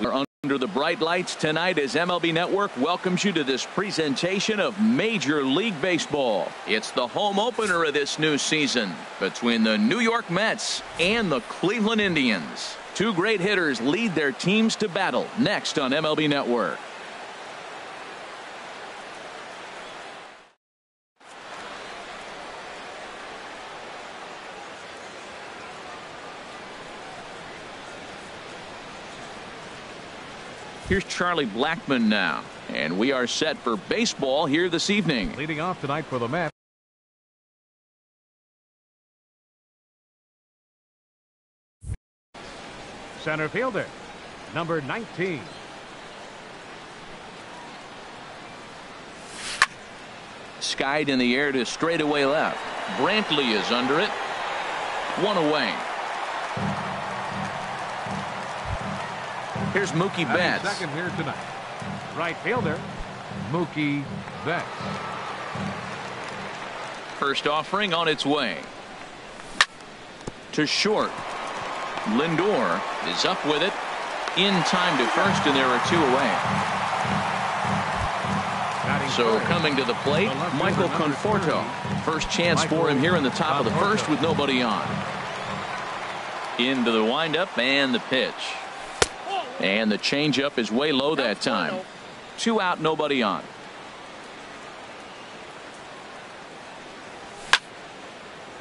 We're under the bright lights tonight as MLB Network welcomes you to this presentation of Major League Baseball. It's the home opener of this new season between the New York Mets and the Cleveland Indians. Two great hitters lead their teams to battle next on MLB Network. Here's Charlie Blackmon now, and we are set for baseball here this evening. Leading off tonight for the Mets. Center fielder, number 19. Skied in the air to straightaway left. Brantley is under it. One away. Here's Mookie Betts. Second here tonight. Right fielder, Mookie Betts. First offering on its way. To short. Lindor is up with it. In time to first, and there are two away. So coming to the plate, Michael Conforto. First chance for him here in the top of the first with nobody on. Into the windup and the pitch. And the changeup is way low that time. 2 out, nobody on.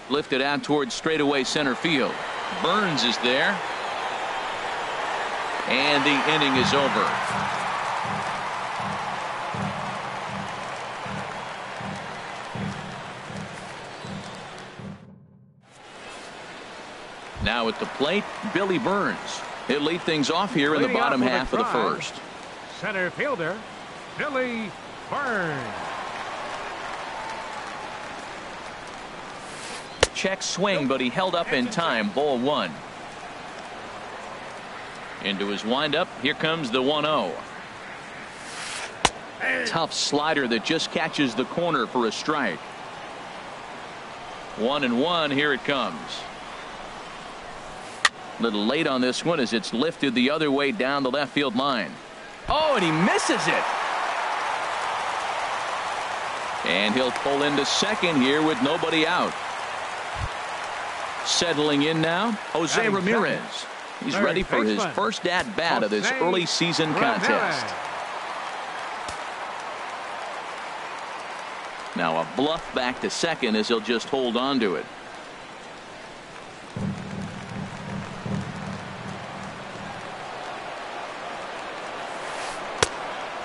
Lifted out towards straightaway center field. Burns is there. And the inning is over. Now at the plate, Billy Burns. He'll lead things off here in the bottom half of the first. Center fielder, Billy Burns. Check swing, but he held up in time. Ball one. Into his windup. Here comes the 1-0. Tough slider that just catches the corner for a strike. 1-1. Here it comes. Little late on this one as it's lifted the other way down the left field line. Oh, and he misses it. And he'll pull into second here with nobody out. Settling in now, Jose Ramirez. He's ready for his first at-bat of this early season contest. Now a bluff back to second as he'll just hold on to it.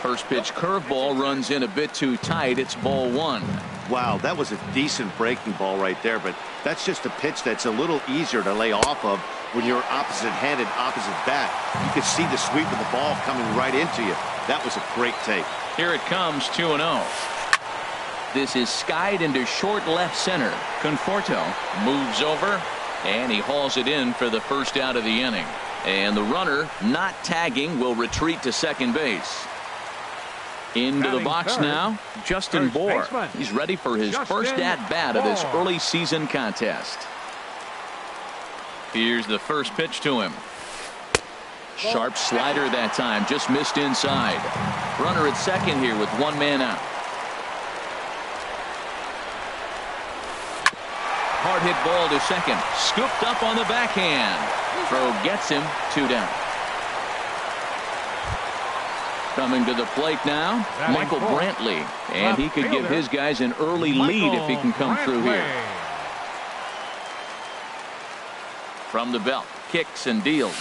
First pitch curveball runs in a bit too tight. It's ball one. Wow, that was a decent breaking ball right there, but that's just a pitch that's a little easier to lay off of when you're opposite-handed, opposite bat. You could see the sweep of the ball coming right into you. That was a great take. Here it comes, 2-0. This is skied into short left center. Conforto moves over, and he hauls it in for the first out of the inning. And the runner, not tagging, will retreat to second base. Into the box now, Justin Bour. He's ready for his first at-bat of this early season contest. Here's the first pitch to him. Sharp slider that time, just missed inside. Runner at second here with one man out. Hard hit ball to second. Scooped up on the backhand. Throw gets him, 2 down. Coming to the plate now, Michael Brantley. And he could give his guys an early lead if he can come through here. From the belt, kicks and deals.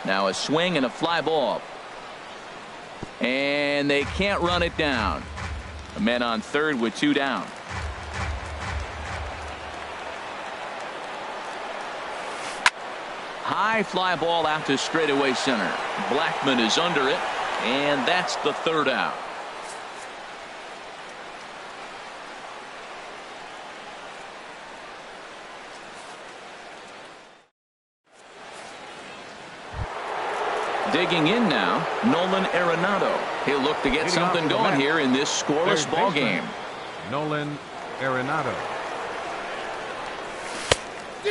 Now a swing and a fly ball. And they can't run it down. A man on third with 2 down. High fly ball out to straightaway center. Blackmon is under it. And that's the third out. Digging in now, Nolan Arenado. He'll look to get something going here in this scoreless ball game. Nolan Arenado.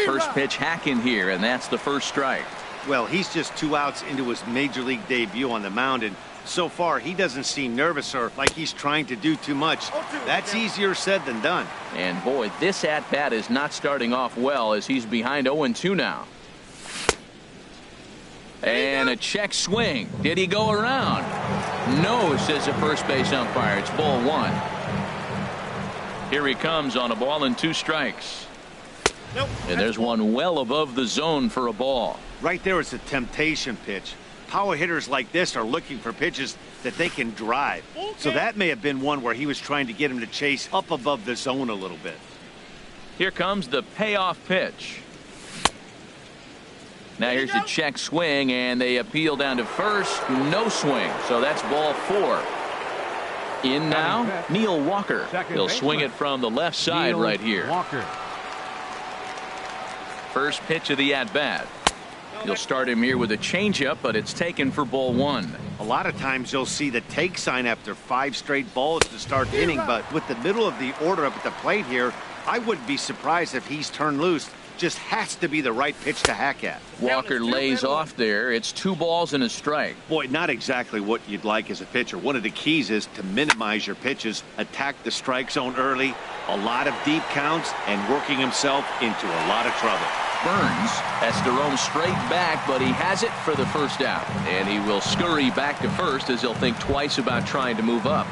First pitch hack in here, and that's the first strike. Well, he's just 2 outs into his major league debut on the mound, and so far he doesn't seem nervous or like he's trying to do too much. That's easier said than done. And boy, this at-bat is not starting off well as he's behind 0-2 now. And a check swing. Did he go around? No, says the first base umpire. It's ball 1. Here he comes on a ball and 2 strikes. And there's one well above the zone for a ball. Right there is a temptation pitch. Power hitters like this are looking for pitches that they can drive. So that may have been one where he was trying to get him to chase up above the zone a little bit. Here comes the payoff pitch. Now here's a check swing, and they appeal down to first. No swing, so that's ball 4. In now, Neil Walker. He'll swing it from the left side right here. First pitch of the at-bat. You'll start him here with a changeup, but it's taken for ball 1. A lot of times you'll see the take sign after 5 straight balls to start the inning, but with the middle of the order up at the plate here, I wouldn't be surprised if he's turned loose. Just has to be the right pitch to hack at. Walker lays off there. It's 2 balls and a strike. Boy, not exactly what you'd like as a pitcher. One of the keys is to minimize your pitches, attack the strike zone early, a lot of deep counts, and working himself into a lot of trouble. Burns has to roam straight back, but he has it for the first out. And he will scurry back to first as he'll think twice about trying to move up.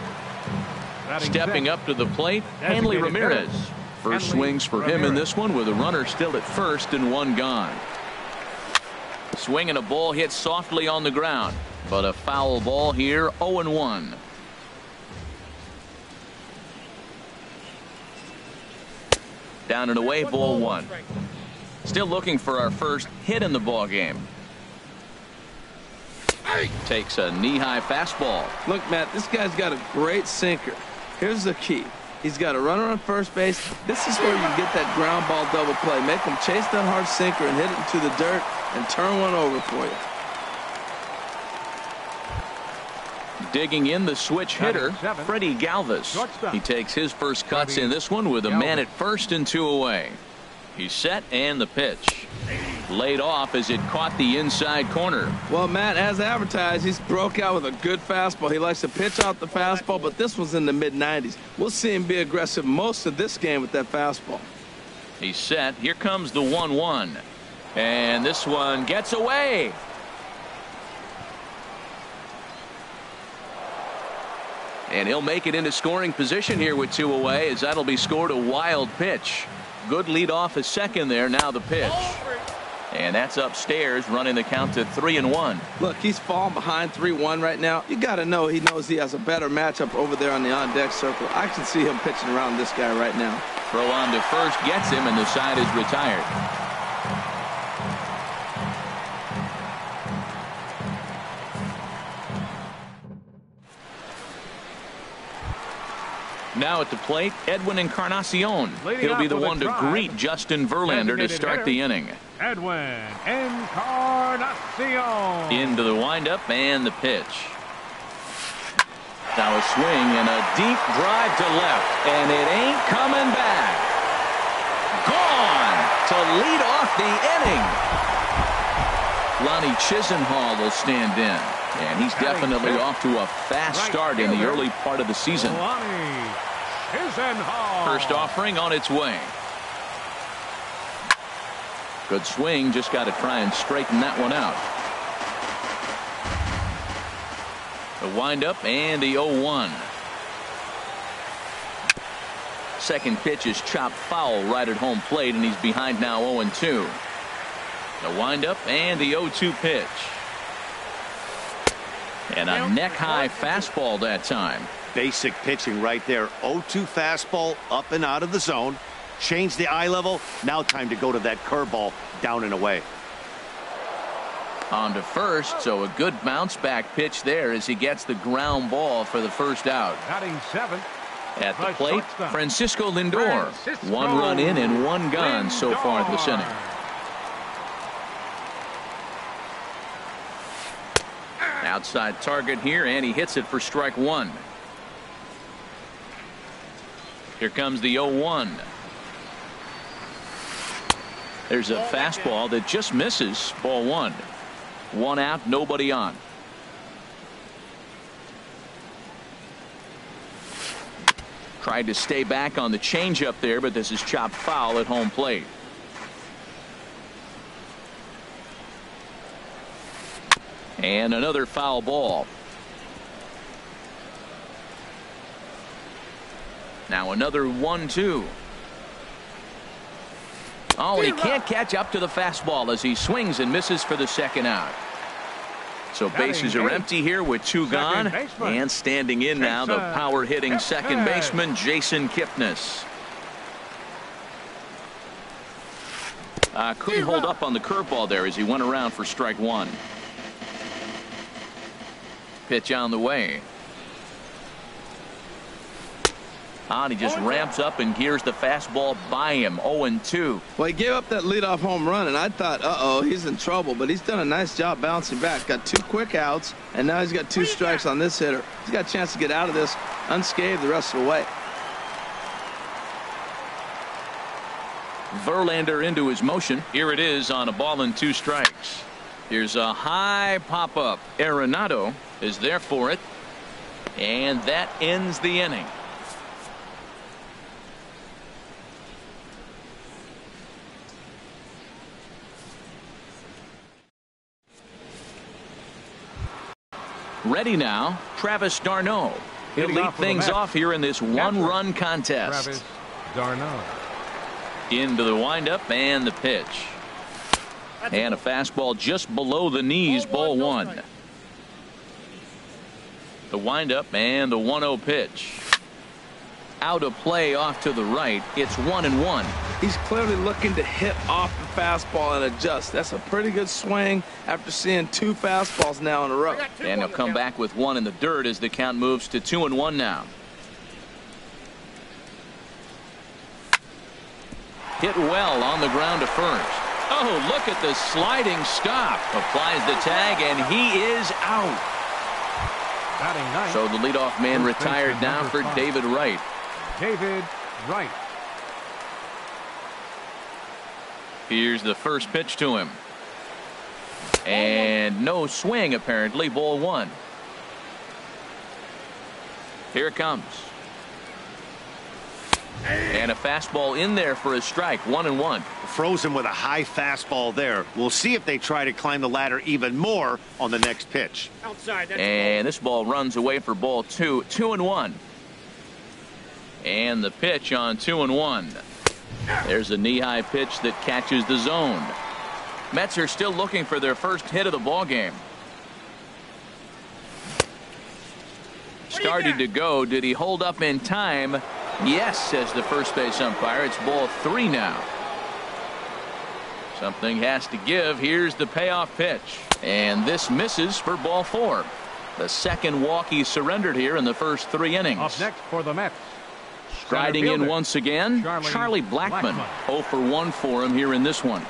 Stepping up to the plate, Hanley Ramirez. First swings for him in this one with a runner still at first and 1 gone. Swing and a ball hit softly on the ground, but a foul ball here. 0-1. Down and away, ball 1. Still looking for our first hit in the ball game. Takes a knee-high fastball. Look, Matt, this guy's got a great sinker. Here's the key. He's got a runner on first base. This is where you get that ground ball double play. Make him chase that hard sinker and hit it into the dirt and turn one over for you. Digging in the switch hitter, Freddie Galvis. He takes his first cuts in this one with a man at first and 2 away. He's set, and the pitch. Laid off as it caught the inside corner. Well, Matt, as advertised, he's broke out with a good fastball. He likes to pitch out the fastball, but this was in the mid-90s. We'll see him be aggressive most of this game with that fastball. He's set. Here comes the 1-1. And this one gets away. And he'll make it into scoring position here with 2 away, as that'll be scored a wild pitch. Good lead off a second there. Now the pitch. And that's upstairs, running the count to 3-1. Look, he's falling behind 3-1 right now. You got to know he knows he has a better matchup over there on the on-deck circle. I can see him pitching around this guy right now. Throw on to first gets him, and the side is retired. Now at the plate, Edwin Encarnacion. He'll be the one to greet Justin Verlander to start the inning. Edwin Encarnacion. Into the windup and the pitch. Now a swing and a deep drive to left, and it ain't coming back. Gone to lead off the inning. Lonnie Chisenhall will stand in, and he's definitely off to a fast start in the early part of the season. First offering on its way. Good swing, just got to try and straighten that one out. The windup and the 0-1. Second pitch is chopped foul right at home plate, and he's behind now 0-2. The windup and the 0-2 pitch. And a neck-high fastball that time. Basic pitching right there. 0-2 fastball up and out of the zone. Change the eye level. Now time to go to that curveball down and away. On to first, so a good bounce back pitch there as he gets the ground ball for the first out. Batting 7th. At the plate, Francisco Lindor. 1 run in and 1 gone so far this inning. Outside target here, and he hits it for strike 1. Here comes the 0-1. There's a fastball that just misses. Ball 1. 1 out, nobody on. Tried to stay back on the changeup there, but this is chopped foul at home plate. And another foul ball. Now another 1-2. Oh, he can't catch up to the fastball as he swings and misses for the second out. So bases are empty here with 2 gone. And standing in now, the power hitting second baseman, Jason Kipnis. Couldn't hold up on the curveball there as he went around for strike 1. Pitch on the way. And he just ramps up and gears the fastball by him. 0-2. Well, he gave up that leadoff home run, and I thought, uh-oh, he's in trouble. But he's done a nice job bouncing back. Got 2 quick outs, and now he's got 2 strikes on this hitter. He's got a chance to get out of this unscathed the rest of the way. Verlander into his motion. Here it is on a ball and 2 strikes. Here's a high pop-up. Arenado is there for it. And that ends the inning. Ready now, Travis d'Arnaud. He'll lead things off here in this 1-run contest. Travis d'Arnaud. Into the windup and the pitch. And a fastball just below the knees, ball 1. The windup and the 1-0 pitch. Out of play off to the right. It's 1-1. He's clearly looking to hit off the fastball and adjust. That's a pretty good swing after seeing 2 fastballs now in a row. And he'll come back with 1 in the dirt as the count moves to 2-1 now. Hit well on the ground to first. Oh, look at the sliding stop. Applies the tag, and he is out. So the leadoff man retired now for David Wright. David Wright. Here's the first pitch to him. And no swing, apparently. Ball 1. Here it comes. And a fastball in there for a strike. 1-1. Frozen with a high fastball there. We'll see if they try to climb the ladder even more on the next pitch. Outside. And this ball runs away for ball 2. 2-1. And the pitch on 2-1. There's a knee-high pitch that catches the zone. Mets are still looking for their first hit of the ball game. Started to go. Did he hold up in time? Yes, says the first base umpire. It's ball 3 now. Something has to give. Here's the payoff pitch. And this misses for ball 4. The second walk he surrendered here in the first 3 innings. Up next for the Mets. Striding in once again, Charlie Blackmon. 0 for 1 for him here in this one.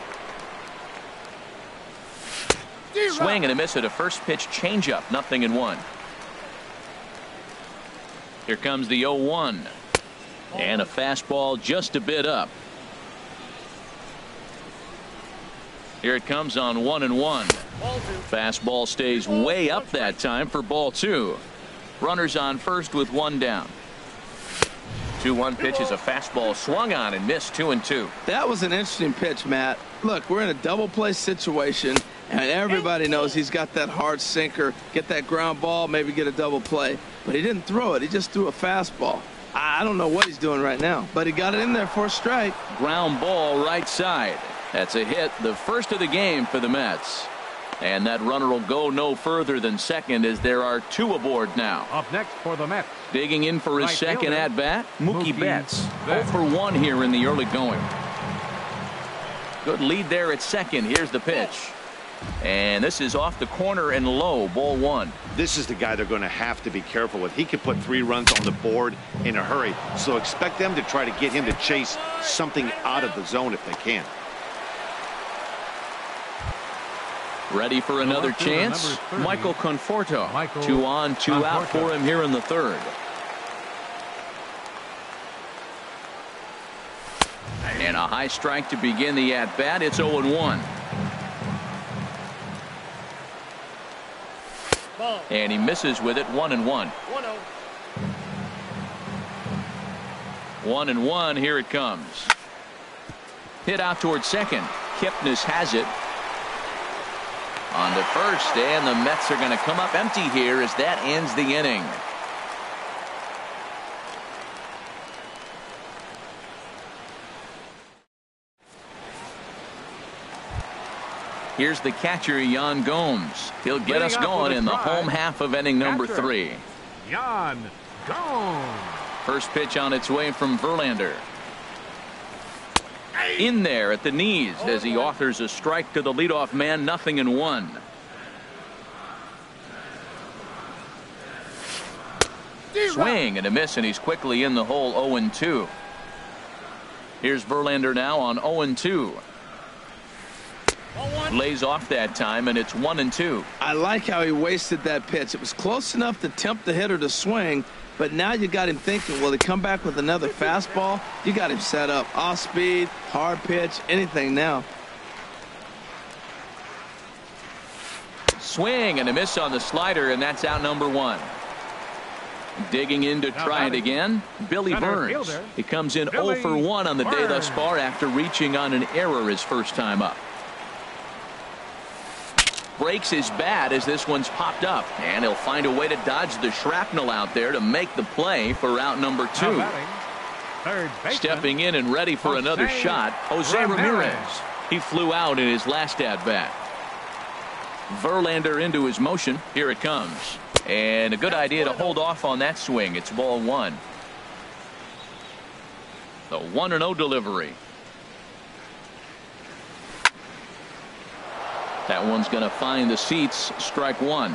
Swing and a miss at a first pitch changeup. 0-1. Here comes the 0-1. And a fastball just a bit up. Here it comes on 1-1. Fastball stays way up that time for ball 2. Runners on first with 1 down. 2-1 pitch is a fastball swung on and missed. 2-2. That was an interesting pitch, Matt. Look, we're in a double play situation, and everybody knows he's got that hard sinker. Get that ground ball, maybe get a double play. But he didn't throw it. He just threw a fastball. I don't know what he's doing right now, but he got it in there for a strike. Ground ball right side. That's a hit, the first of the game for the Mets. And that runner will go no further than second as there are 2 aboard now. Up next for the Mets. Digging in for his second at-bat, Mookie Betts. 0 for 1 here in the early going. Good lead there at second. Here's the pitch. And this is off the corner and low. Ball 1. This is the guy they're going to have to be careful with. He could put 3 runs on the board in a hurry. So expect them to try to get him to chase something out of the zone if they can. Ready for another chance. Michael Conforto. 2 on, 2 out for him here in the 3rd. And a high strike to begin the at-bat. It's 0-1. And he misses with it. 1-1. 1-1. Here it comes. Hit out towards second. Kipnis has it. On to first, and the Mets are going to come up empty here as that ends the inning. Here's the catcher, Yan Gomes. He'll get us going in the home half of inning number 3. Yan Gomes. First pitch on its way from Verlander. In there at the knees as he offers a strike to the leadoff man. 0-1. Swing and a miss, and he's quickly in the hole. 0-2. Here's Verlander now on 0-2. Lays off that time, and it's 1-2. I like how he wasted that pitch. It was close enough to tempt the hitter to swing, but now you got him thinking, will he come back with another fastball? You got him set up. Off speed, hard pitch, anything now. Swing and a miss on the slider, and that's out number 1. Digging in to try it again, Billy Burns. He comes in 0 for 1 on the day thus far after reaching on an error his first time up. Breaks his bat as this one's popped up, and he'll find a way to dodge the shrapnel out there to make the play for out number 2. Stepping in and ready for another shot, Jose Ramirez. He flew out in his last at bat. Verlander into his motion. Here it comes, and a good idea to hold off on that swing. It's ball 1. The 1-0 delivery. That one's going to find the seats. Strike 1.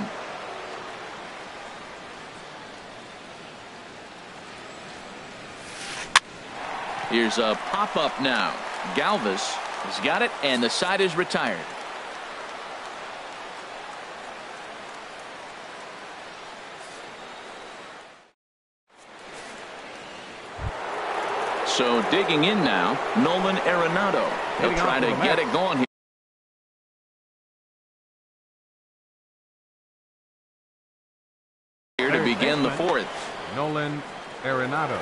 Here's a pop-up now. Galvis has got it, and the side is retired. So digging in now, Nolan Arenado. He'll try to get it going here. To begin the 4th. Nolan Arenado.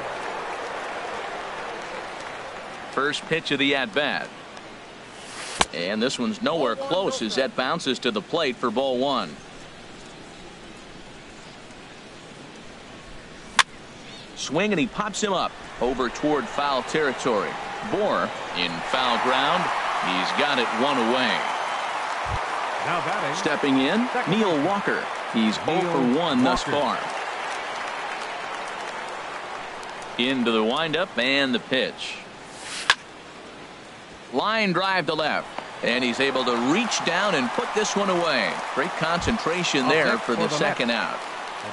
First pitch of the at-bat. And this one's nowhere close as that bounces to the plate for ball 1. Swing, and he pops him up over toward foul territory. Bohr in foul ground. He's got it 1 away. Now batting. Stepping in, Neil Walker. He's 0 for 1 thus far. Into the windup and the pitch. Line drive to left, and he's able to reach down and put this one away. Great concentration there for the second out.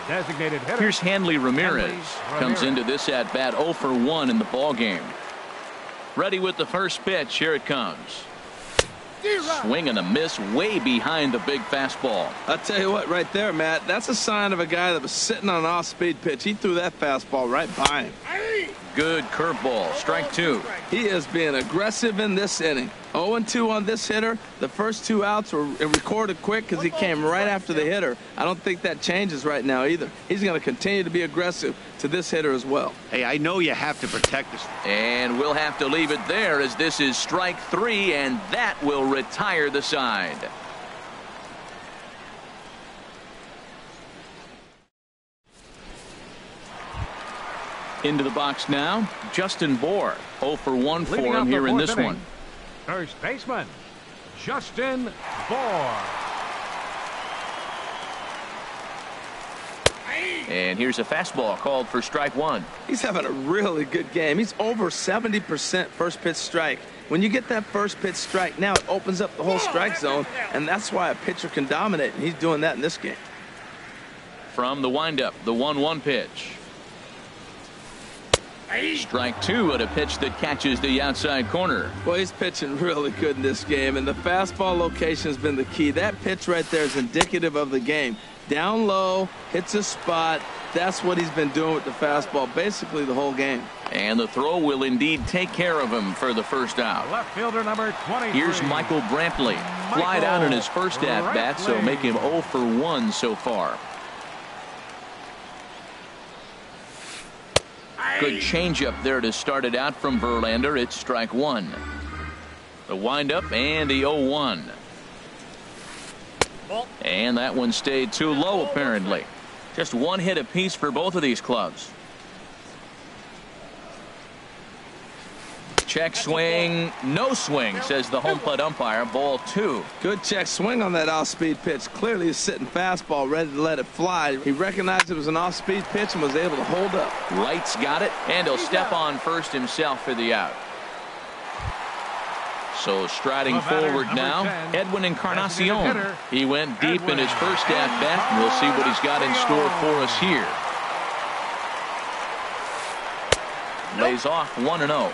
Designated hitter. Here's Hanley Ramirez. Comes into this at bat 0 for 1 in the ball game. Ready with the first pitch. Here it comes. Swing and a miss way behind the big fastball. I'll tell you what, right there, Matt, that's a sign of a guy that was sitting on an off-speed pitch. He threw that fastball right by him. Good curveball. Strike 2. He is being aggressive in this inning. 0-2 on this hitter. The first 2 outs were recorded quick because he came right after the hitter. I don't think that changes right now either. He's going to continue to be aggressive to this hitter as well. Hey, I know you have to protect this. And we'll have to leave it there as this is strike 3, and that will retire the side. Into the box now, Justin Bohr. 0 for 1 for him here in this one. First baseman, Justin Bohr. And here's a fastball called for strike 1. He's having a really good game. He's over 70% first pitch strike. When you get that first pitch strike, now it opens up the whole strike zone, and that's why a pitcher can dominate, and he's doing that in this game. From the windup, the 1-1 pitch. Strike 2 at a pitch that catches the outside corner. Well, he's pitching really good in this game, and the fastball location has been the key. That pitch right there is indicative of the game. Down low, hits a spot, That's what he's been doing with the fastball basically the whole game. And the throw will indeed take care of him for the first out. Left fielder number 23. Here's Michael Brantley. Flied out in his first at-bat, so make him 0 for 1 so far. Good changeup there to start it out from Verlander. It's strike one. The windup and the 0-1. And that one stayed too low apparently. Just one hit apiece for both of these clubs. Check swing, no swing, says the home plate umpire. Ball 2. Good check swing on that off-speed pitch. Clearly he's sitting fastball, ready to let it fly. He recognized it was an off-speed pitch and was able to hold up. Wright's got it, and he'll step on first himself for the out. So striding forward now, Edwin Encarnacion. He went deep in his first at-bat, and we'll see what he's got in store for us here. Lays off 1-0.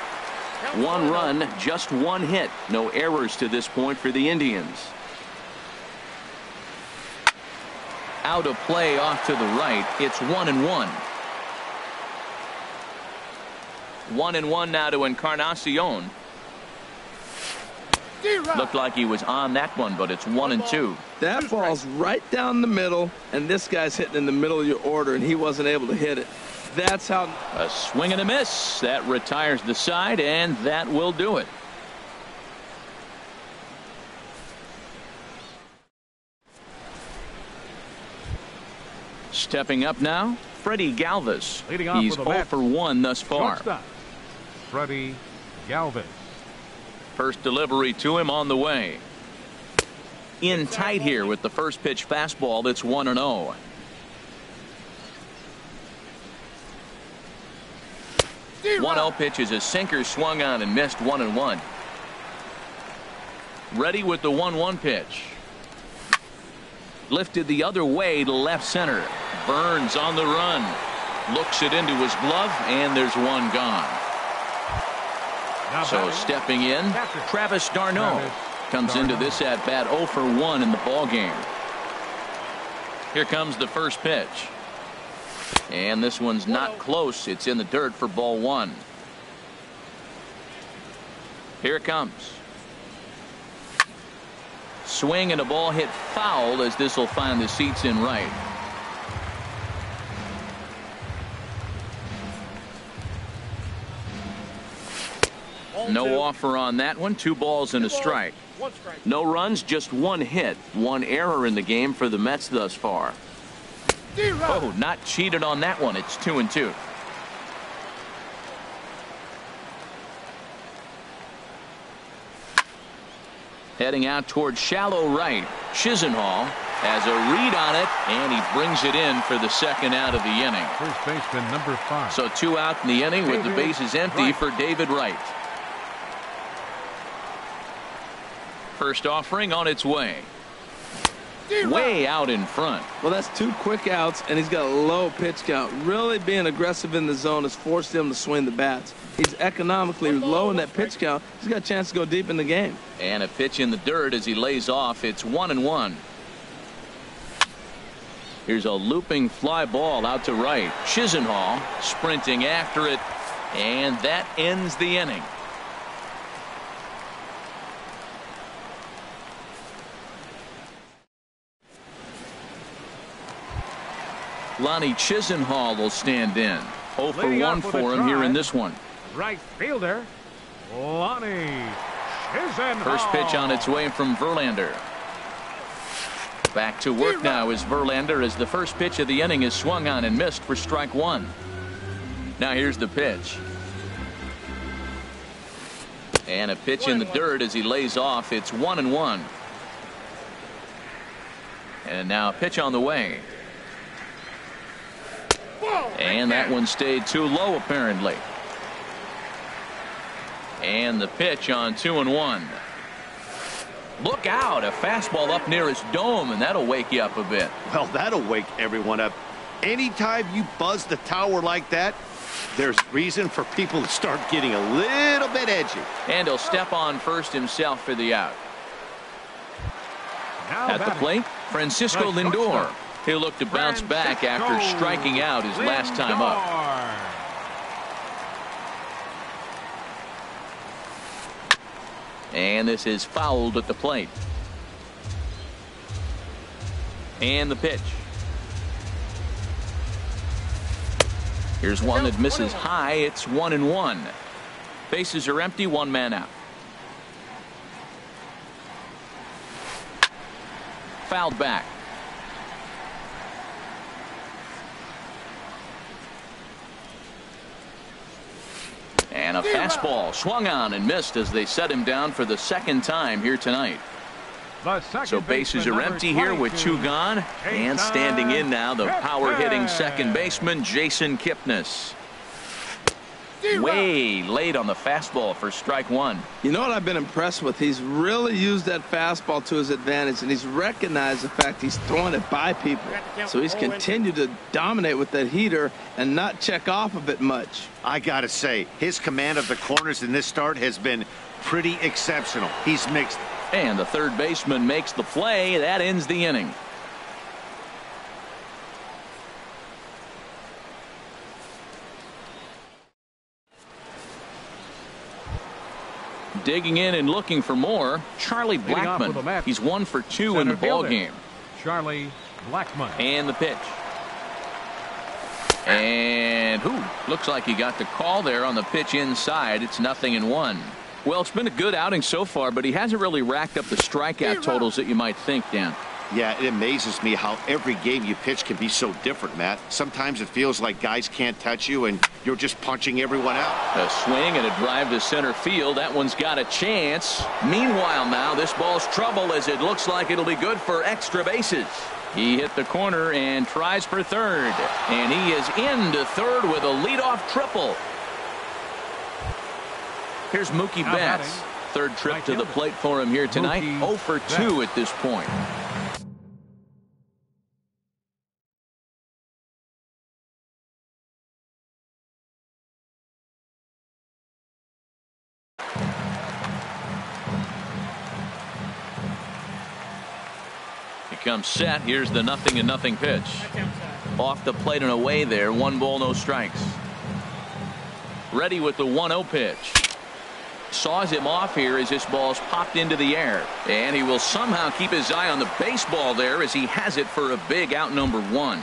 1 run, just 1 hit. No errors to this point for the Indians. Out of play off to the right. It's 1-1. 1-1 now to Encarnacion. Looked like he was on that one, but it's 1-2. That ball's right down the middle, and this guy's hitting in the middle of your order, and he wasn't able to hit it. That's how. A swing and a miss. That retires the side, and that will do it. Stepping up now, Freddie Galvis. He's 0 for 1 thus far. Freddie Galvis. First delivery to him on the way. In tight here with the first pitch fastball. That's 1-0. The 1-0 pitch is a sinker swung on and missed. 1-1. Ready with the 1-1 pitch. Lifted the other way to left center. Burns on the run. Looks it into his glove, and there's one gone. So stepping in, Travis d'Arnaud comes into this at bat 0 for 1 in the ball game. Here comes the first pitch. And this one's not close. It's in the dirt for ball 1. Here it comes. Swing and a ball hit foul as this will find the seats in right. No offer on that one. 2 balls and a strike. No runs, just 1 hit. 1 error in the game for the Mets thus far. Oh, not cheated on that one. It's 2-2. Heading out towards shallow right. Chisenhall has a read on it, and he brings it in for the second out of the inning. First baseman number 5. So 2 out in the inning with the bases empty for David Wright. First offering on its way. Way out in front. Well, that's 2 quick outs, and he's got a low pitch count. Really being aggressive in the zone has forced him to swing the bats. He's economically low in that pitch count. He's got a chance to go deep in the game. And a pitch in the dirt as he lays off. It's 1-1. Here's a looping fly ball out to right. Chisenhall sprinting after it, and that ends the inning. Lonnie Chisenhall will stand in. 0 for 1 for him here in this one. Right fielder, Lonnie Chisenhall. First pitch on its way from Verlander. Back to work now is Verlander as the first pitch of the inning is swung on and missed for strike 1. Now here's the pitch. And a pitch in the dirt as he lays off. It's 1-1. And now a pitch on the way. And that one stayed too low apparently. And the pitch on 2-1. Look out, a fastball up near his dome, and that'll wake you up a bit. Well, that'll wake everyone up. Anytime you buzz the tower like that, there's reason for people to start getting a little bit edgy. And he'll step on first himself for the out. At the plate, Francisco Lindor. He'll look to bounce back after striking out his last time up. And this is fouled at the plate. And the pitch. Here's one that misses high. It's 1-1. Bases are empty, one man out. Fouled back. And a fastball swung on and missed as they set him down for the second time here tonight. So bases are empty here with two gone. And standing in now, the power-hitting second baseman, Jason Kipnis. Way late on the fastball for strike one. You know what I've been impressed with? He's really used that fastball to his advantage, and he's recognized the fact he's throwing it by people. So he's continued to dominate with that heater and not check off of it much. I gotta say, his command of the corners in this start has been pretty exceptional. He's mixed. And the third baseman makes the play. That ends the inning. Digging in and looking for more, Charlie Blackmon. He's 1 for 2 in the ball game. Charlie Blackmon. And the pitch. And looks like he got the call there on the pitch inside. It's 0-1. Well, it's been a good outing so far, but he hasn't really racked up the strikeout totals that you might think, Dan. Yeah, it amazes me how every game you pitch can be so different, Matt. Sometimes it feels like guys can't touch you and you're just punching everyone out. A swing and a drive to center field. That one's got a chance. Meanwhile now, this ball's trouble as it looks like it'll be good for extra bases. He hit the corner and tries for third. And he is into third with a leadoff triple. Here's Mookie Betts. Third trip to the plate for him here tonight. 0 for 2 at this point. He comes set. Here's the 0-0 pitch. Off the plate and away there. 1 ball, no strikes. Ready with the 1-0 pitch. Saws him off here as this ball's popped into the air. And he will somehow keep his eye on the baseball there as he has it for a big out number 1.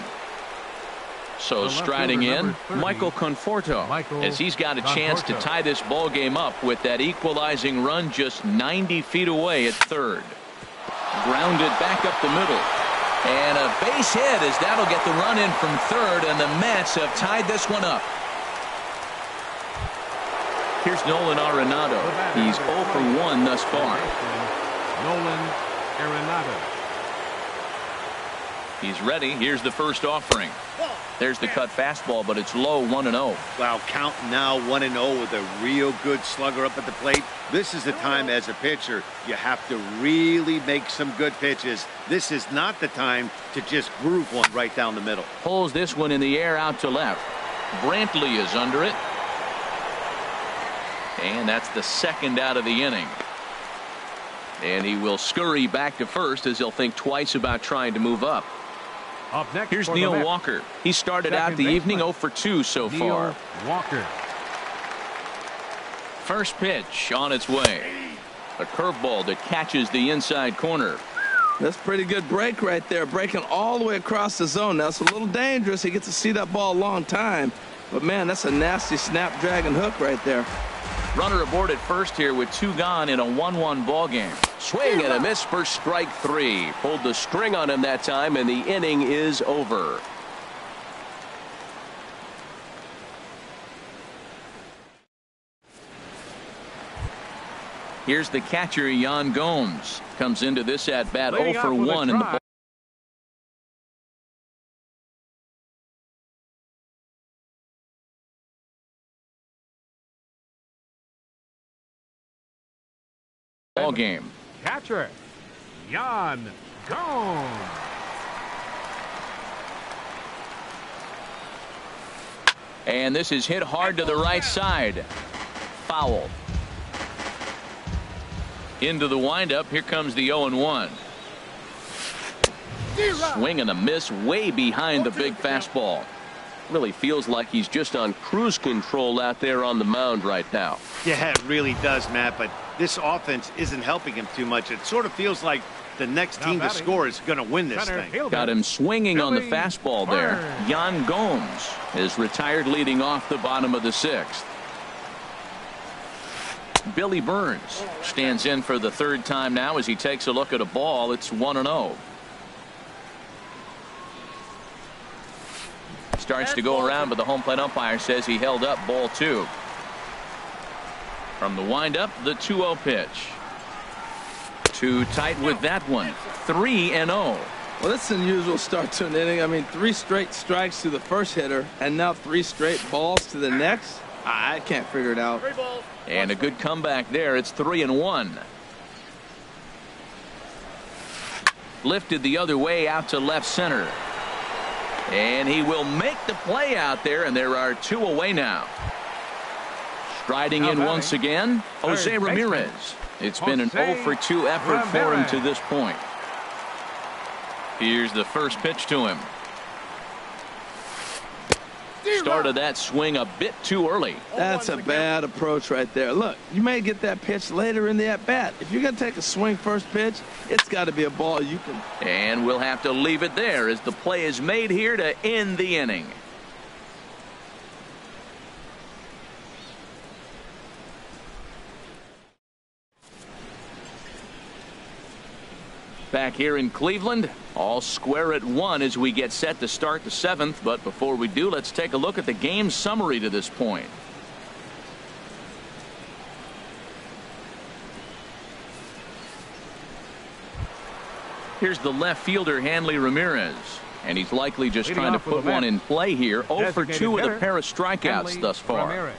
So striding in, Michael Conforto, as he's got a chance to tie this ball game up with that equalizing run just 90 feet away at third. Grounded back up the middle. And a base hit as that'll get the run in from third, and the Mets have tied this one up. Here's Nolan Arenado. He's 0 for 1 thus far. Nolan Arenado. He's ready. Here's the first offering. There's the cut fastball, but it's low, 1-0. Wow, count now 1-0 with a real good slugger up at the plate. This is the time as a pitcher you have to really make some good pitches. This is not the time to just groove one right down the middle. Pulls this one in the air out to left. Brantley is under it. And that's the second out of the inning. And he will scurry back to first as he'll think twice about trying to move up. Up next, here's Neil Walker. He started out the evening 0 for 2 so far. Walker. First pitch on its way. A curveball that catches the inside corner. That's a pretty good break right there, breaking all the way across the zone. Now, it's a little dangerous. He gets to see that ball a long time. But, man, that's a nasty snapdragon hook right there. Runner aboard at first here with 2 gone in a 1-1 ball game. Swing and a miss for strike 3. Pulled the string on him that time, and the inning is over. Here's the catcher, Yan Gomes. Comes into this at bat 0 for 1 in the ball. Game. Catcher, Yan Gomes. And this is hit hard to the right side. Foul. Into the windup. Here comes the 0-1. Swing and a miss way behind the big fastball. Really feels like he's just on cruise control out there on the mound right now. Yeah, it really does, Matt, but this offense isn't helping him too much. It sort of feels like the next team to score is going to win this thing. Got him swinging on the fastball there. Jan Gomes is retired leading off the bottom of the 6th. Billy Burns stands in for the 3rd time now as he takes a look at a ball. It's 1-0. Starts to go around, but the home plate umpire says he held up ball 2. From the windup, the 2-0 pitch. Too tight with that one. 3-0. Well, that's an unusual start to an inning. I mean, 3 straight strikes to the first hitter, and now 3 straight balls to the next. I can't figure it out. And a good comeback there. It's 3-1. Lifted the other way out to left center. And he will make the play out there, and there are 2 away now. Striding in once again, Jose Ramirez. It's been an 0-for-2 effort for him to this point. Here's the first pitch to him. Started that swing a bit too early. That's a bad approach right there. Look, you may get that pitch later in the at-bat. If you're going to take a swing first pitch, it's got to be a ball you can. And we'll have to leave it there as the play is made here to end the inning. Back here in Cleveland, all square at 1 as we get set to start the 7th. But before we do, let's take a look at the game summary to this point. Here's the left fielder, Hanley Ramirez. And he's likely just trying to put one in play here. 0-for-2 with a pair of strikeouts thus far. A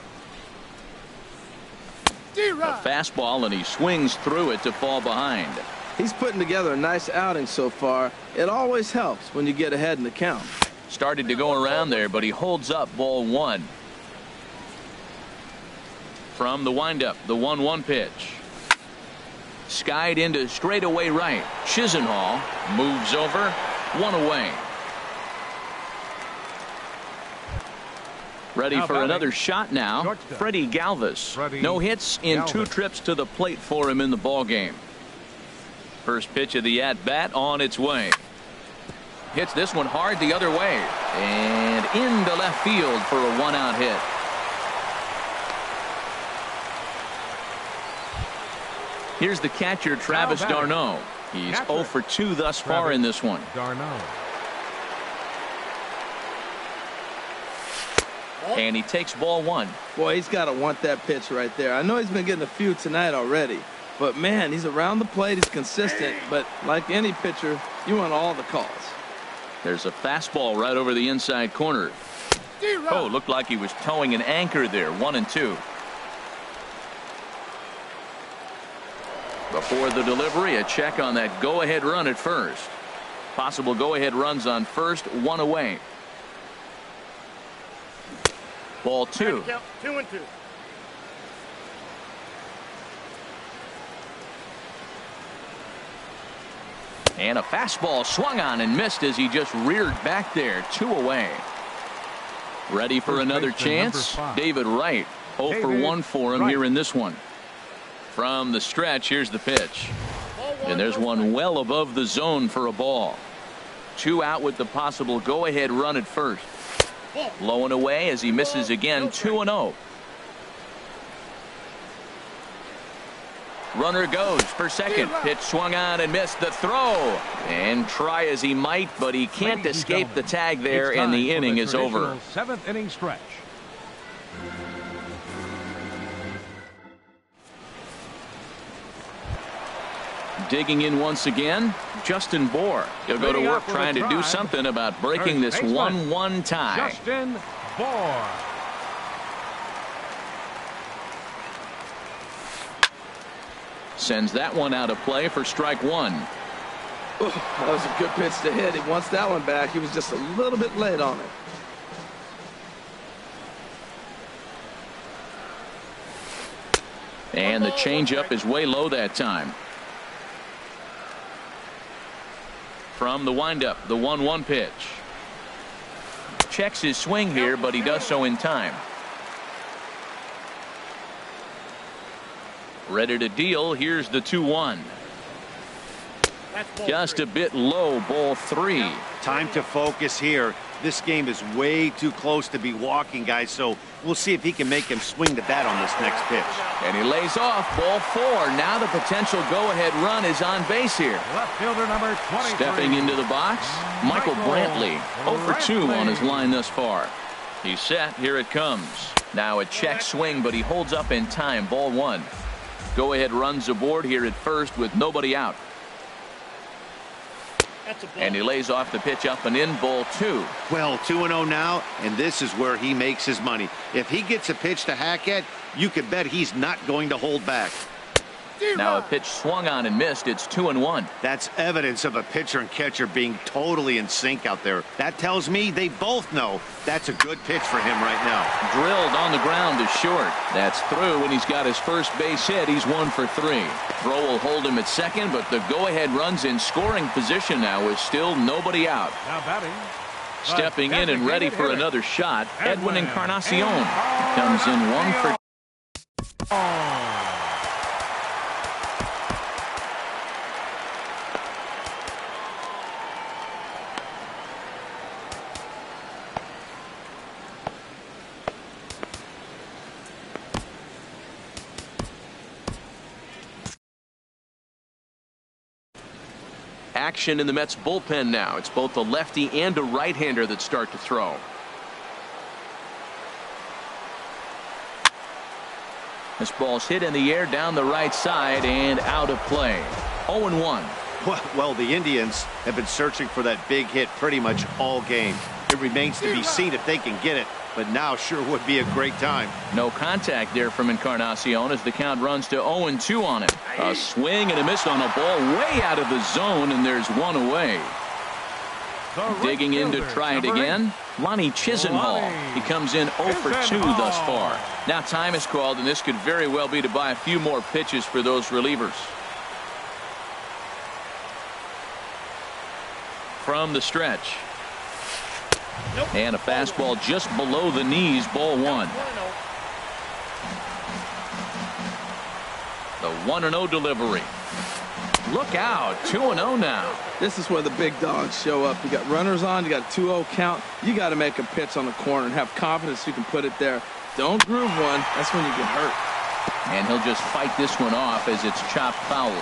fastball, and he swings through it to fall behind. He's putting together a nice outing so far. It always helps when you get ahead in the count. Started to go around there, but he holds up ball 1. From the windup, the 1-1 pitch. Skied into straightaway right. Chisenhall moves over. 1 away. Ready for another shot now. Freddie Galvis. No hits in 2 trips to the plate for him in the ballgame. First pitch of the at-bat on its way. Hits this one hard the other way. And into left field for a 1-out hit. Here's the catcher, Travis d'Arnaud. He's 0-for-2 thus far in this one. And he takes ball 1. Boy, he's got to want that pitch right there. I know he's been getting a few tonight already. But, man, he's around the plate. He's consistent. But like any pitcher, you want all the calls. There's a fastball right over the inside corner. Oh, looked like he was towing an anchor there. 1-2. Before the delivery, a check on that go-ahead run at first. Possible go-ahead runs on first, 1 away. Ball 2. 2-2. And a fastball swung on and missed as he just reared back there. 2 away. Ready for another chance? David Wright. 0-for-1 for him here in this one. From the stretch, here's the pitch. And there's one well above the zone for a ball. 2 out with the possible go-ahead run at first. Low and away as he misses again. 2-0. Runner goes for second. Pitch swung on and missed the throw. And try as he might, but he can't escape the tag there, and the inning is over. 7th inning stretch. Digging in once again, Justin Bohr. He'll go to work trying to do something about breaking this 1-1 tie. Justin Bohr. Sends that one out of play for strike 1. That was a good pitch to hit. He wants that one back. He was just a little bit late on it. And the changeup is way low that time. From the windup, the 1-1 pitch. Checks his swing here, but he does so in time. Ready to deal. Here's the 2-1. Just a bit low, ball 3. Time to focus here. This game is way too close to be walking, guys, so we'll see if he can make him swing the bat on this next pitch. And he lays off, ball 4. Now the potential go-ahead run is on base here. Left fielder number 23. Stepping into the box, Michael Brantley. 0 for 2 on his line thus far. He's set. Here it comes. Now a check swing, but he holds up in time. Ball 1. Go-ahead runs aboard here at first with nobody out. And he lays off the pitch up and in. Ball 2. Well, 2-0 now, and this is where he makes his money. If he gets a pitch to hack at, you can bet he's not going to hold back. Now a pitch swung on and missed. It's 2-1. That's evidence of a pitcher and catcher being totally in sync out there. That tells me they both know that's a good pitch for him right now. Drilled on the ground to short. That's through, and he's got his first base hit. He's 1 for 3. Throw will hold him at second, but the go-ahead run's in scoring position now with still nobody out. Now batting. Stepping in and ready for another shot, Edwin Encarnacion comes in 1 for 2. Action in the Mets bullpen now. It's both a lefty and a right-hander that start to throw. This ball's hit in the air down the right side and out of play. 0-1. Well, the Indians have been searching for that big hit pretty much all game. It remains to be seen if they can get it, but now sure would be a great time. No contact there from Encarnacion as the count runs to 0-2 on him. A swing and a miss on a ball way out of the zone, and there's one away. Digging in to try it again, Lonnie Chisenhall. He comes in 0 for 2 thus far. Now time is called, and this could very well be to buy a few more pitches for those relievers. From the stretch. And a fastball just below the knees, ball 1. The 1-0 delivery. Look out, 2-0 now. This is where the big dogs show up. You got runners on, you got a 2-0 count. You got to make a pitch on the corner and have confidence you can put it there. Don't groove one. That's when you get hurt. And he'll just fight this one off as it's chopped foul.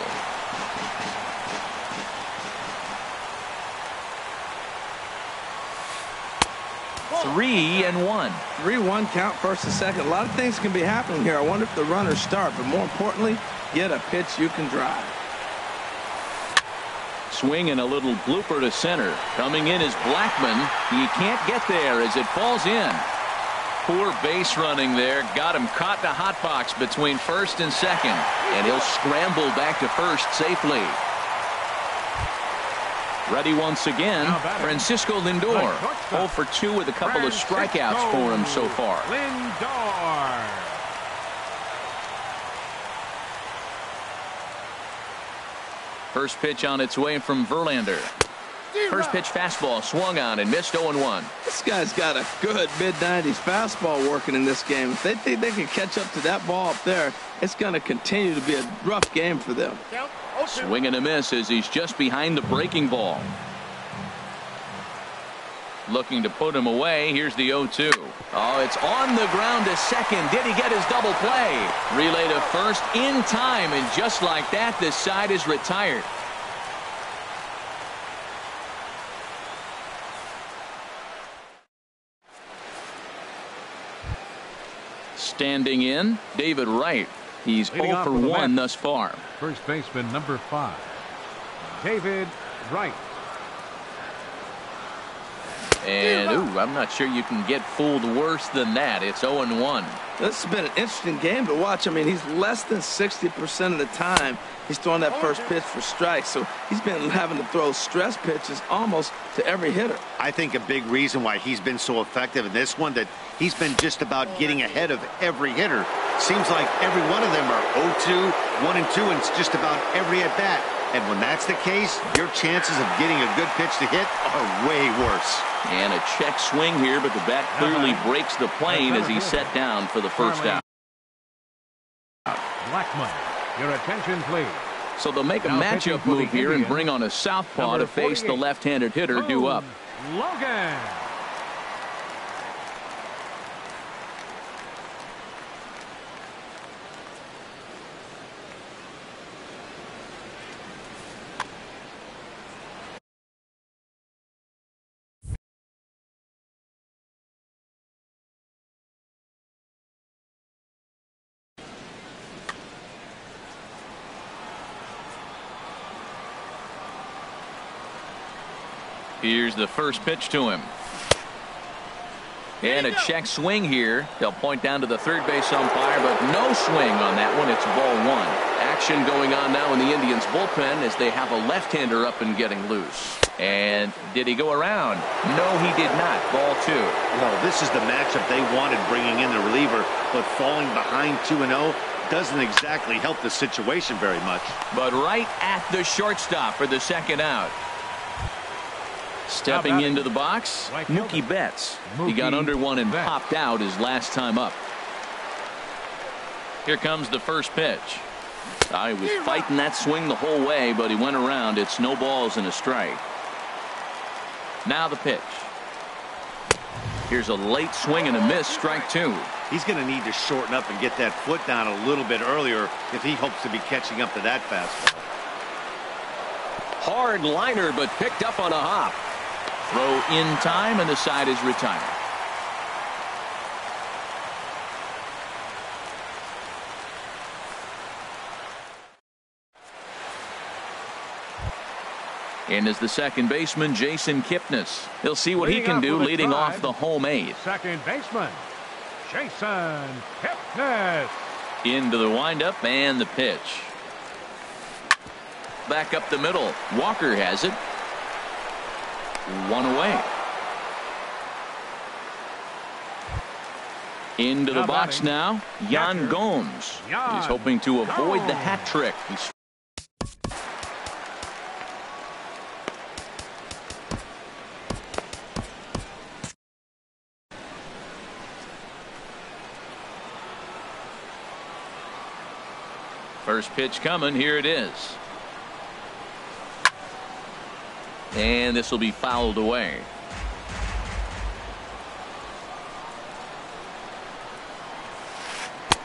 Three and 1. 3-1 count, first and second. A lot of things can be happening here. I wonder if the runners start, but more importantly, get a pitch you can drive. Swing and a little blooper to center. Coming in is Blackman. He can't get there as it falls in. Poor base running there. Got him caught in a hot box between first and second. And he'll scramble back to first safely. Ready once again, Francisco Lindor. 0 for 2 with a couple of strikeouts for him so far. Lindor. First pitch on its way from Verlander. First pitch fastball swung on and missed. 0-1. This guy's got a good mid-90s fastball working in this game. If they think they can catch up to that ball up there, it's going to continue to be a rough game for them. Swing and a miss as he's just behind the breaking ball. Looking to put him away. Here's the 0-2. Oh, it's on the ground to second. Did he get his double play? Relay to first in time, and just like that, this side is retired. Standing in, David Wright. He's 0 for 1 thus far. First baseman number 5, David Wright. And, I'm not sure you can get fooled worse than that. It's 0-1. This has been an interesting game to watch. I mean, he's less than 60% of the time he's throwing that first pitch for strikes. So he's been having to throw stress pitches almost to every hitter. I think a big reason why he's been so effective in this one, that he's been just about getting ahead of every hitter. Seems like every one of them are 0-2, 1-2, and it's just about every at-bat. And when that's the case, your chances of getting a good pitch to hit are way worse. And a check swing here, but the bat clearly breaks the plane as he's set down for the first out. Blackman, your attention, please. So they'll make a matchup move here and bring on a southpaw to face the left-handed hitter due up. Logan. Here's the first pitch to him. And a check swing here. They'll point down to the third base umpire, but no swing on that one. It's ball one. Action going on now in the Indians bullpen as they have a left-hander up and getting loose. And did he go around? No, he did not. Ball two. Well, this is the matchup they wanted, bringing in the reliever, but falling behind 2-0 doesn't exactly help the situation very much. But right at the shortstop for the second out. Stepping into the box, Mookie Betts. He got under one and popped out his last time up. Here comes the first pitch. He was fighting that swing the whole way, but he went around. It's no balls and a strike. Now the pitch. Here's a late swing and a miss, strike two. He's going to need to shorten up and get that foot down a little bit earlier if he hopes to be catching up to that fastball. Hard liner, but picked up on a hop. Throw in time, and the side is retired. In is the second baseman, Jason Kipnis. He'll see what he can do leading off the home eighth. Second baseman, Jason Kipnis. Into the windup and the pitch. Back up the middle. Walker has it. One away. Into the box now. Yan Gomes. He's hoping to avoid the hat trick. First pitch coming. Here it is. And this will be fouled away.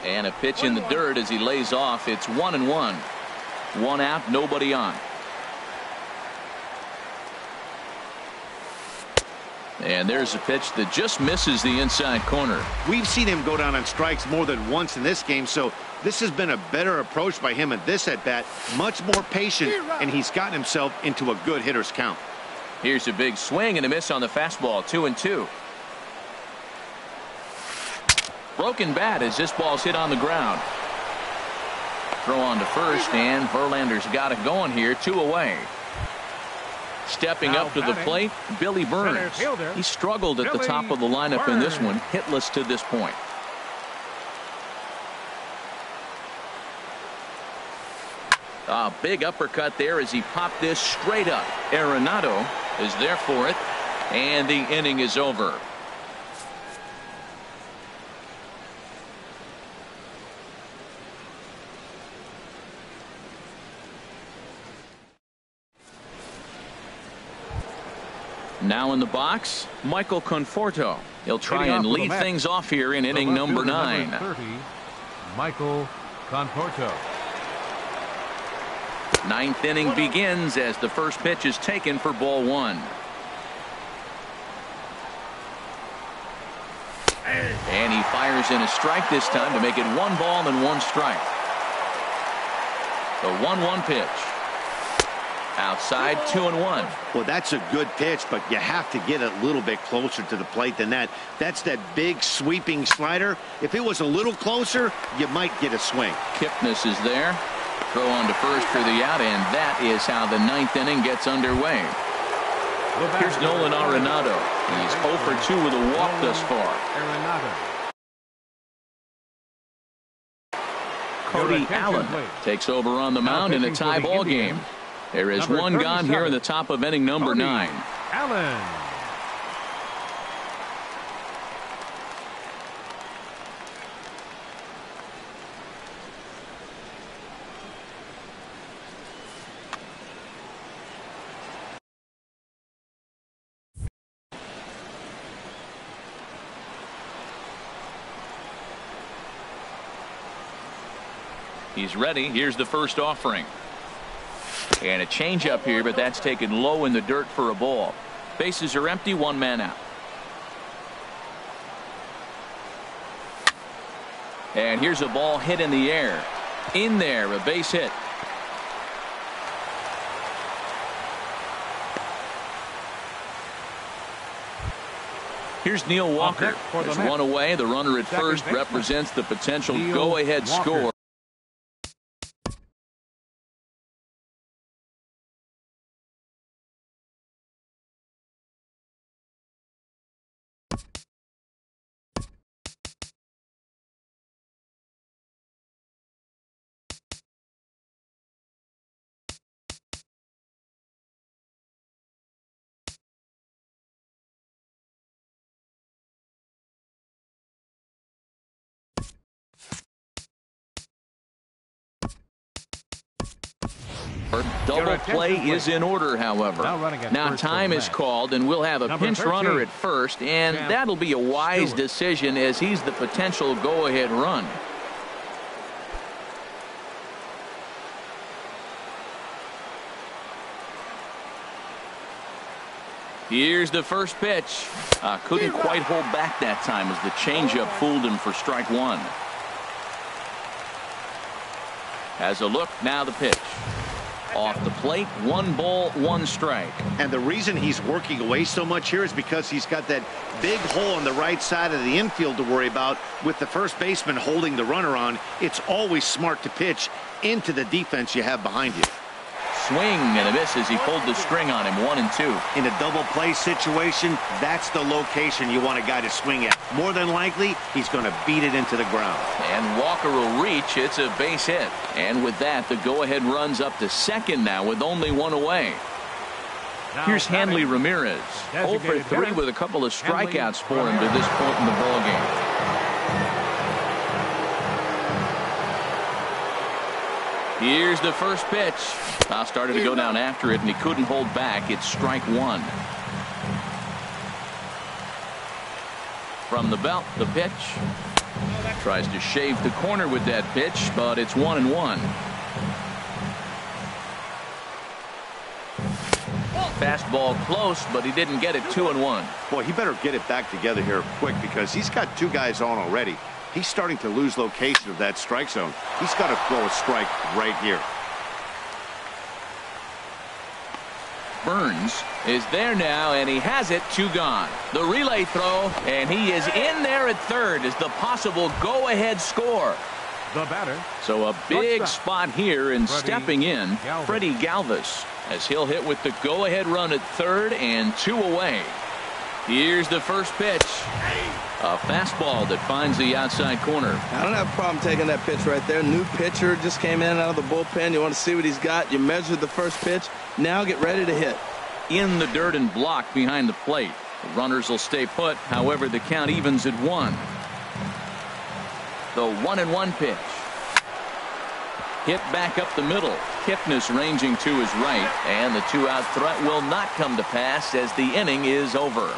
And a pitch in the dirt as he lays off. It's 1-1. One out, nobody on. And there's a pitch that just misses the inside corner. We've seen him go down on strikes more than once in this game, so this has been a better approach by him at this at-bat. Much more patient, and he's gotten himself into a good hitter's count. Here's a big swing and a miss on the fastball. 2-2. Broken bat as this ball's hit on the ground. Throw on to first, and Verlander's got it going here. 2 away. Stepping up to the plate, Billy Burns. He struggled at the top of the lineup in this one, hitless to this point. A big uppercut there as he popped this straight up. Arenado is there for it, and the inning is over. Now in the box, Michael Conforto. He'll try and lead things off here in inning number 9. 30, Michael Conforto. Ninth inning begins as the first pitch is taken for ball 1. And he fires in a strike this time to make it 1 ball and 1 strike. The 1-1 pitch. Outside, 2-1. Well, that's a good pitch, but you have to get a little bit closer to the plate than that. That's that big sweeping slider. If it was a little closer, you might get a swing. Kipnis is there. Throw on to first for the out, and that is how the 9th inning gets underway. Here's Nolan Arenado. He's 0 for 2 with a walk thus far. Cody Allen takes over on the mound in a tie ball game. There is Number one gone here in the top of inning number 9. Allen. He's ready. Here's the first offering. And a changeup here, but that's taken low in the dirt for a ball. Bases are empty, one man out. And here's a ball hit in the air. In there, a base hit. Here's Neil Walker. There's one away. The runner at first represents the potential go-ahead score. Double play is in order, however. Now time is called, and we'll have a pinch runner at first, and that'll be a wise decision as he's the potential go-ahead run. Here's the first pitch. Couldn't quite hold back that time as the changeup fooled him for strike one. Has a look, now the pitch. Off the plate, 1 ball, 1 strike. And the reason he's working away so much here is because he's got that big hole on the right side of the infield to worry about. With the first baseman holding the runner on, it's always smart to pitch into the defense you have behind you. Swing and a miss as he pulled the string on him, 1-2. In a double play situation, that's the location you want a guy to swing at. More than likely, he's going to beat it into the ground. And Walker will reach. It's a base hit. And with that, the go-ahead runs up to second now with only 1 away. Here's Hanley Ramirez. 0 for 3 with a couple of strikeouts for him to this point in the ballgame. Here's the first pitch. Started to go down after it, and he couldn't hold back. It's strike 1. From the belt, the pitch. Tries to shave the corner with that pitch, but it's 1-1. Fastball close, but he didn't get it. 2-1. Boy, he better get it back together here quick because he's got 2 guys on already. He's starting to lose location of that strike zone. He's got to throw a strike right here. Burns is there now, and he has it. 2 gone. The relay throw, and he is in there at third as the possible go-ahead score. The batter. So a big spot here, and stepping in, Freddie Galvis, as he'll hit with the go-ahead run at third and 2 away. Here's the first pitch. A fastball that finds the outside corner. I don't have a problem taking that pitch right there. New pitcher just came in out of the bullpen. You want to see what he's got. You measured the first pitch. Now get ready to hit. In the dirt and blocked behind the plate. The runners will stay put. However, the count evens at 1. The 1-1 pitch. Hit back up the middle. Kipnis ranging to his right. And the 2-out threat will not come to pass as the inning is over.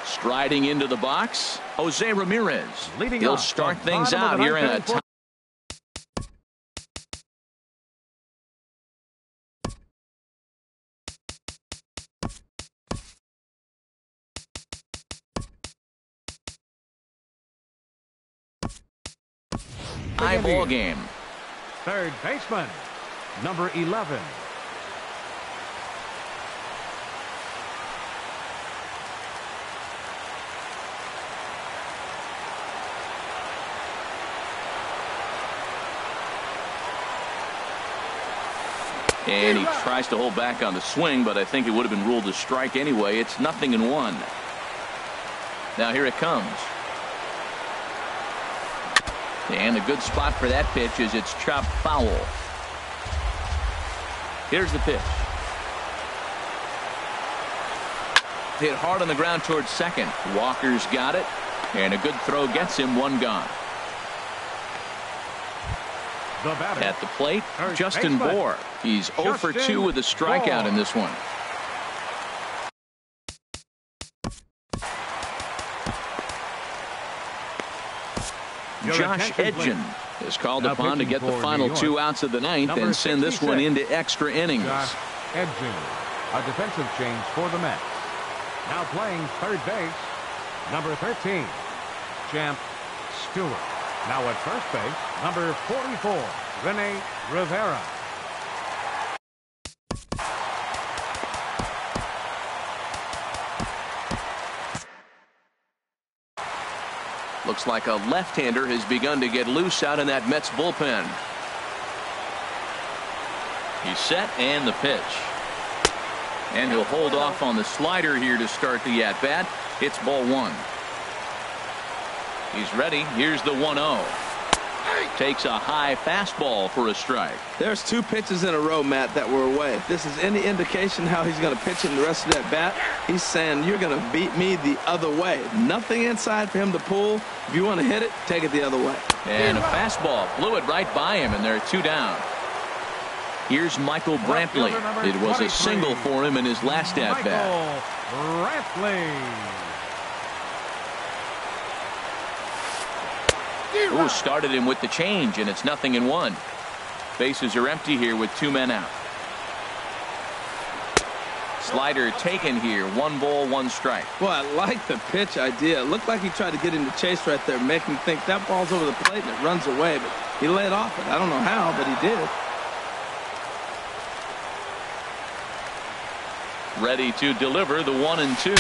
Striding into the box, Jose Ramirez. He'll start things out here in a top. High ball game. Third baseman, number 11. And he tries to hold back on the swing, but I think it would have been ruled a strike anyway. It's 0-1. Now here it comes. And a good spot for that pitch is it's chopped foul. Here's the pitch. Hit hard on the ground towards second. Walker's got it. And a good throw gets him, one gone. At the plate, Justin Bohr. He's 0 for 2 with a strikeout in this one. Josh Edgen is called upon to get the final 2 outs of the ninth and send this one into extra innings. Josh Edgen, a defensive change for the Mets. Now playing third base, number 13, Champ Stewart. Now at first base, number 44, Rene Rivera. Looks like a left-hander has begun to get loose out in that Mets bullpen. He's set, and the pitch. And he'll hold off on the slider here to start the at-bat. It's ball 1. He's ready. Here's the 1-0. Takes a high fastball for a strike. There's 2 pitches in a row, Matt, that were away. If this is any indication how he's going to pitch in the rest of that bat, he's saying you're going to beat me the other way. Nothing inside for him to pull. If you want to hit it, take it the other way. And a fastball blew it right by him, and they're 2 down. Here's Michael Brantley. It was a single for him in his last at-bat. Brantley. Ooh, started him with the change, and it's 0-1. Bases are empty here with 2 men out. Slider taken here. 1 ball, 1 strike. Well, I like the pitch idea. It looked like he tried to get him to chase right there, make him think that ball's over the plate and it runs away, but he laid off it. I don't know how, but he did. Ready to deliver the 1-2.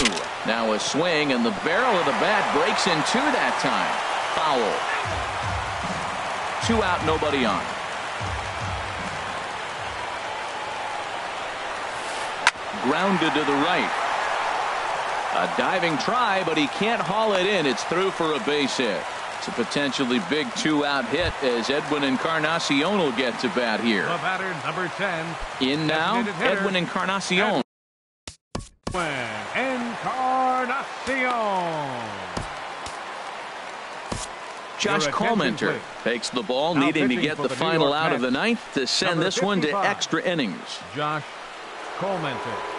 Now a swing, and the barrel of the bat breaks in 2 that time. Foul. 2 out, nobody on. Grounded to the right. A diving try, but he can't haul it in. It's through for a base hit. It's a potentially big 2-out hit as Edwin Encarnacion will get to bat here. The batter, number 10. In now, Edwin Encarnacion. Encarnacion. Josh Comenter takes the ball, needing to get the final out of the ninth to send this one to extra innings. Josh Comenter.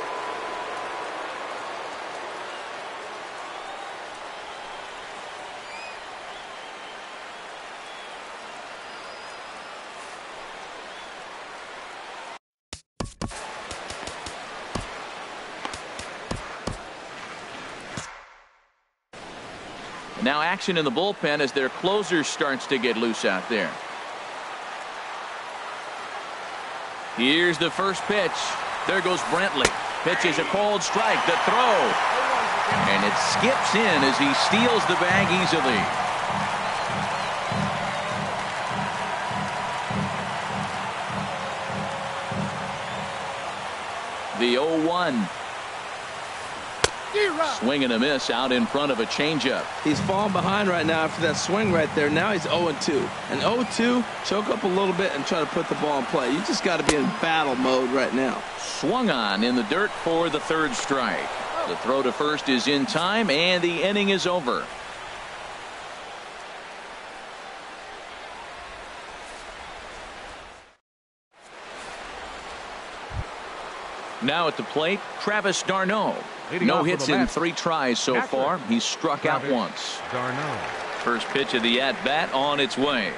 Now action in the bullpen as their closer starts to get loose out there. Here's the first pitch. There goes Brantley. Pitches a cold strike. The throw. And it skips in as he steals the bag easily. The 0-1. Swing and a miss out in front of a changeup. He's falling behind right now after that swing right there. Now he's 0-2. And 0-2, choke up a little bit and try to put the ball in play. You just got to be in battle mode right now. Swung on in the dirt for the 3rd strike. The throw to first is in time, and the inning is over. Now at the plate, Travis d'Arnaud. No hits in 3 tries so far. He's struck out once. First pitch of the at-bat on its way.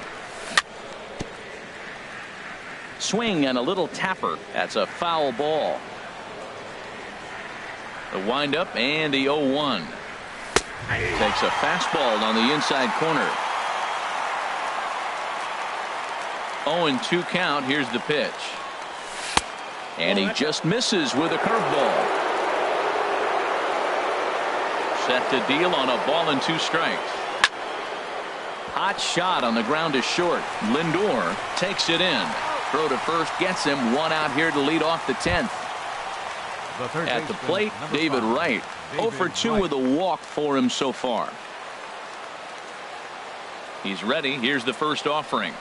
Swing and a little tapper. That's a foul ball. The windup and the 0-1. Takes a fastball on the inside corner. 0-2 count. Here's the pitch. And he just misses with a curveball. Set to deal on a ball and 2 strikes. Hot shot on the ground to short. Lindor takes it in. Throw to first gets him. One out here to lead off the 10th. At the plate, David Wright. 0 for 2 with a walk for him so far. He's ready. Here's the first offering.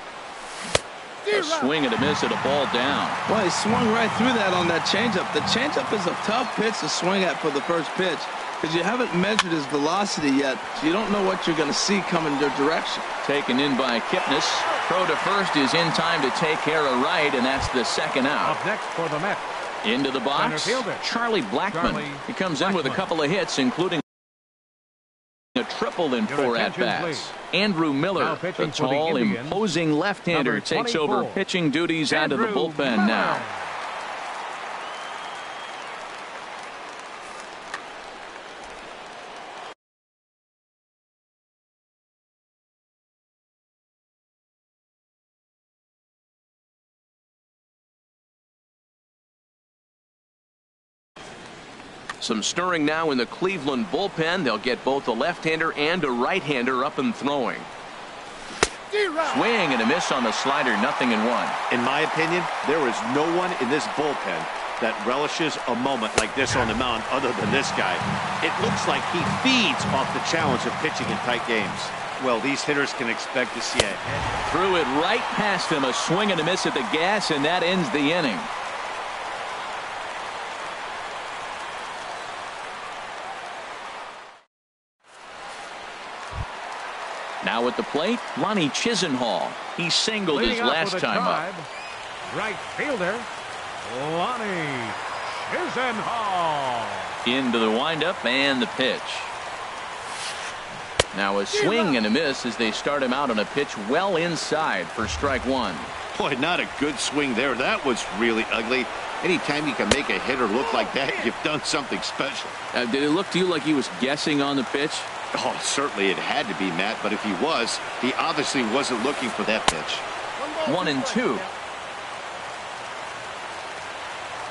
A swing and a miss at a ball down. Well, he swung right through that on that changeup. The changeup is a tough pitch to swing at for the first pitch because you haven't measured his velocity yet, so you don't know what you're going to see coming your direction. Taken in by Kipnis. Throw to first is in time to take care of Wright, and that's the second out. Up next for the Mets. Into the box, Charlie Blackmon. He comes in with a couple of hits, including a triple in 4 at-bats. Andrew Miller, the tall, imposing left-hander, takes over pitching duties out of the bullpen now. Some stirring now in the Cleveland bullpen. They'll get both a left-hander and a right-hander up and throwing. Swing and a miss on the slider, 0-1. In my opinion, there is no one in this bullpen that relishes a moment like this on the mound other than this guy. It looks like he feeds off the challenge of pitching in tight games. Well, these hitters can expect to see a head. Threw it right past him, a swing and a miss at the gas, and that ends the inning. Now at the plate, Lonnie Chisenhall. He singled his last time up. Right fielder, Lonnie Chisenhall. Into the windup and the pitch. Now a swing and a miss as they start him out on a pitch well inside for strike 1. Boy, not a good swing there. That was really ugly. Anytime you can make a hitter look like that, you've done something special. Did it look to you like he was guessing on the pitch? Oh, certainly it had to be, Matt, but if he was, he obviously wasn't looking for that pitch. 1-2.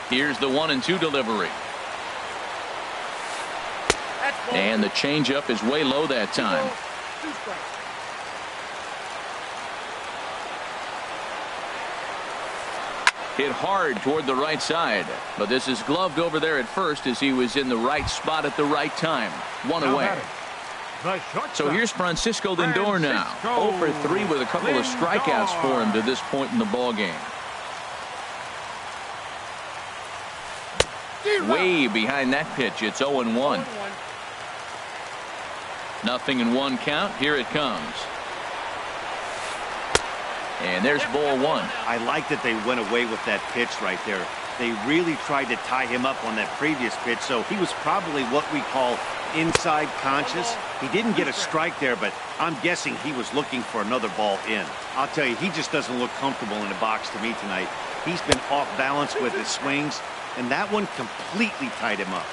Here's the 1-2 delivery. And the changeup is way low that time. Hit hard toward the right side, but this is gloved over there at first as he was in the right spot at the right time. One away. So here's Francisco Lindor now. 0 for 3 with a couple of strikeouts for him to this point in the ball game. Way behind that pitch. It's 0-1. 0-1 count. Here it comes. And there's ball 1. I like that they went away with that pitch right there. They really tried to tie him up on that previous pitch, so he was probably what we call inside conscious. He didn't get a strike there, but I'm guessing he was looking for another ball in. I'll tell you, he just doesn't look comfortable in the box to me tonight. He's been off balance with his swings, and that one completely tied him up.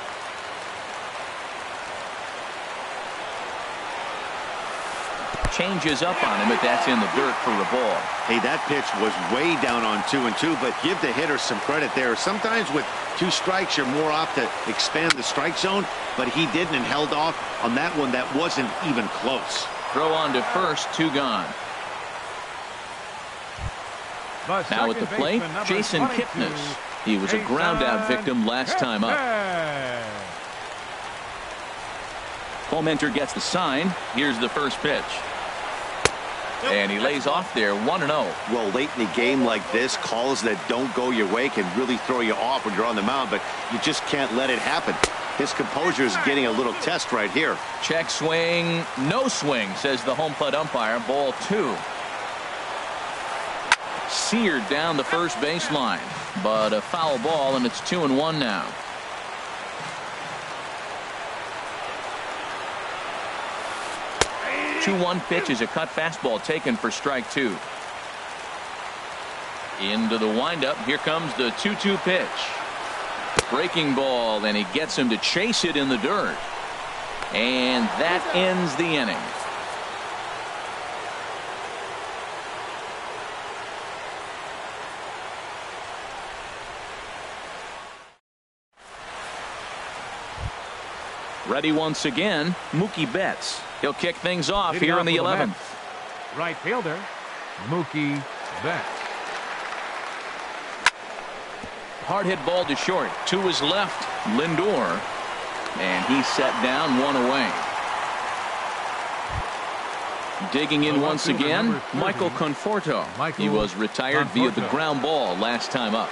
Changes up on him, but that's in the dirt for a ball. Hey, that pitch was way down on 2-2, but give the hitter some credit there. Sometimes with 2 strikes, you're more apt to expand the strike zone, but he didn't and held off on that one that wasn't even close. Throw on to first, 2 gone. Now at the plate, Jason Kipnis. He was a ground-out victim last time up. Clementer gets the sign. Here's the first pitch. And he lays off there, 1-0. Well, late in the game like this, calls that don't go your way can really throw you off when you're on the mound, but you just can't let it happen. His composure is getting a little test right here. Check swing, no swing, says the home plate umpire. Ball 2. Seared down the first baseline, but a foul ball, and it's 2-1 now. 2-1 pitch is a cut fastball taken for strike 2. Into the windup. Here comes the 2-2 pitch. Breaking ball, and he gets him to chase it in the dirt. And that ends the inning. Ready once again, Mookie Betts. He'll kick things off here in the 11th. Right fielder, Mookie Betts. Hard hit ball to short. To his left, Lindor. And he's set down, one away. Digging in once again, Michael Conforto. He was retired via the ground ball last time up.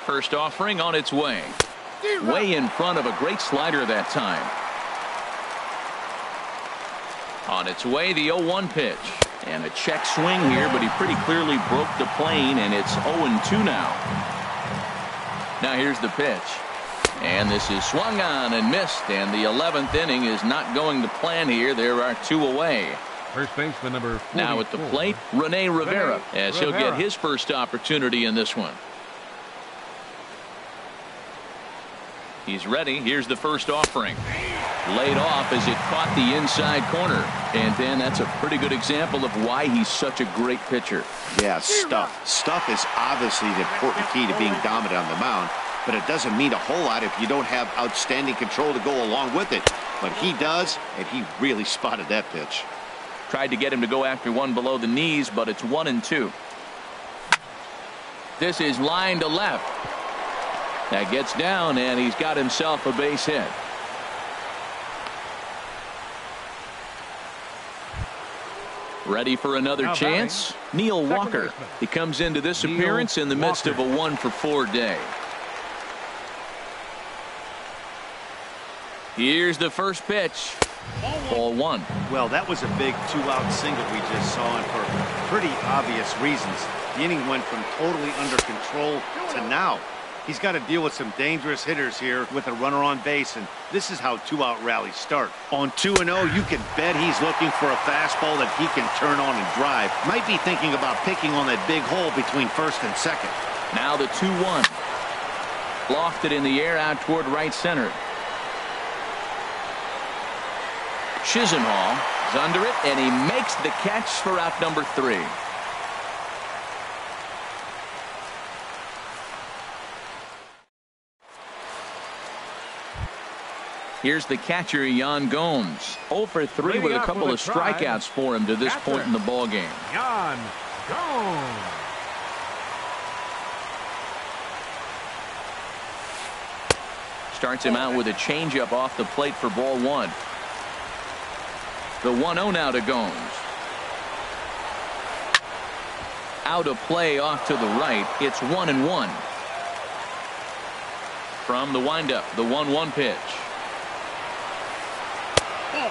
First offering on its way. Way in front of a great slider that time. On its way, the 0-1 pitch. And a check swing here, but he pretty clearly broke the plane, and it's 0-2 now. Now here's the pitch. And this is swung on and missed, and the 11th inning is not going to plan here. There are two away. First baseman number 44. Now at the plate, Rene Rivera, as he'll get his first opportunity in this one. He's ready. Here's the first offering. Laid off as it caught the inside corner. And Dan, that's a pretty good example of why he's such a great pitcher. Yeah, stuff. Stuff is obviously the important key to being dominant on the mound, but it doesn't mean a whole lot if you don't have outstanding control to go along with it. But he does, and he really spotted that pitch. Tried to get him to go after one below the knees, but it's 1-2. This is line to left. That gets down, and he's got himself a base hit. Ready for another chance? Neil Walker. He comes into this appearance in the midst of a 1-for-4 day. Here's the first pitch. Ball one. Well, that was a big two-out single we just saw, and for pretty obvious reasons. The inning went from totally under control to now. He's got to deal with some dangerous hitters here with a runner on base, and this is how two-out rallies start. On 2-0, you can bet he's looking for a fastball that he can turn on and drive. Might be thinking about picking on that big hole between first and second. Now the 2-1. Lofted in the air out toward right center. Chisenhall is under it, and he makes the catch for out number 3. Here's the catcher, Yan Gomes. 0 for 3 with a couple of strikeouts for him to this point in the ballgame. Yan Gomes. Starts him out with a changeup off the plate for ball one. The 1-0 now to Gomes. Out of play off to the right. It's 1-1. From the windup, the 1-1 pitch.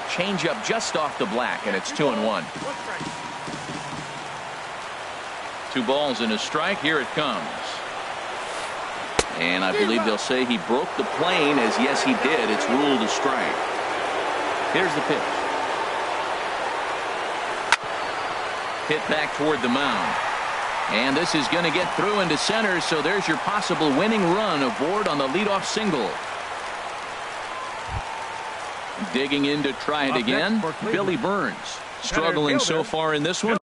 Changeup just off the black, and it's 2-1. 2 balls and a strike. Here it comes. And I believe they'll say he broke the plane, as yes he did. It's ruled a strike. Here's the pitch. Hit back toward the mound. And this is going to get through into center, so there's your possible winning run aboard on the leadoff single. Digging in to try it again, Billy Burns. Struggling so far in this one.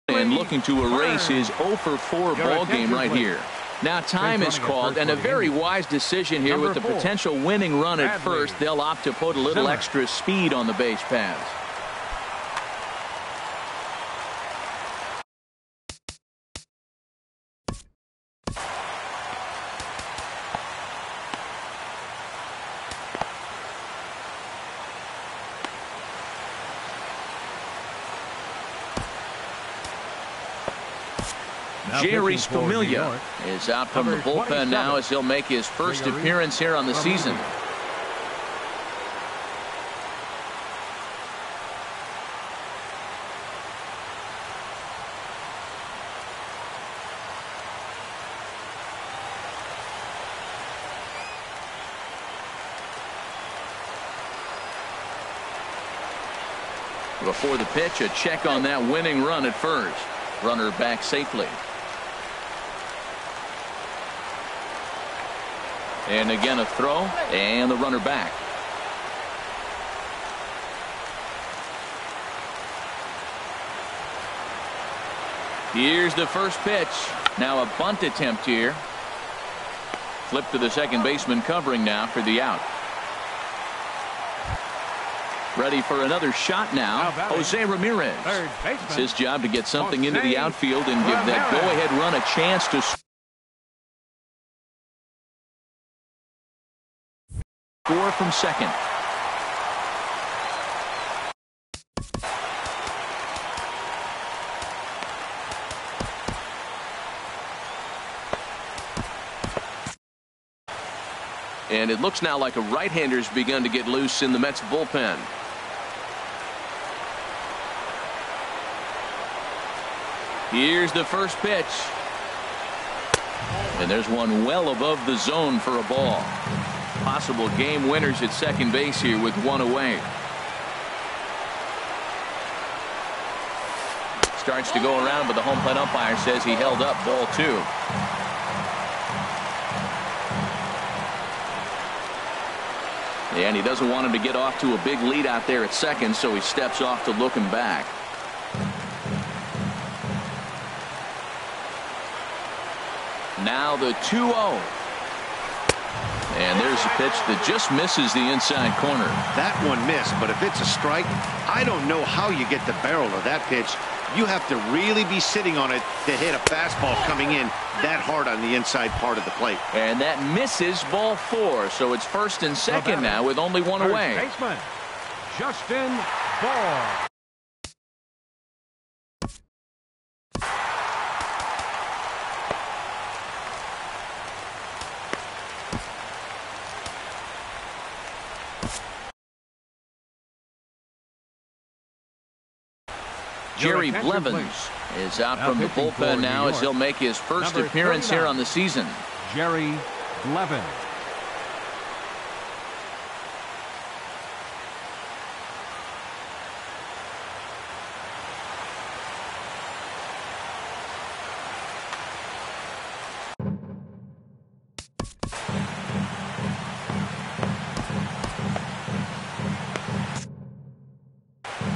And looking to erase his 0 for 4 ball game right here. Now time is called, and a very wise decision here with the potential winning run at first. They'll opt to put a little extra speed on the base paths. Jerry Spamiglia is out from the bullpen now as he'll make his first appearance here on the season. Before the pitch, a check on that winning run at first. Runner back safely. And again a throw, and the runner back. Here's the first pitch. Now a bunt attempt here. Flip to the second baseman covering now for the out. Ready for another shot now. Jose Ramirez. It's his job to get something into the outfield and give that go-ahead run a chance to score from second. And it looks now like a right-hander's begun to get loose in the Mets bullpen. Here's the first pitch. And there's one well above the zone for a ball. Possible game winners at second base here with one away. Starts to go around, but the home plate umpire says he held up ball 2. And he doesn't want him to get off to a big lead out there at second, so he steps off to look him back. Now the 2-0. And there's a pitch that just misses the inside corner. That one missed, but if it's a strike, I don't know how you get the barrel of that pitch. You have to really be sitting on it to hit a fastball coming in that hard on the inside part of the plate. And that misses ball 4, so it's first and second now with only one away. Baseman, Justin Ball. Jerry Blevins is out from the bullpen now as he'll make his first appearance here on the season. Jerry Blevins.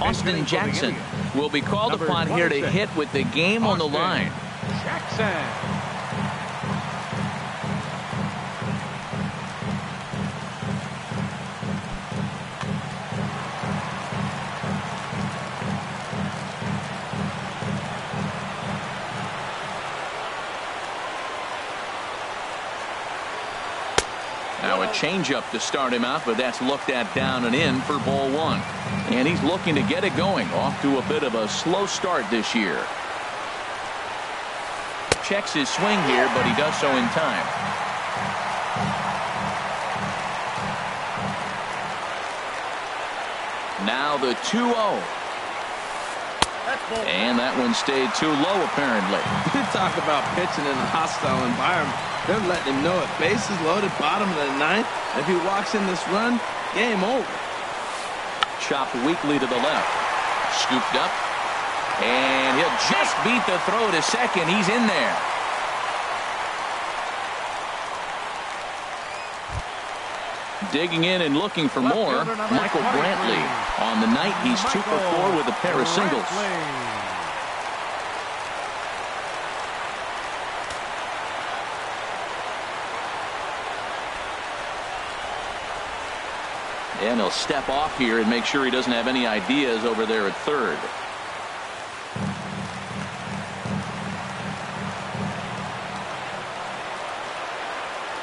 Austin Jackson will be called upon here to hit with the game on the line. Jackson. Now a changeup to start him out, but that's looked at down and in for ball 1. And he's looking to get it going. Off to a bit of a slow start this year. Checks his swing here, but he does so in time. Now the 2-0. And that one stayed too low, apparently. You talk about pitching in a hostile environment. They're letting him know it. Bases loaded, bottom of the 9th. If he walks in this run, game over. Chopped weakly to the left. Scooped up. And he'll just beat the throw to second. He's in there. Digging in and looking for more, Michael Brantley. On the night, he's 2 for 4 with a pair of singles. And he'll step off here and make sure he doesn't have any ideas over there at third.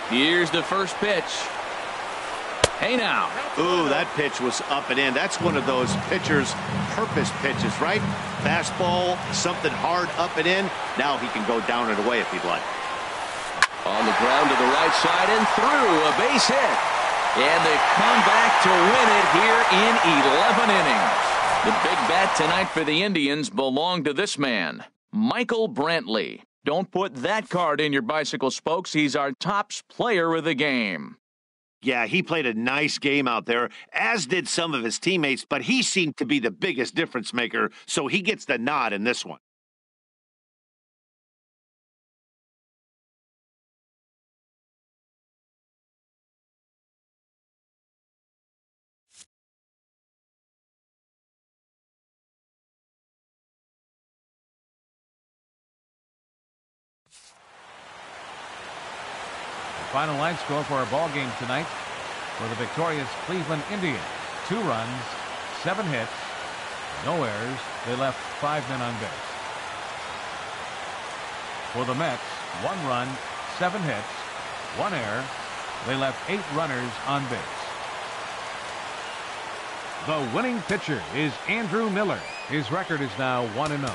Here's the first pitch. Hey now. Ooh, that pitch was up and in. That's one of those pitcher's purpose pitches, right? Fastball, something hard up and in. Now he can go down and away if he'd like. On the ground to the right side and through. A base hit. And they come back to win it here in 11 innings. The big bat tonight for the Indians belonged to this man, Michael Brantley. Don't put that card in your bicycle spokes. He's our tops player of the game. Yeah, he played a nice game out there, as did some of his teammates, but he seemed to be the biggest difference maker, so he gets the nod in this one. Final line score for our ball game tonight for the victorious Cleveland Indians. 2 runs 7 hits, no errors. They left 5 men on base. For the Mets, 1 run, 7 hits, 1 error. They left 8 runners on base. The winning pitcher is Andrew Miller. His record is now 1-0.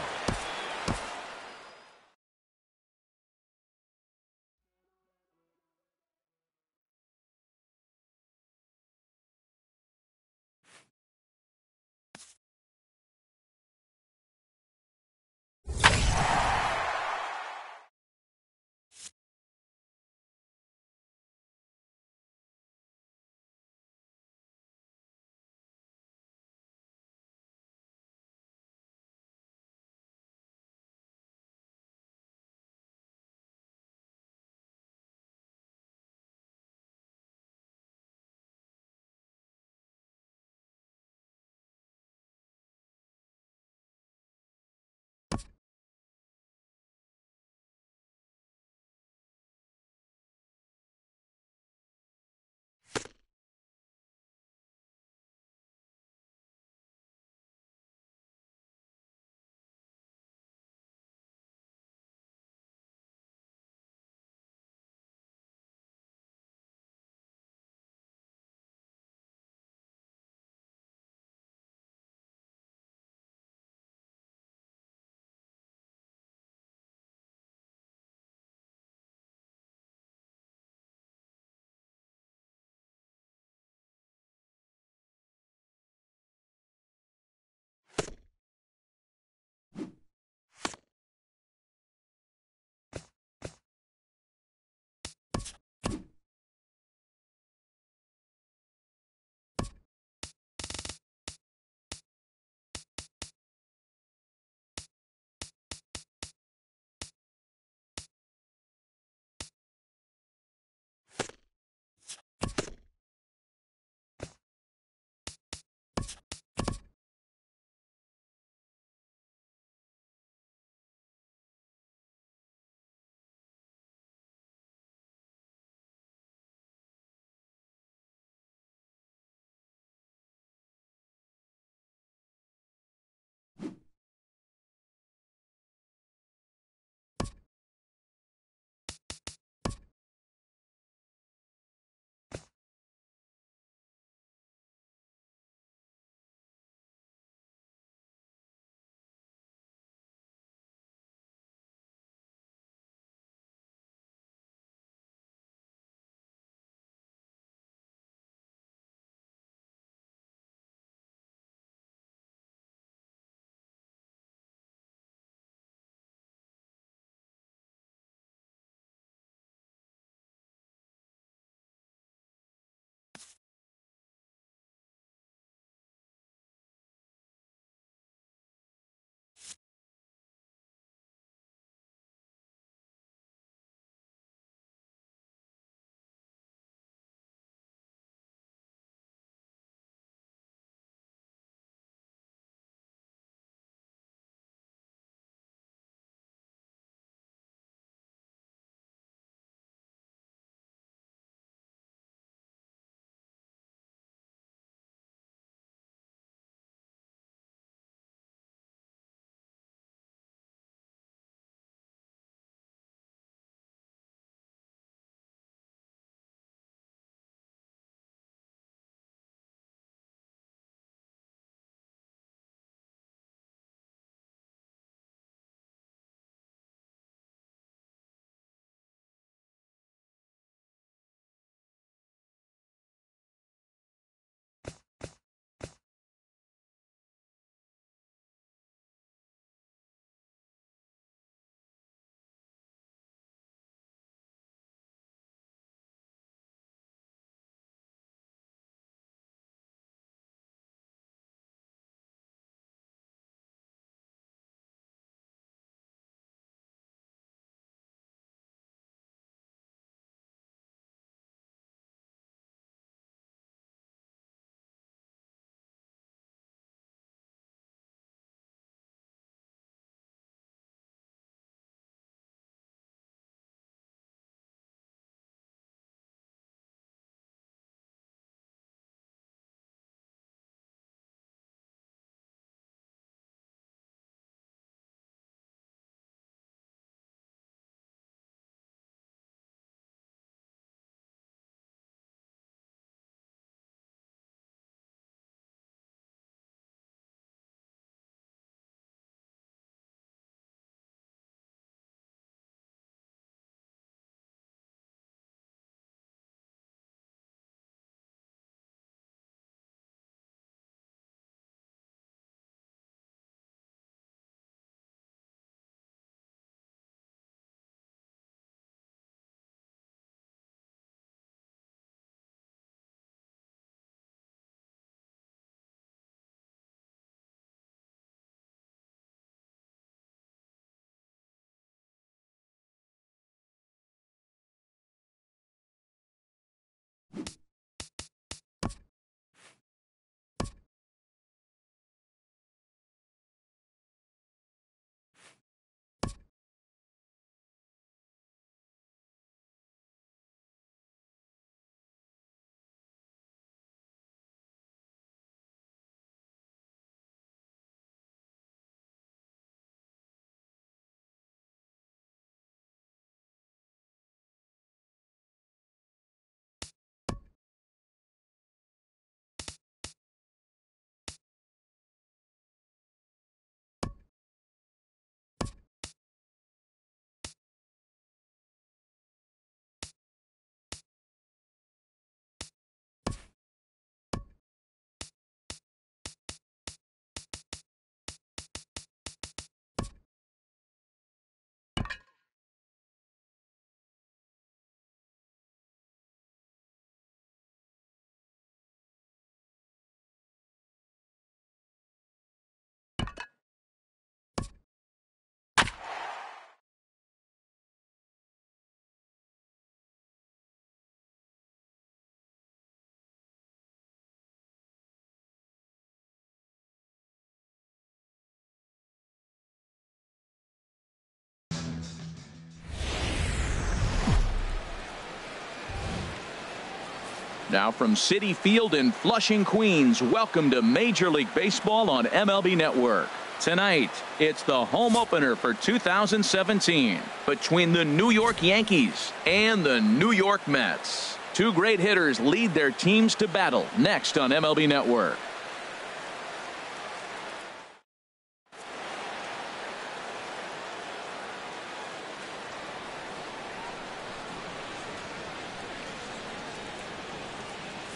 Now from Citi Field in Flushing, Queens, welcome to Major League Baseball on MLB Network. Tonight, it's the home opener for 2017 between the New York Yankees and the New York Mets. Two great hitters lead their teams to battle next on MLB Network.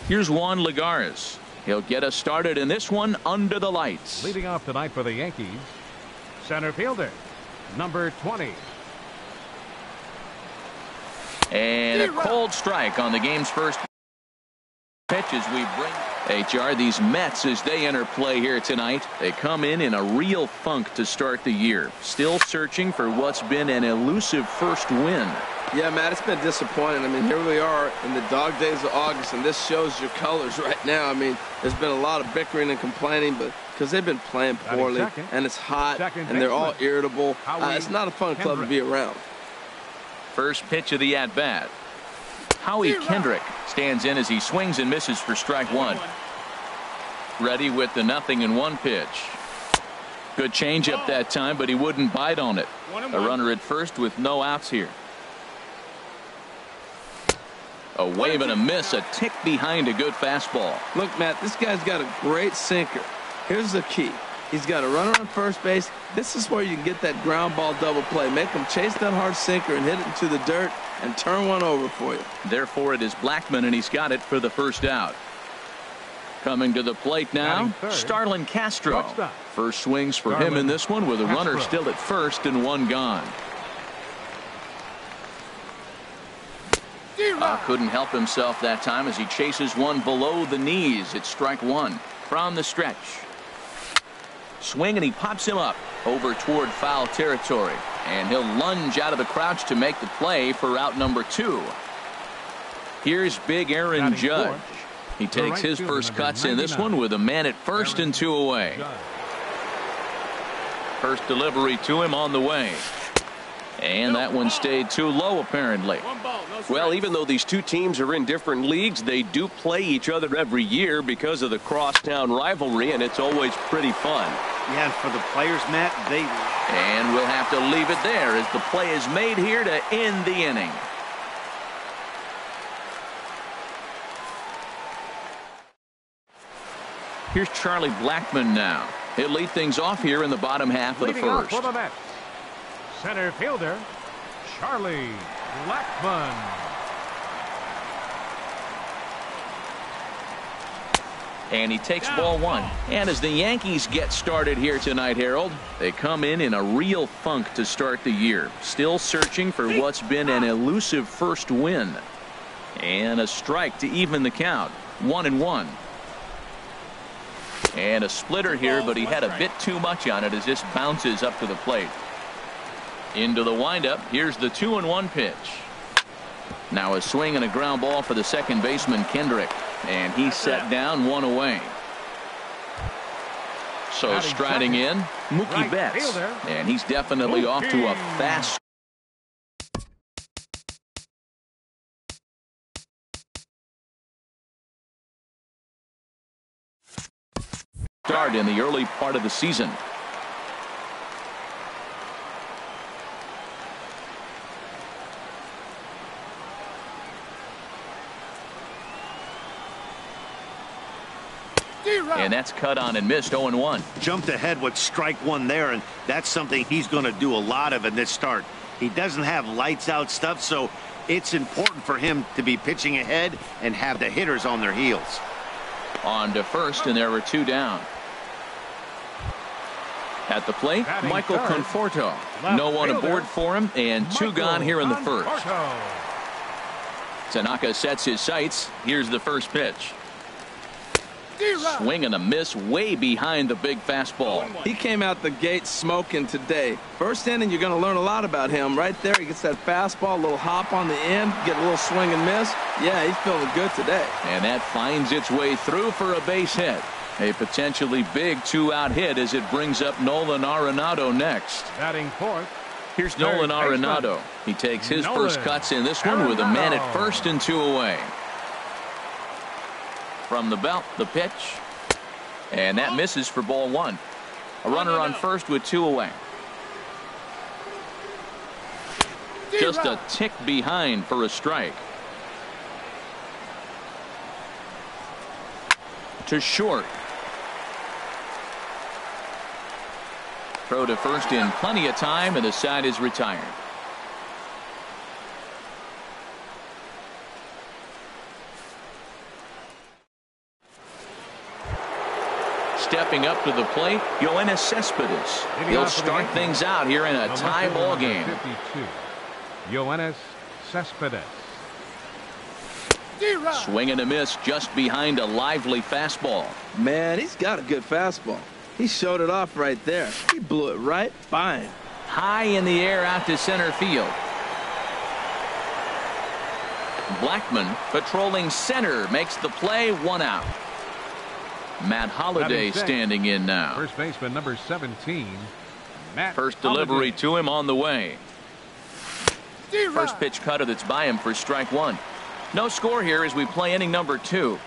Here's Juan Lagares. He'll get us started in this one under the lights. Leading off tonight for the Yankees, center fielder, number 20. And a cold strike on the game's first pitch as we bring HR. These Mets, as they enter play here tonight, they come in a real funk to start the year. Still searching for what's been an elusive first win. Yeah, Matt, it's been disappointing. I mean, here we are in the dog days of August, and this shows your colors right now. I mean, there's been a lot of bickering and complaining, but because they've been playing poorly, and it's hot, and they're all irritable. It's not a fun club to be around. First pitch of the at-bat. Howie Kendrick stands in as he swings and misses for strike one. Ready with the 0-1 pitch. Good changeup that time, but he wouldn't bite on it. A runner at first with no outs here. A wave and a miss, a tick behind a good fastball. Look, Matt, this guy's got a great sinker. Here's the key. He's got a runner on first base. This is where you can get that ground ball double play. Make him chase that hard sinker and hit it into the dirt and turn one over for you. Therefore, it is Blackmon, and he's got it for the first out. Coming to the plate now, Starlin Castro. First swings for him in this one with a runner still at first and one gone. Couldn't help himself that time as he chases one below the knees. It's strike one from the stretch. Swing, and he pops him up over toward foul territory. And he'll lunge out of the crouch to make the play for out number 2. Here's big Aaron Judge. He takes his first cuts in this one with a man at first and 2 away. First delivery to him on the way. And that one stayed too low, apparently. Well, even though these two teams are in different leagues, they do play each other every year because of the crosstown rivalry, and it's always pretty fun. Yeah, and for the players, Matt, they... And we'll have to leave it there as the play is made here to end the inning. Here's Charlie Blackmon now. He'll lead things off here in the bottom half of the first. For the Mets, center fielder, Charlie Blackmon. And he takes ball one. And as the Yankees get started here tonight, Harold, they come in a real funk to start the year. Still searching for what's been an elusive first win. And a strike to even the count. 1-1. And a splitter here, but he had a bit too much on it as this bounces up to the plate. Into the windup. Here's the 2-1 pitch. Now a swing and a ground ball for the second baseman, Kendrick. And he's set down, one away. So striding in, Mookie Betts. And he's definitely off to a fast start in the early part of the season. And that's cut on and missed. 0-1. Jumped ahead with strike one there, and that's something he's going to do a lot of in this start. He doesn't have lights out stuff, so it's important for him to be pitching ahead and have the hitters on their heels. On to first, and there were 2 down. At the plate, Michael Conforto. No one aboard for him, and 2 gone here in the first. Tanaka sets his sights. Here's the first pitch. Swing and a miss way behind the big fastball. He came out the gate smoking today. First inning, you're going to learn a lot about him. Right there, he gets that fastball, a little hop on the end, get a little swing and miss. Yeah, he's feeling good today. And that finds its way through for a base hit. A potentially big 2-out hit as it brings up Nolan Arenado next. Batting fourth. Here's Nolan Arenado. He takes his first cuts in this one with a man at first and 2 away. From the belt, the pitch. And that misses for ball one. A runner on first with 2 away. Just a tick behind for a strike. To short. Throw to first in plenty of time, and the side is retired. Stepping up to the plate, Yoenis. He'll start things out here in a tie ball game. 52. Yoenis. Swing and a miss just behind a lively fastball. Man, he's got a good fastball. He showed it off right there. He blew it right by him. High in the air out to center field. Blackman patrolling center makes the play, 1 out. Matt Holliday standing in now. First baseman number 17. Matt First delivery Holliday. to him on the way. First pitch cutter that's by him for strike 1. No score here as we play inning number 2.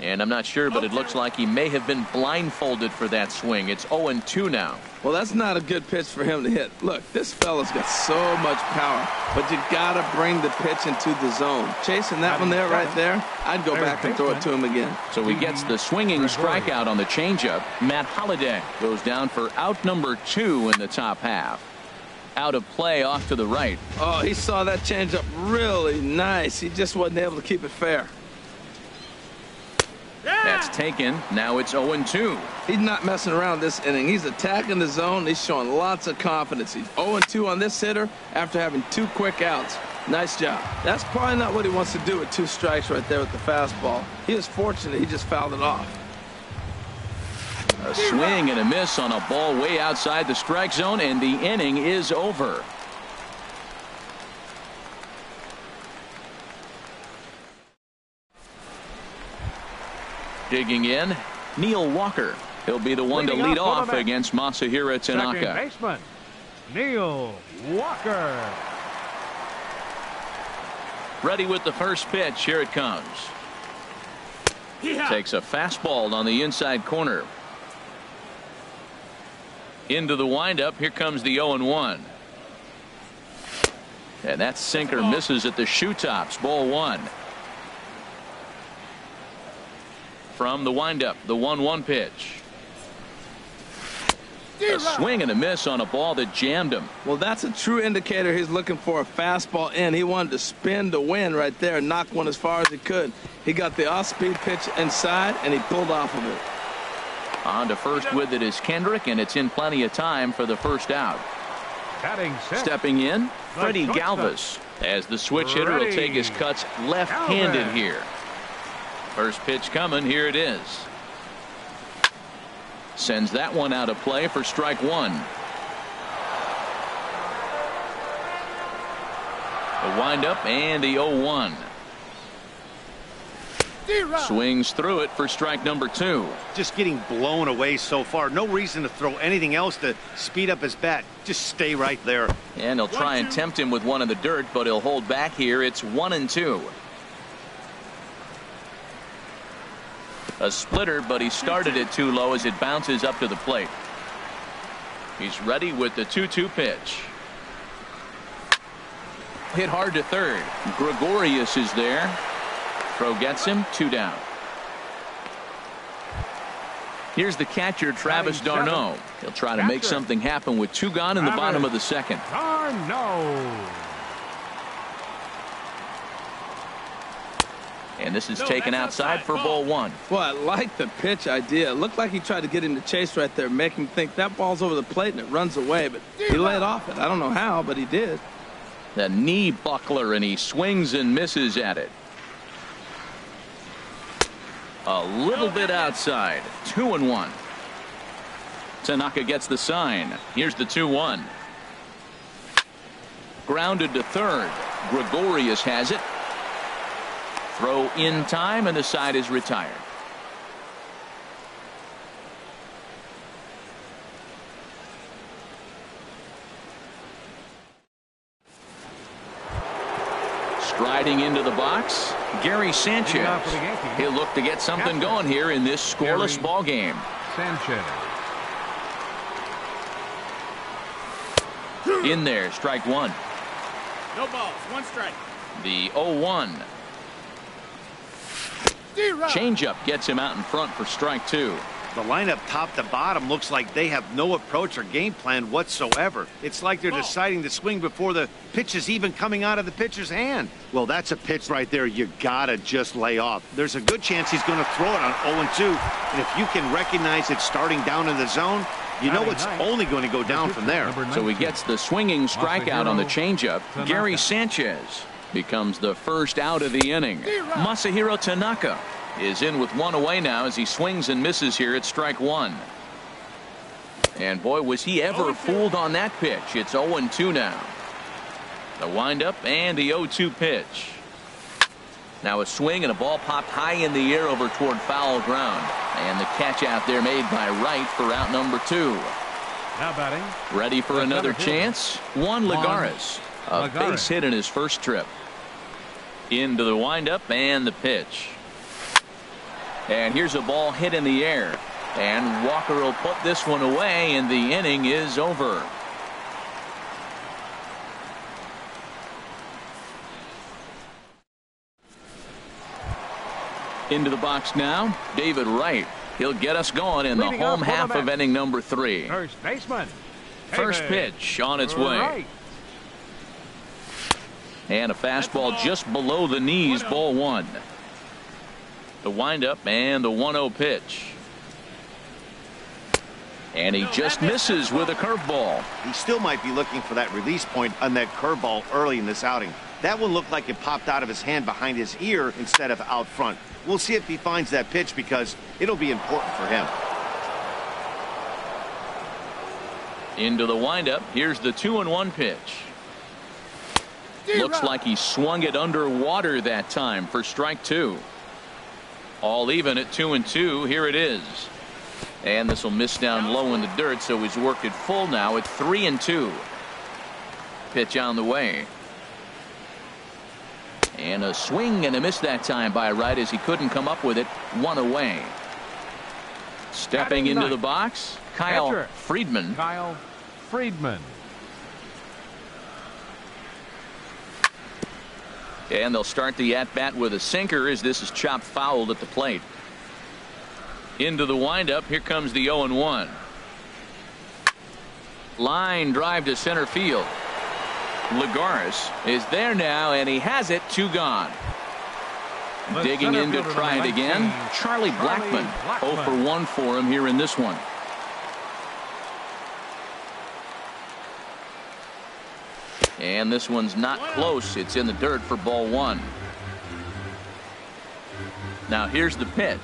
And I'm not sure, but it looks like he may have been blindfolded for that swing. It's 0-2 now. Well, that's not a good pitch for him to hit. Look, this fella's got so much power, but you got to bring the pitch into the zone. Chasing that one there, right there, I'd go back and throw it to him again. So he gets the swinging strikeout on the changeup. Matt Holliday goes down for out number 2 in the top half. Out of play off to the right. Oh, he saw that changeup really nice. He just wasn't able to keep it fair. That's taken. Now it's 0-2. He's not messing around this inning. He's attacking the zone. He's showing lots of confidence. He's 0-2 on this hitter after having 2 quick outs. Nice job. That's probably not what he wants to do with 2 strikes right there with the fastball. He was fortunate he just fouled it off. A swing and a miss on a ball way outside the strike zone, and the inning is over. Digging in, Neil Walker. He'll be the one to lead off against Masahiro Tanaka. Second baseman, Neil Walker. Ready with the first pitch. Here it comes. Takes a fastball on the inside corner. Into the windup. Here comes the 0-1. And that sinker misses at the shoe tops. Ball 1. From the windup, the 1-1 pitch. A swing and a miss on a ball that jammed him. Well, that's a true indicator he's looking for a fastball in. He wanted to spin to win right there and knock one as far as he could. He got the off-speed pitch inside, and he pulled off of it. On to first with it is Kendrick, and it's in plenty of time for the first out. Stepping in, Freddie Galvis, as the switch hitter will take his cuts left-handed here. First pitch coming. Here it is. Sends that one out of play for strike 1. The windup and the 0-1. Swings through it for strike number 2. Just getting blown away so far. No reason to throw anything else to speed up his bat. Just stay right there. And he'll try and tempt him with one in the dirt, but he'll hold back here. It's 1-2. A splitter, but he started it too low as it bounces up to the plate. He's ready with the 2-2 pitch. Hit hard to third. Gregorius is there. Throw gets him. 2 down. Here's the catcher, Travis d'Arnaud. He'll try to make something happen with 2 gone in the bottom of the second. d'Arnaud. And this is taken outside for ball 1. Well, I like the pitch idea. It looked like he tried to get him to chase right there, make him think that ball's over the plate and it runs away, but he laid off it. I don't know how, but he did. The knee buckler, and he swings and misses at it. A little bit outside. 2-1. Tanaka gets the sign. Here's the 2-1. Grounded to third. Gregorius has it. Throw in time, and the side is retired. Striding into the box, Gary Sanchez. He'll look to get something going here in this scoreless ball game. Sanchez. In there, strike one. No balls, one strike. The 0-1. Changeup gets him out in front for strike two. The lineup top to bottom looks like they have no approach or game plan whatsoever. It's like they're deciding to swing before the pitch is even coming out of the pitcher's hand. Well, that's a pitch right there you gotta just lay off. There's a good chance he's going to throw it on 0-2, and if you can recognize it starting down in the zone, you know it's only going to go down from there. So he gets the swinging strikeout on the changeup. Gary Sanchez becomes the first out of the inning. Masahiro Tanaka is in with one away now as he swings and misses here at strike one. And boy, was he ever fooled on that pitch. It's 0-2 now. The windup and the 0-2 pitch. Now a swing and a ball popped high in the air over toward foul ground. And the catch out there made by Wright for out number two. Now batting. Ready for another chance. Juan Lagares. A base hit in his first trip. Into the windup and the pitch. And here's a ball hit in the air. And Walker will put this one away, and the inning is over. Into the box now, David Wright. He'll get us going in the home half of inning number 3. First baseman. First pitch on its way. And a fastball just below the knees, ball one. The windup and the 1-0 pitch. And he just misses with a curveball. He still might be looking for that release point on that curveball early in this outing. That one looked like it popped out of his hand behind his ear instead of out front. We'll see if he finds that pitch because it'll be important for him. Into the windup. Here's the 2-1 pitch. Looks like he swung it underwater that time for strike two. All even at 2-2. Here it is. And this will miss down low in the dirt, so he's worked it full now at 3-2. Pitch on the way. And a swing and a miss that time by Wright as he couldn't come up with it. One away. Stepping into the box, Kyle Friedman. Kyle Friedman. And they'll start the at-bat with a sinker as this is chopped fouled at the plate. Into the windup. Here comes the 0-1. Line drive to center field. Lagares is there now, and he has it. 2 gone. Digging in to try it again. Charlie Blackmon. 0 for 1 for him here in this one. And this one's not close. It's in the dirt for ball one. Now here's the pitch.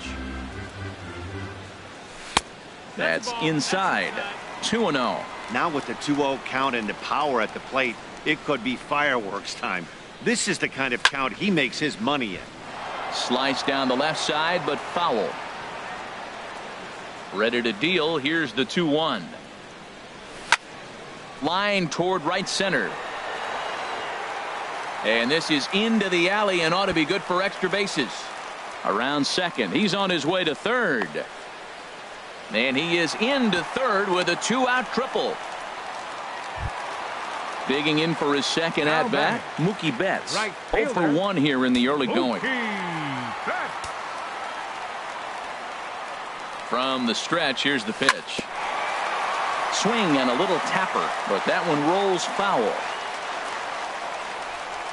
That's inside. 2-0. Now with the 2-0 count and the power at the plate, it could be fireworks time. This is the kind of count he makes his money in. Slice down the left side, but foul. Ready to deal. Here's the 2-1. Line toward right center. And this is into the alley and ought to be good for extra bases. Around second. He's on his way to third. And he is into third with a 2-out triple. Digging in for his second at-bat, Mookie Betts. 0 for 1 here in the early going. From the stretch, here's the pitch. Swing and a little tapper, but that one rolls foul.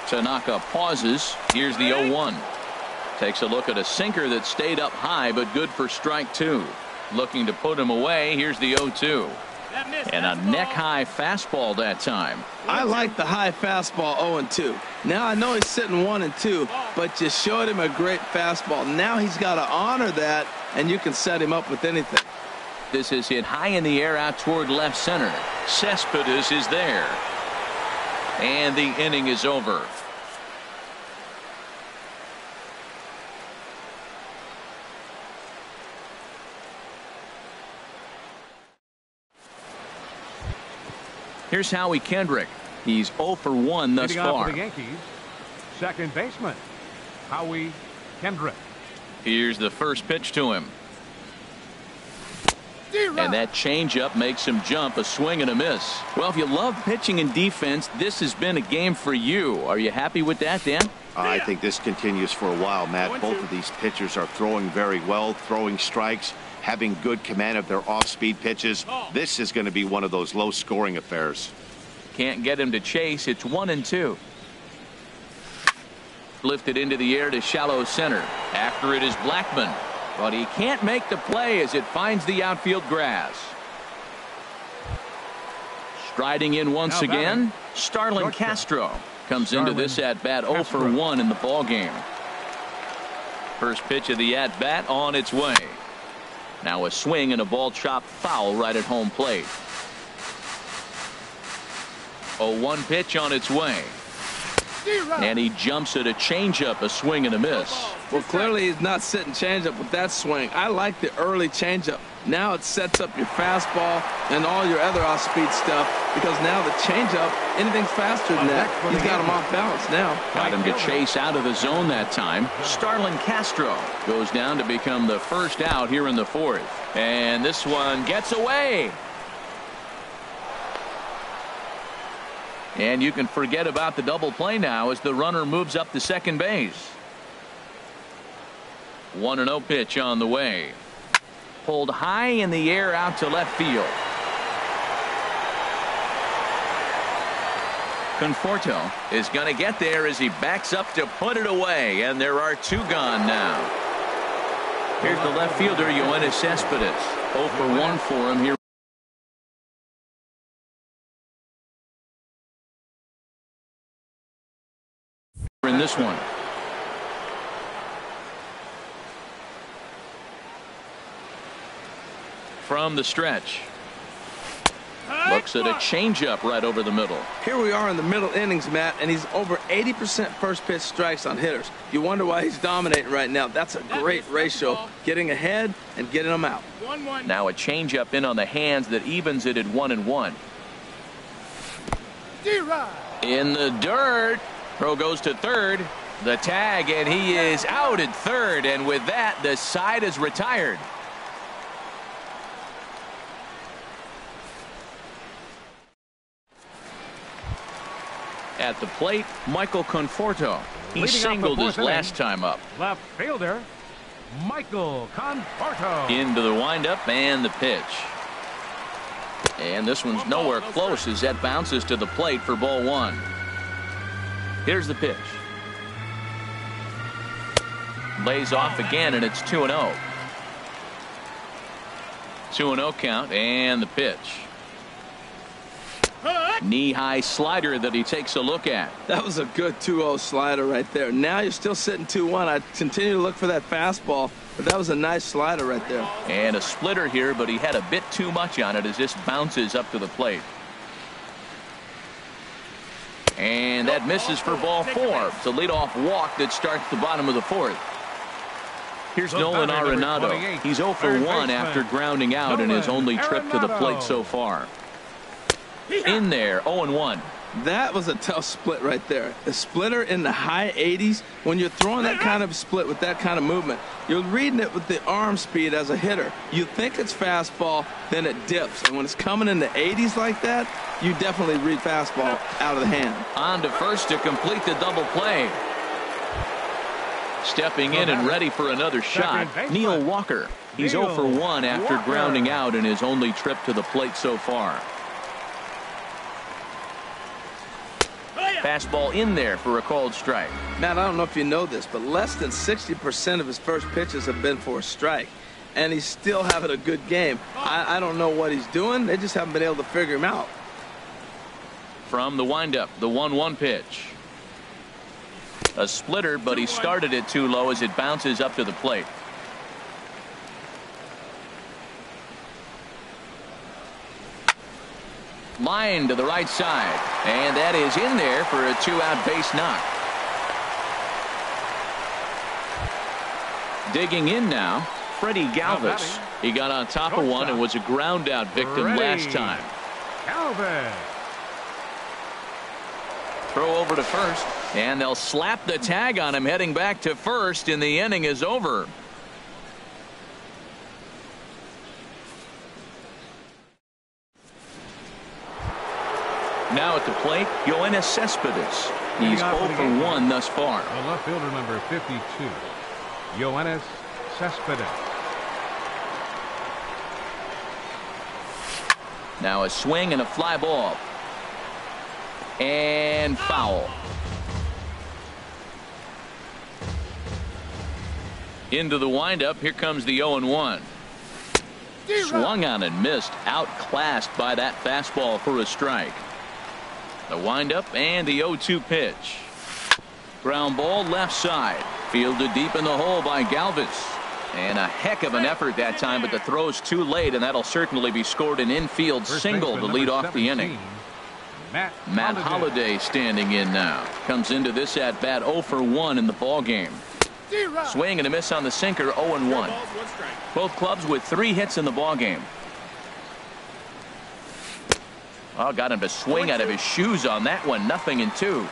Tanaka pauses. Here's the 0-1. Takes a look at a sinker that stayed up high, but good for strike two. Looking to put him away. Here's the 0-2. And a neck-high fastball that time. I like the high fastball 0-2. Now I know he's sitting 1-2, but just showed him a great fastball. Now he's got to honor that, and you can set him up with anything. This is hit high in the air out toward left center. Cespedes is there. And the inning is over. Here's Howie Kendrick. He's 0 for 1 thus far. For the Yankees, second baseman, Howie Kendrick. Here's the first pitch to him. And that changeup makes him jump. A swing and a miss. Well, if you love pitching and defense, this has been a game for you. Are you happy with that, Dan? I think this continues for a while, Matt. Both of these pitchers are throwing very well, throwing strikes, having good command of their off-speed pitches. This is going to be one of those low-scoring affairs. Can't get him to chase. It's 1-2. Lifted into the air to shallow center. After it is Blackman. But he can't make the play as it finds the outfield grass. Striding in once again, Starlin Castro comes into this at-bat 0 for 1 in the ballgame. First pitch of the at-bat on its way. Now a swing and a ball chopped foul right at home plate. 0-1 pitch on its way. And he jumps at a changeup, a swing and a miss. Well, clearly he's not sitting changeup with that swing. I like the early changeup. Now it sets up your fastball and all your other off-speed stuff, because now the changeup, anything's faster than that. He's got him off balance now. Got him to chase out of the zone that time. Starlin Castro goes down to become the first out here in the fourth. And this one gets away. And you can forget about the double play now as the runner moves up to second base. 1-0 pitch on the way. Pulled high in the air out to left field. Conforto is going to get there as he backs up to put it away. And there are two gone now. Here's the left fielder, Yoenis Cespedes. 0 for 1 for him here in this one. From the stretch. Looks at a changeup right over the middle. Here we are in the middle innings, Matt, and he's over 80% first pitch strikes on hitters. You wonder why he's dominating right now. That's a great ratio, getting ahead and getting them out. Now a changeup in on the hands that evens it at 1-1. In the dirt. Throw goes to third. The tag, and he is out at third, and with that the side is retired. At the plate, Michael Conforto. He singled his last time up. Left fielder, Michael Conforto. Into the windup and the pitch. And this one's nowhere close as that bounces to the plate for ball one. Here's the pitch. Lays off again, and it's 2-0. 2-0 count, and the pitch. Knee-high slider that he takes a look at. That was a good 2-0 slider right there. Now you're still sitting 2-1. I continue to look for that fastball, but that was a nice slider right there. And a splitter here, but he had a bit too much on it as this bounces up to the plate. And that misses for ball four. It's a leadoff walk that starts the bottom of the fourth. Here's Nolan Arenado. He's 0 for 1 after grounding out in his only trip to the plate so far. In there, 0-1. That was a tough split right there. A splitter in the high 80s. When you're throwing that kind of split with that kind of movement, you're reading it with the arm speed as a hitter. You think it's fastball, then it dips. And when it's coming in the 80s like that, you definitely read fastball out of the hand. On to first to complete the double play. Stepping in and ready for another shot, Neil Walker. He's 0 for 1 after grounding out in his only trip to the plate so far. Fastball in there for a called strike. Matt, I don't know if you know this, but less than 60% of his first pitches have been for a strike. And he's still having a good game. I don't know what he's doing. They just haven't been able to figure him out. From the windup, the 1-1 pitch. A splitter, but he started it too low as it bounces up to the plate. Line to the right side, and that is in there for a 2-out base knock. Digging in now, Freddie Galvis. He got on top of one and was a ground out victim last time. Galvis. Throw over to first, and they'll slap the tag on him heading back to first, and the inning is over. Now at the plate, Yoenis Cespedes. He's 0 for 1 thus far. The left fielder, number 52, Yoenis Cespedes. Now a swing and a fly ball. And foul. Into the windup. Here comes the 0-1. Swung on and missed. Outclassed by that fastball for a strike. The windup and the 0-2 pitch. Ground ball left side. Fielded deep in the hole by Galvis. And a heck of an effort that time, but the throw's too late, and that'll certainly be scored an infield single to lead off the inning. Matt Holliday standing in now. Comes into this at bat 0 for 1 in the ball game. Swing and a miss on the sinker. 0-1. Both clubs with 3 hits in the ball game. Oh, got him to swing out of his shoes on that one. 0-2.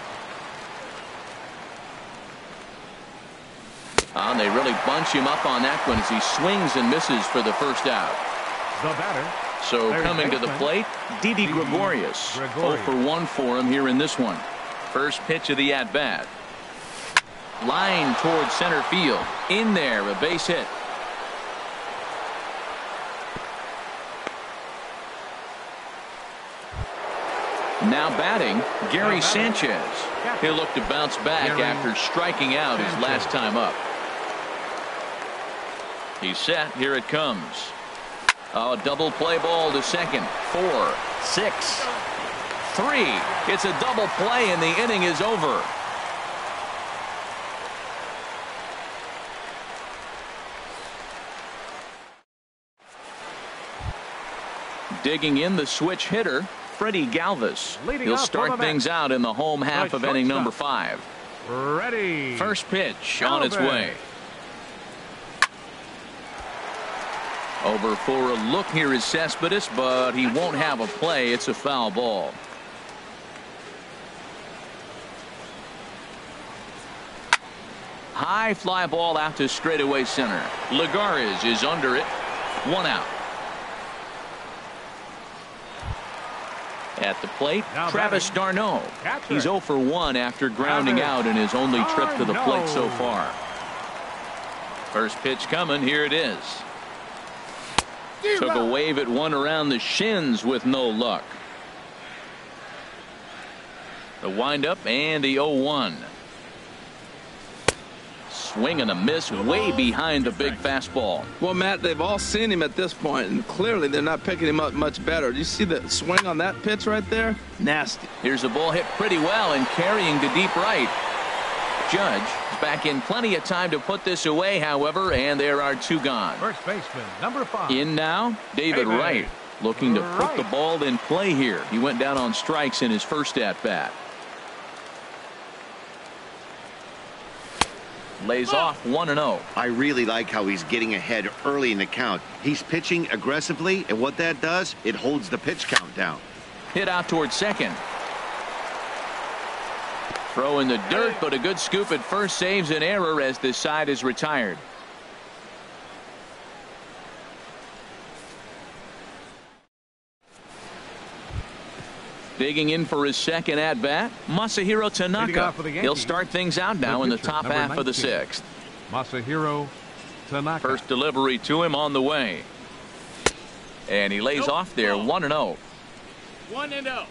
And they really bunch him up on that one as he swings and misses for the first out. The batter. So coming to the plate, Didi Gregorius. 0 for 1 for him here in this one. First pitch of the at-bat. Line towards center field. In there, a base hit. Now batting, Gary Sanchez. He'll look to bounce back after striking out his last time up. He's set. Here it comes. Oh, double play ball to second. 4, 6, 3. It's a double play, and the inning is over. Digging in the switch hitter, Freddie Galvis. He'll start things out in the home half of inning number 5. Ready. First pitch on its way. Over for a look here is Cespedes, but he won't have a play. It's a foul ball. High fly ball out to straightaway center. Lagares is under it. 1 out. At the plate, Travis d'Arnaud. He's 0 for 1 after grounding out in his only trip to the plate so far. First pitch coming. Here it is. Took a wave at one around the shins with no luck. The windup and the 0-1. Swing and a miss way behind the big fastball. Well, Matt, they've all seen him at this point, and clearly they're not picking him up much better. Do you see the swing on that pitch right there? Nasty. Here's a ball hit pretty well and carrying to deep right. Judge is back in plenty of time to put this away, however, and there are 2 gone. First baseman, number 5. In now, David Wright, looking to put the ball in play here. He went down on strikes in his first at-bat. Lays off 1-0. I really like how he's getting ahead early in the count. He's pitching aggressively, and what that does, it holds the pitch count down. Hit out towards second. Throw in the dirt, but a good scoop at first saves an error as this side is retired. Digging in for his second at-bat, Masahiro Tanaka. He'll start things out now in the top half of the 6th. Masahiro Tanaka. First delivery to him on the way. And he lays off there. 1-0. 1-0.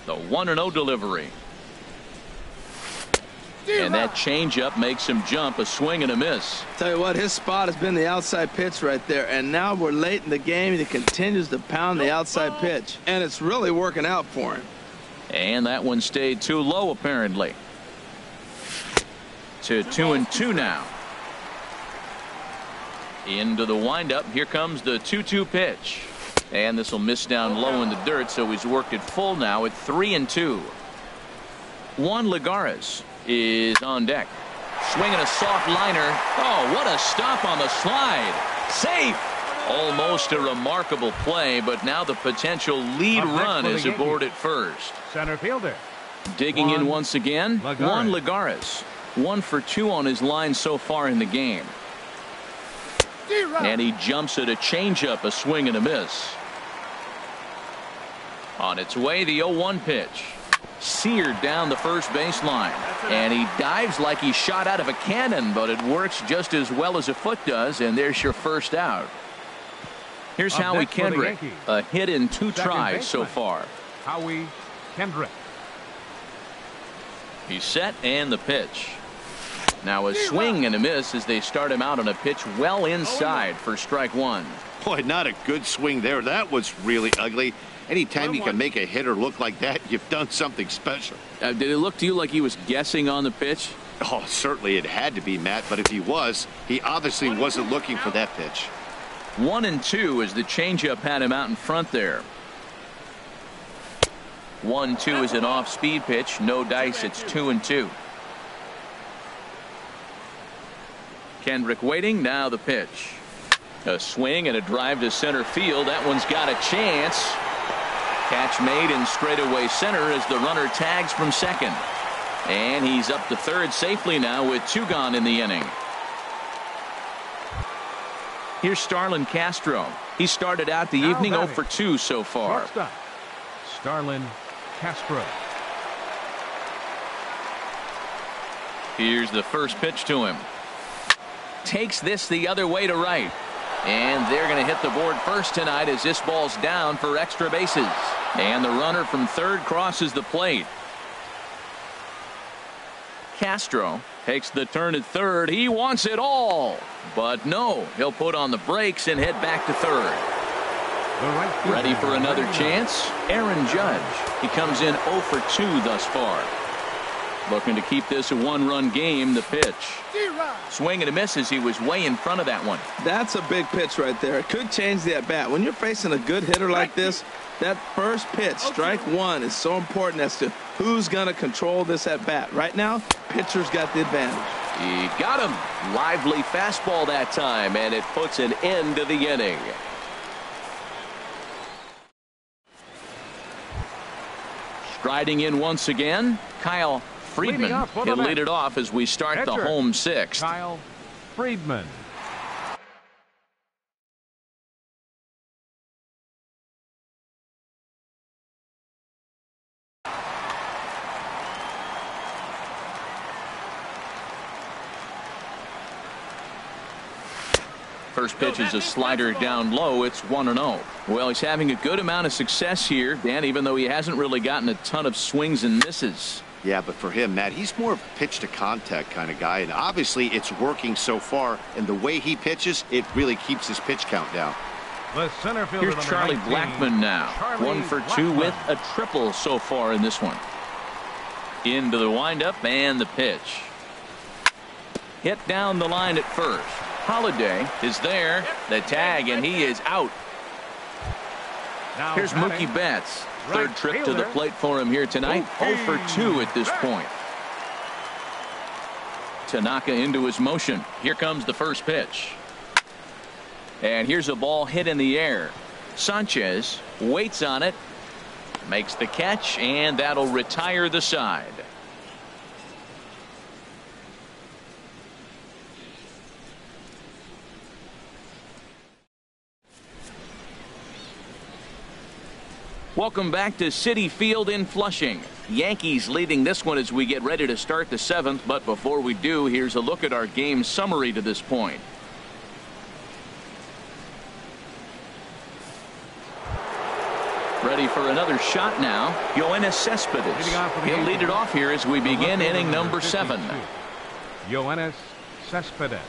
The 1-0 delivery. And that changeup makes him jump. A swing and a miss. Tell you what, his spot has been the outside pitch right there, and now we're late in the game and he continues to pound the outside pitch, and it's really working out for him. And that one stayed too low apparently. To 2-2 now. Into the windup. Here comes the 2-2 pitch, and this will miss down low in the dirt, so he's worked it full now at 3-2. Juan Lagares is on deck. Swinging a soft liner. Oh, what a stop on the slide. Safe. Almost a remarkable play, but now the potential lead run is aboard at first. Center fielder, Digging in once again, Juan Lagares. Lagares. 1 for 2 on his line so far in the game. And he jumps at a changeup, a swing and a miss. On its way, the 0-1 pitch. Seared down the first baseline. And he dives like he shot out of a cannon, but it works just as well as a foot does, and there's your first out. Here's Howie Kendrick. A hit in 2 tries so far. Howie Kendrick. He's set, and the pitch. Now a swing and a miss as they start him out on a pitch well inside for strike 1. Boy, not a good swing there. That was really ugly. Anytime you can make a hitter look like that, you've done something special. Did it look to you like he was guessing on the pitch? Oh, certainly it had to be, Matt, but if he was, he obviously wasn't looking for that pitch. 1-2 as the changeup had him out in front there. 1-2 is an off-speed pitch. No dice. It's 2-2. Kendrick waiting. Now the pitch. A swing and a drive to center field. That one's got a chance. Catch made in straightaway center as the runner tags from second. And he's up to third safely now with 2 gone in the inning. Here's Starlin Castro. He started out the evening 0 for 2 so far. Starlin Castro. Here's the first pitch to him. Takes this the other way to right. And they're going to hit the board first tonight as this ball's down for extra bases. And the runner from third crosses the plate. Castro takes the turn at third. He wants it all. But no, he'll put on the brakes and head back to third. Ready for another chance? Aaron Judge. He comes in 0 for 2 thus far. Looking to keep this a 1-run game. The pitch. Swing and a miss as he was way in front of that one. That's a big pitch right there. It could change the at-bat. When you're facing a good hitter like this, that first pitch, strike 1, is so important as to who's going to control this at-bat. Right now, pitcher's got the advantage. He got him. Lively fastball that time, and it puts an end to the inning. Striding in once again, Kyle Friedman. He'll lead it off as we start the home 6th. Kyle Friedman. First pitch is a slider down low. It's 1-0. Well, he's having a good amount of success here, Dan, even though he hasn't really gotten a ton of swings and misses. Yeah, but for him, Matt, he's more of a pitch to contact kind of guy, and obviously it's working so far, and the way he pitches, it really keeps his pitch count down. The center fielder, here's Charlie 19, Blackmon now. Charlie 1 for 2 Blackmon. with a triple so far in this one. Into the windup and the pitch. Hit down the line at first. Holiday is there. The tag, and he is out. Now Here's batting, Mookie Betts. Third right trip to the fielder, plate for him here tonight. 0 for 2 at this point. Tanaka into his motion. Here comes the first pitch. And here's a ball hit in the air. Sanchez waits on it. Makes the catch, and that'll retire the side. Welcome back to Citi Field in Flushing. Yankees leading this one as we get ready to start the 7th. But before we do, here's a look at our game summary to this point. Ready for another shot now. Yoenis Cespedes. He'll lead it off here as we begin inning number 7. Yoenis Cespedes.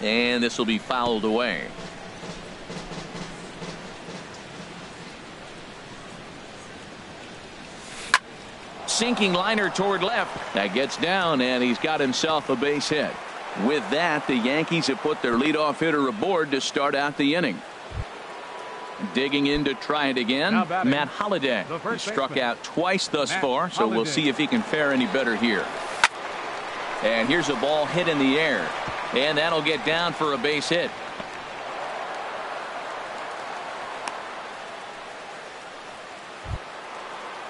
And this will be fouled away. Sinking liner toward left. That gets down, and he's got himself a base hit. With that, the Yankees have put their leadoff hitter aboard to start out the inning. Digging in to try it again, Matt Holliday. He struck out twice thus far, so we'll see if he can fare any better here. And here's a ball hit in the air, and that'll get down for a base hit.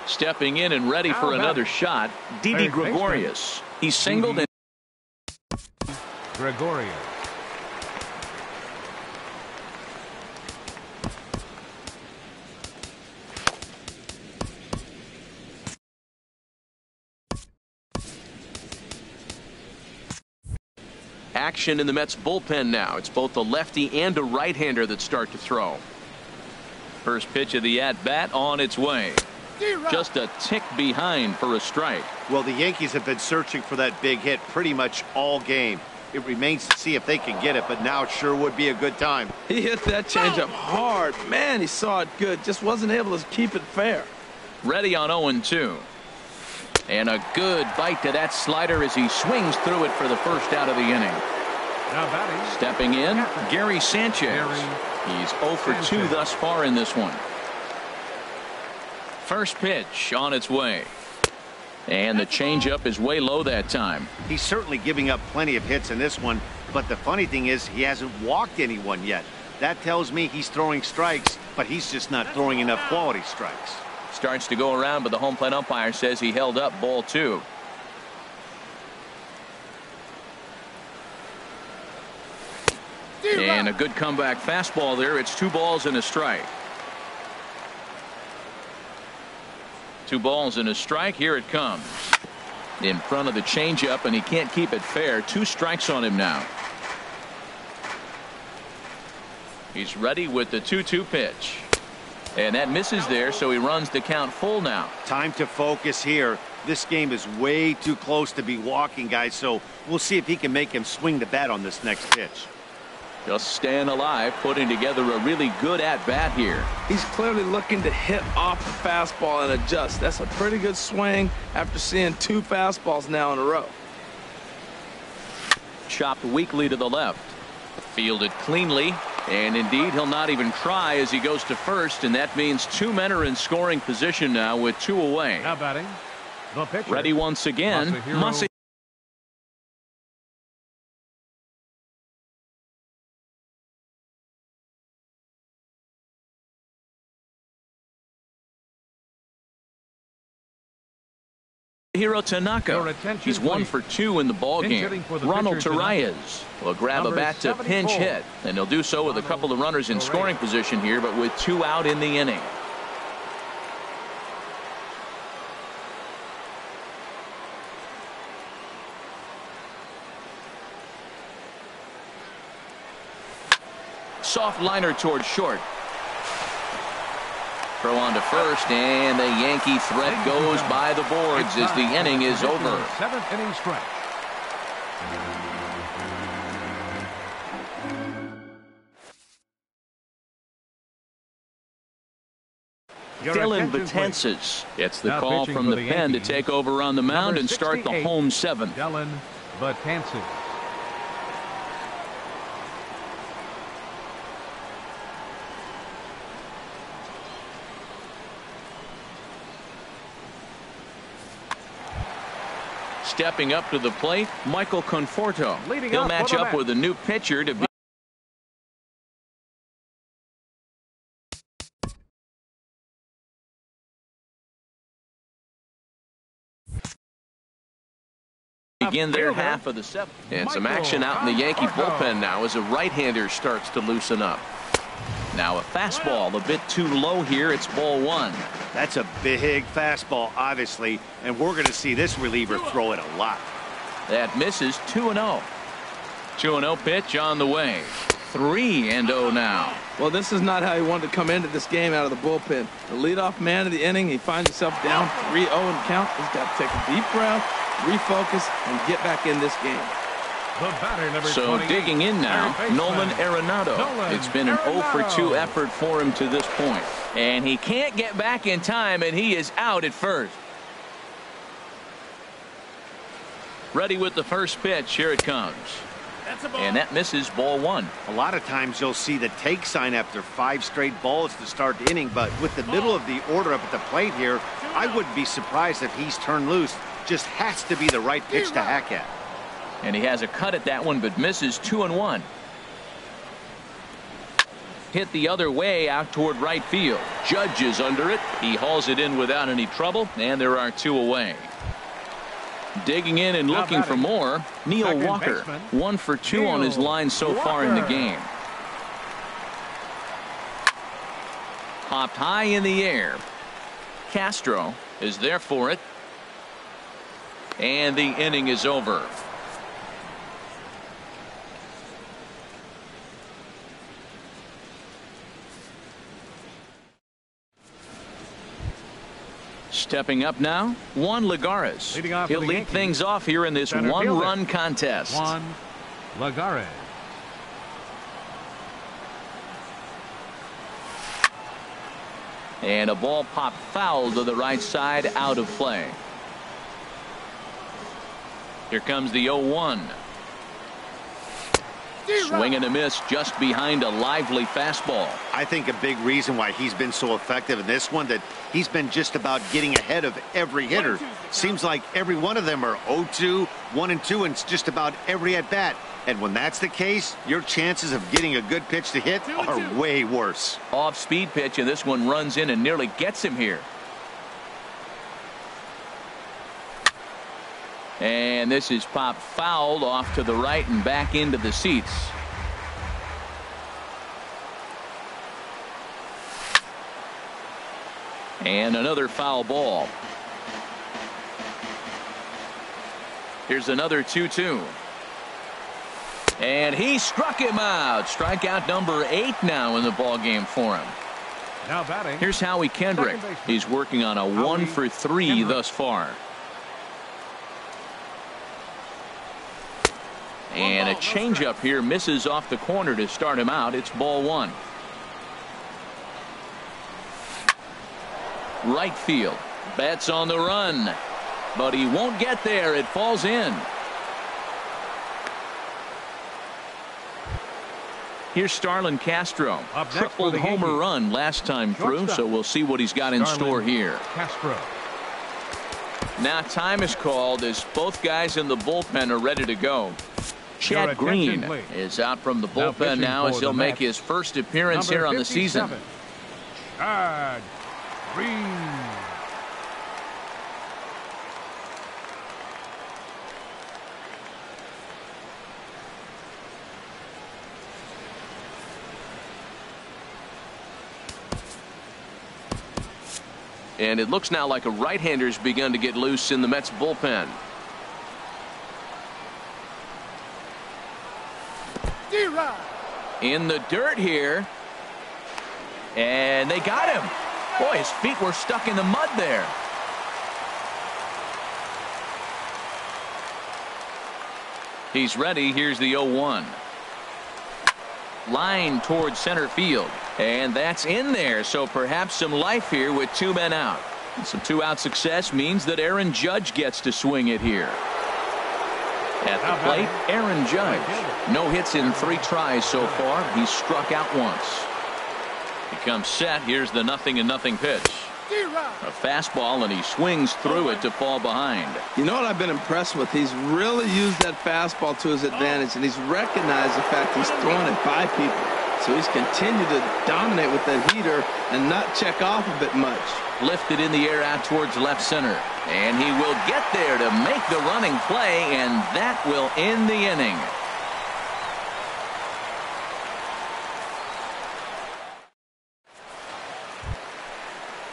Stepping in and ready for another shot, Didi Gregorius. He's singled and Gregorius. Action in the Mets bullpen now. It's both a lefty and a right-hander that start to throw. first pitch of the at-bat on its way. Just a tick behind for a strike. Well, the Yankees have been searching for that big hit pretty much all game. It remains to see if they can get it, but now it sure would be a good time. He hit that changeup hard. Man, he saw it good. Just wasn't able to keep it fair. Ready on 0-2. And a good bite to that slider as he swings through it for the first out of the inning. Now batting. Stepping in, Gary Sanchez. He's 0 for 2 thus far in this one. First pitch on its way. And the changeup is way low that time. He's certainly giving up plenty of hits in this one, but the funny thing is he hasn't walked anyone yet. That tells me he's throwing strikes, but he's just not throwing enough quality strikes. Starts to go around, but the home plate umpire says he held up ball 2. And a good comeback fastball there. It's 2 balls and a strike. 2 balls and a strike. Here it comes. In front of the changeup, and he can't keep it fair. 2 strikes on him now. He's ready with the 2-2 pitch. And that misses there, so he runs the count full now. Time to focus here. This game is way too close to be walking, guys, so we'll see if he can make him swing the bat on this next pitch. Just staying alive, putting together a really good at-bat here. He's clearly looking to hit off the fastball and adjust. That's a pretty good swing after seeing 2 fastballs now in a row. Chopped weakly to the left. Fielded cleanly. And indeed, he'll not even try as he goes to first, and that means 2 men are in scoring position now with 2 away. Now batting, the pitcher. Ready once again, Masahiro. Tanaka. He's 1 for 2 in the ballgame. Ronald Torreyes will grab a bat to pinch hit, and he'll do so with a couple of runners in scoring position here, but with 2 out in the inning. Soft liner toward short. Throw on to first, and the Yankee threat goes by the boards as the inning is over. 7th inning stretch. Dylan Betances gets the call from the pen to take over on the mound and start the home 7th. Dylan Betances. Stepping up to the plate, Michael Conforto. He'll match up with a new pitcher to begin their half of the 7th. And some action out in the Yankee bullpen now as a right-hander starts to loosen up. Now a fastball a bit too low here. It's ball 1. That's a big fastball, obviously, and we're going to see this reliever throw it a lot. That misses. 2-0. 2-0 pitch on the way. 3-0 now. Well, this is not how he wanted to come into this game out of the bullpen. The leadoff man of the inning, he finds himself down 3-0 in count. He's got to take a deep breath, refocus, and get back in this game. So digging in now, Nolan Arenado. It's been an 0 for 2 effort for him to this point. And he can't get back in time, and he is out at first. Ready with the first pitch. Here it comes. And that misses, ball 1. A lot of times you'll see the take sign after 5 straight balls to start the inning, but with the middle of the order up at the plate here, I wouldn't be surprised if he's turned loose. Just has to be the right pitch to hack at. And he has a cut at that one, but misses. 2-1. hit the other way out toward right field. Judge is under it. He hauls it in without any trouble, and there are 2 away. Digging in and looking for more, Neil Walker. 1 for 2 on his line so far in the game. Popped high in the air. Castro is there for it. And the inning is over. Stepping up now, Juan Lagares. He'll lead things off here in this one-run contest. Juan Lagares. And a ball popped foul to the right side, out of play. Here comes the 0-1. Swing and a miss just behind a lively fastball. I think a big reason why he's been so effective in this one, that he's been just about getting ahead of every hitter. Seems like every one of them are 0-2, 1-2, and it's just about every at bat. And when that's the case, your chances of getting a good pitch to hit are way worse. Off speed pitch, and this one runs in and nearly gets him here. And this is popped fouled off to the right and back into the seats. And another foul ball. Here's another 2-2. And he struck him out. Strikeout number 8 now in the ball game for him. Now batting. Here's Howie Kendrick. He's working on a 1 for 3 thus far. And a changeup here misses off the corner to start him out. It's ball 1. Right field. Bats on the run. But he won't get there. It falls in. Here's Starlin Castro. Tripled homer run last time through, so we'll see what he's got in store here. Castro. Now time is called as both guys in the bullpen are ready to go. Chad Green is out from the bullpen now as he'll make his first appearance here on the season. Chad Green. And it looks now like a right-hander's begun to get loose in the Mets bullpen. In the dirt here. And they got him. Boy, his feet were stuck in the mud there. He's ready. Here's the 0-1. Line towards center field. And that's in there, so perhaps some life here with 2 men out. Some 2-out success means that Aaron Judge gets to swing it here. At the plate, Aaron Judge. No hits in 3 tries so far. He's struck out once. He comes set. Here's the 0-0 pitch. A fastball, and he swings through it to fall behind. You know what I've been impressed with? He's really used that fastball to his advantage, and he's recognized the fact he's throwing it by people. So he's continued to dominate with that heater and not check off a bit much. Lifted in the air out towards left center. And he will get there to make the running play, and that will end the inning.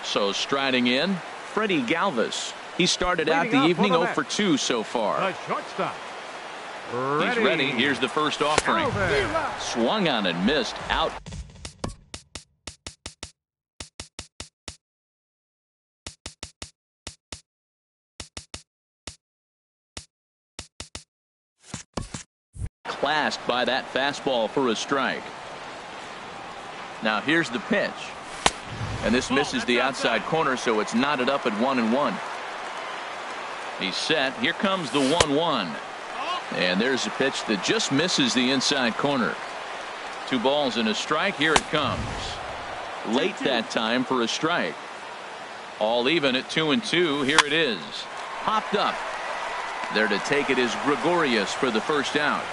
So striding in, Freddie Galvis. He started out the evening 0 for 2 so far. The shortstop. He's ready. Here's the first offering. Swung on and missed. Out. Clasped by that fastball for a strike. Now here's the pitch. And this misses the outside corner, so it's knotted up at 1-1. He's set. Here comes the 1-1. And there's a pitch that just misses the inside corner. 2 balls and a strike. Here it comes. Late that time for a strike. All even at 2-2. Here it is. Popped up. There to take it is Gregorius for the first out.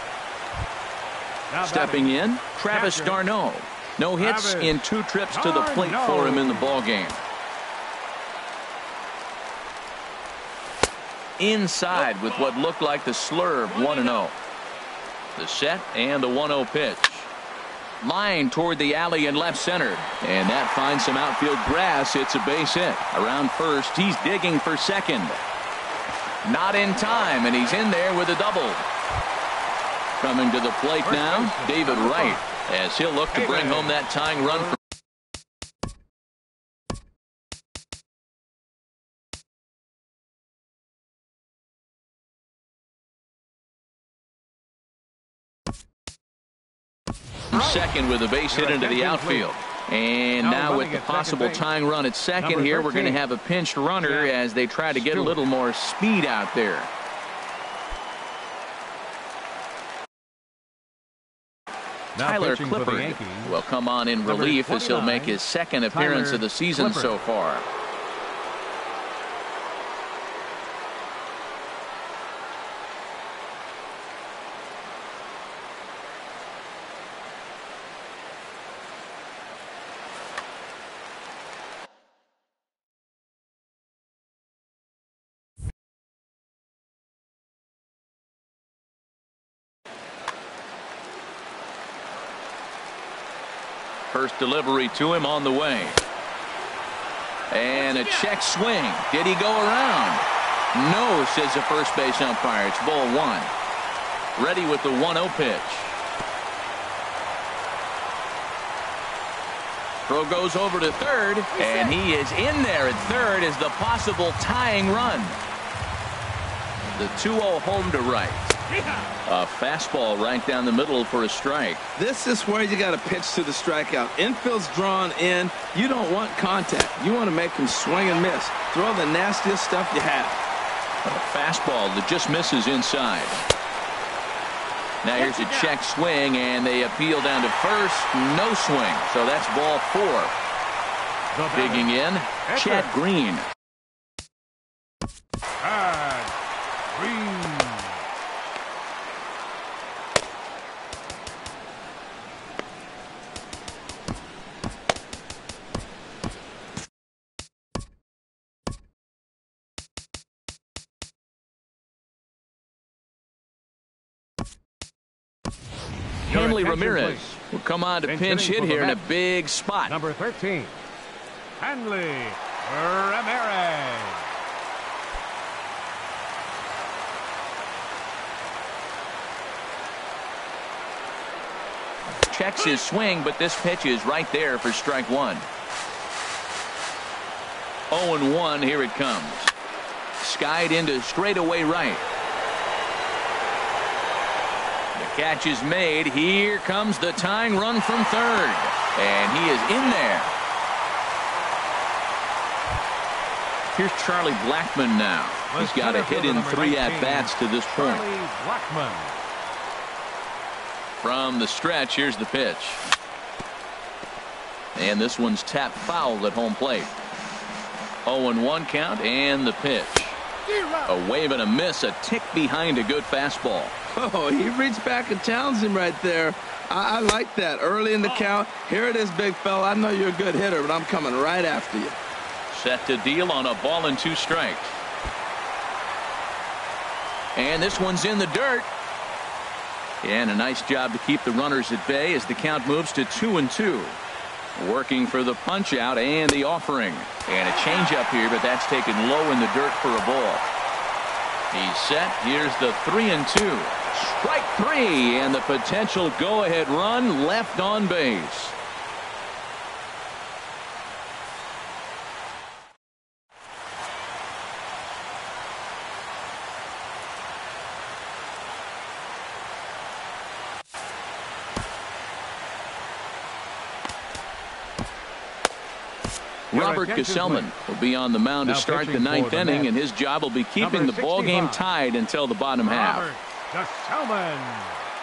Stepping in, Travis d'Arnaud. No hits in 2 trips to the plate for him in the ballgame. Inside with what looked like the slurve, 1-0. The set and the 1-0 pitch. Line toward the alley in left center. And that finds some outfield grass. It's a base hit. Around first, he's digging for second. Not in time, and he's in there with a double. Coming to the plate now, David Wright, as he'll look to bring home that tying run for second with a base hit into the outfield. And now with the possible tying run at second here, we're going to have a pinched runner as they try to get a little more speed out there. Tyler Clippard will come on in relief as he'll make his second appearance of the season so far. First delivery to him on the way. And a check swing. Did he go around? No, says the first base umpire. It's ball 1. Ready with the 1-0 pitch. Throw goes over to third, and he is in there at third as the possible tying run. The 2-0 home to right. A fastball right down the middle for a strike. This is where you got to pitch to the strikeout. Infield's drawn in. You don't want contact. You want to make him swing and miss. Throw the nastiest stuff you have. A fastball that just misses inside. Now here's a check swing, and they appeal down to first. No swing. So that's ball 4. Digging in, Chad Green. Hanley Ramirez will come on to pinch hit here in a big spot. Number 13, Hanley Ramirez. Checks his swing, but this pitch is right there for strike 1. 0-1, here it comes. Skied into straightaway right. Catch is made. Here comes the tying run from third. And he is in there. Here's Charlie Blackmon now. He's got a hit in 3 at-bats to this point. From the stretch, here's the pitch. And this one's tapped foul at home plate. 0-1 count and the pitch. A wave and a miss, a tick behind a good fastball. Oh, he reached back and challenged him right there. I like that. Early in the count. Here it is, big fella. I know you're a good hitter, but I'm coming right after you. Set to deal on a ball and 2 strikes. And this one's in the dirt. And a nice job to keep the runners at bay as the count moves to 2-2. Working for the punch out and the offering. And a changeup here, but that's taken low in the dirt for a ball. He's set. Here's the 3-2. Strike 3, and the potential go-ahead run left on base. Robert Gesellman will be on the mound to start the 9th inning, and his job will be keeping the ball game tied until the bottom half. Gesellman,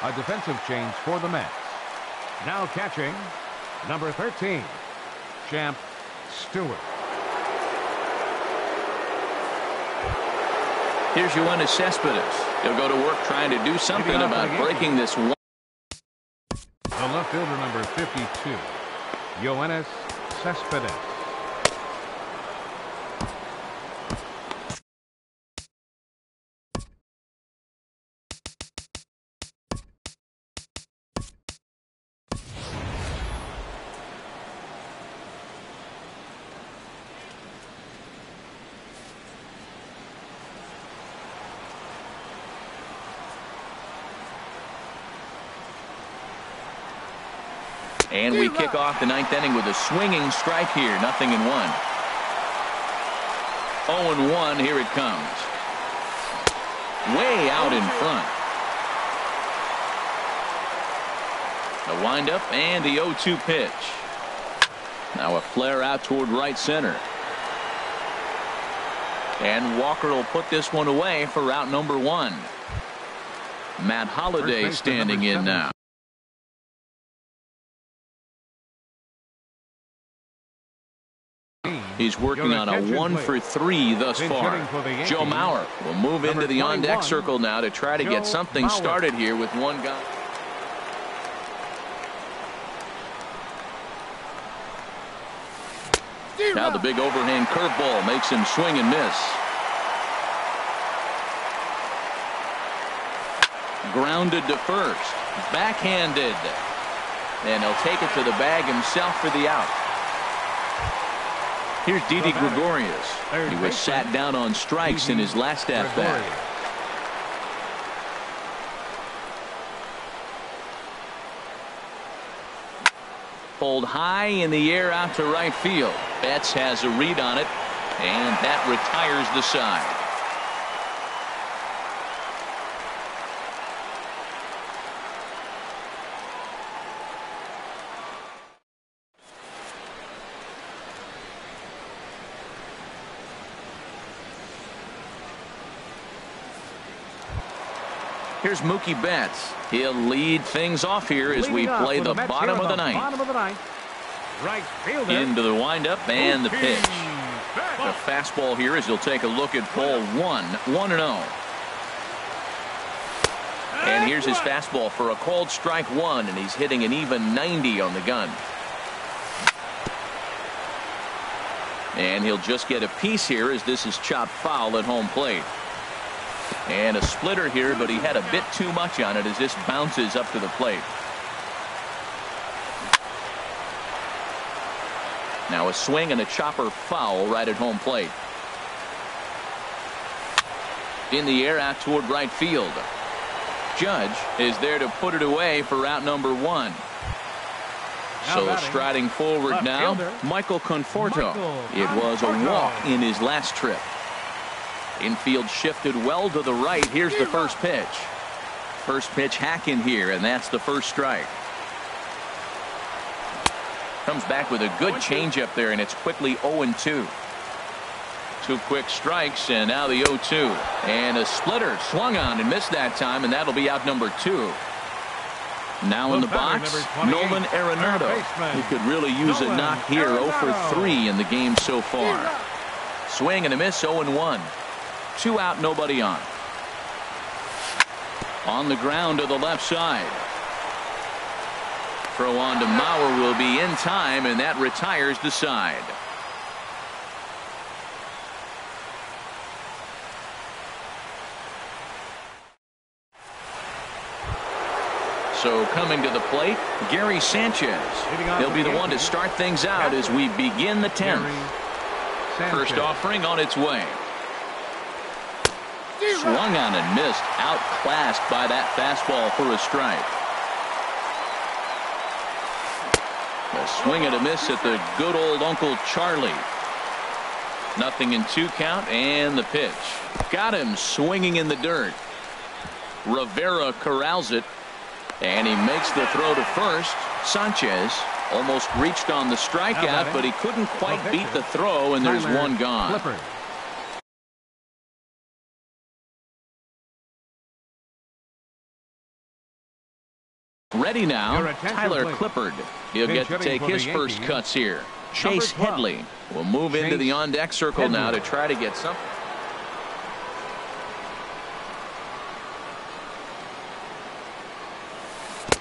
a defensive change for the Mets. Now catching, number 13, Champ Stewart. Here's Yoenis Cespedes. He'll go to work trying to do something about breaking this one. The left fielder, number 52, Yoenis Cespedes. And we kick off the ninth inning with a swinging strike here. 0-1. 0-1. Here it comes. Way out in front. The windup and the 0-2 pitch. Now a flare out toward right center. And Walker will put this one away for out number 1. Matt Holliday standing in now. He's working on a 1-for-3 thus far. Joe Mauer will move into the on-deck circle now to try to get something started here with one guy. Now the big overhand curveball makes him swing and miss. Grounded to first. Backhanded. And he'll take it to the bag himself for the out. Here's Didi Gregorius. He was sat down on strikes in his last at-bat. Pulled high in the air out to right field. Betts has a read on it, and that retires the side. Here's Mookie Betts. He'll lead things off here as we play the bottom of the ninth. Right fielder. Into the windup and the pitch. The fastball here as he'll take a look at ball 1. 1-0. And here's his fastball for a called strike 1, and he's hitting an even 90 on the gun. And he'll just get a piece here as this is chopped foul at home plate. And a splitter here, but he had a bit too much on it as this bounces up to the plate. Now a swing and a chopper foul right at home plate. In the air out toward right field. Judge is there to put it away for out number 1. So striding forward now, Michael Conforto. It was a walk in his last trip. Infield shifted well to the right. Here's the first pitch. First pitch hack in here, and that's the first strike. Comes back with a good changeup there, and it's quickly 0-2. 2 quick strikes, and now the 0-2. And a splitter swung on and missed that time, and that'll be out number 2. Now in the box, Nolan Arenado. He could really use a knock here. 0-for-3 in the game so far. Swing and a miss, 0-1. 2 out, nobody on. On the ground to the left side. Throw on to Mauer will be in time, and that retires the side. So coming to the plate, Gary Sanchez. He'll be the one to start things out as we begin the 10th. First offering on its way. Swung on and missed. Outclassed by that fastball for a strike. A swing and a miss at the good old Uncle Charlie. 0-2 count, and the pitch. Got him swinging in the dirt. Rivera corrals it, and he makes the throw to first. Sanchez almost reached on the strikeout, but he couldn't quite beat the throw, and there's one gone. Ready now, Tyler Clippard. He'll get to take his first cuts here. Chase Headley will move into the on-deck circle now to try to get something.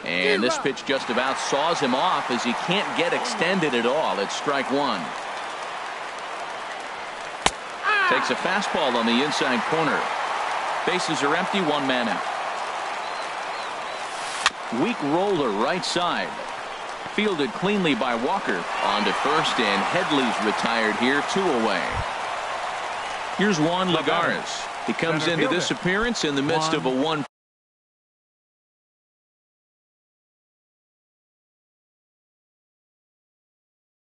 And this pitch just about saws him off as he can't get extended at all. It's strike one. Takes a fastball on the inside corner. Bases are empty, one man out. Weak roller right side. Fielded cleanly by Walker. On to first, and Headley's retired here, 2 away. Here's Juan Lagares. He comes into this appearance in the midst of a 1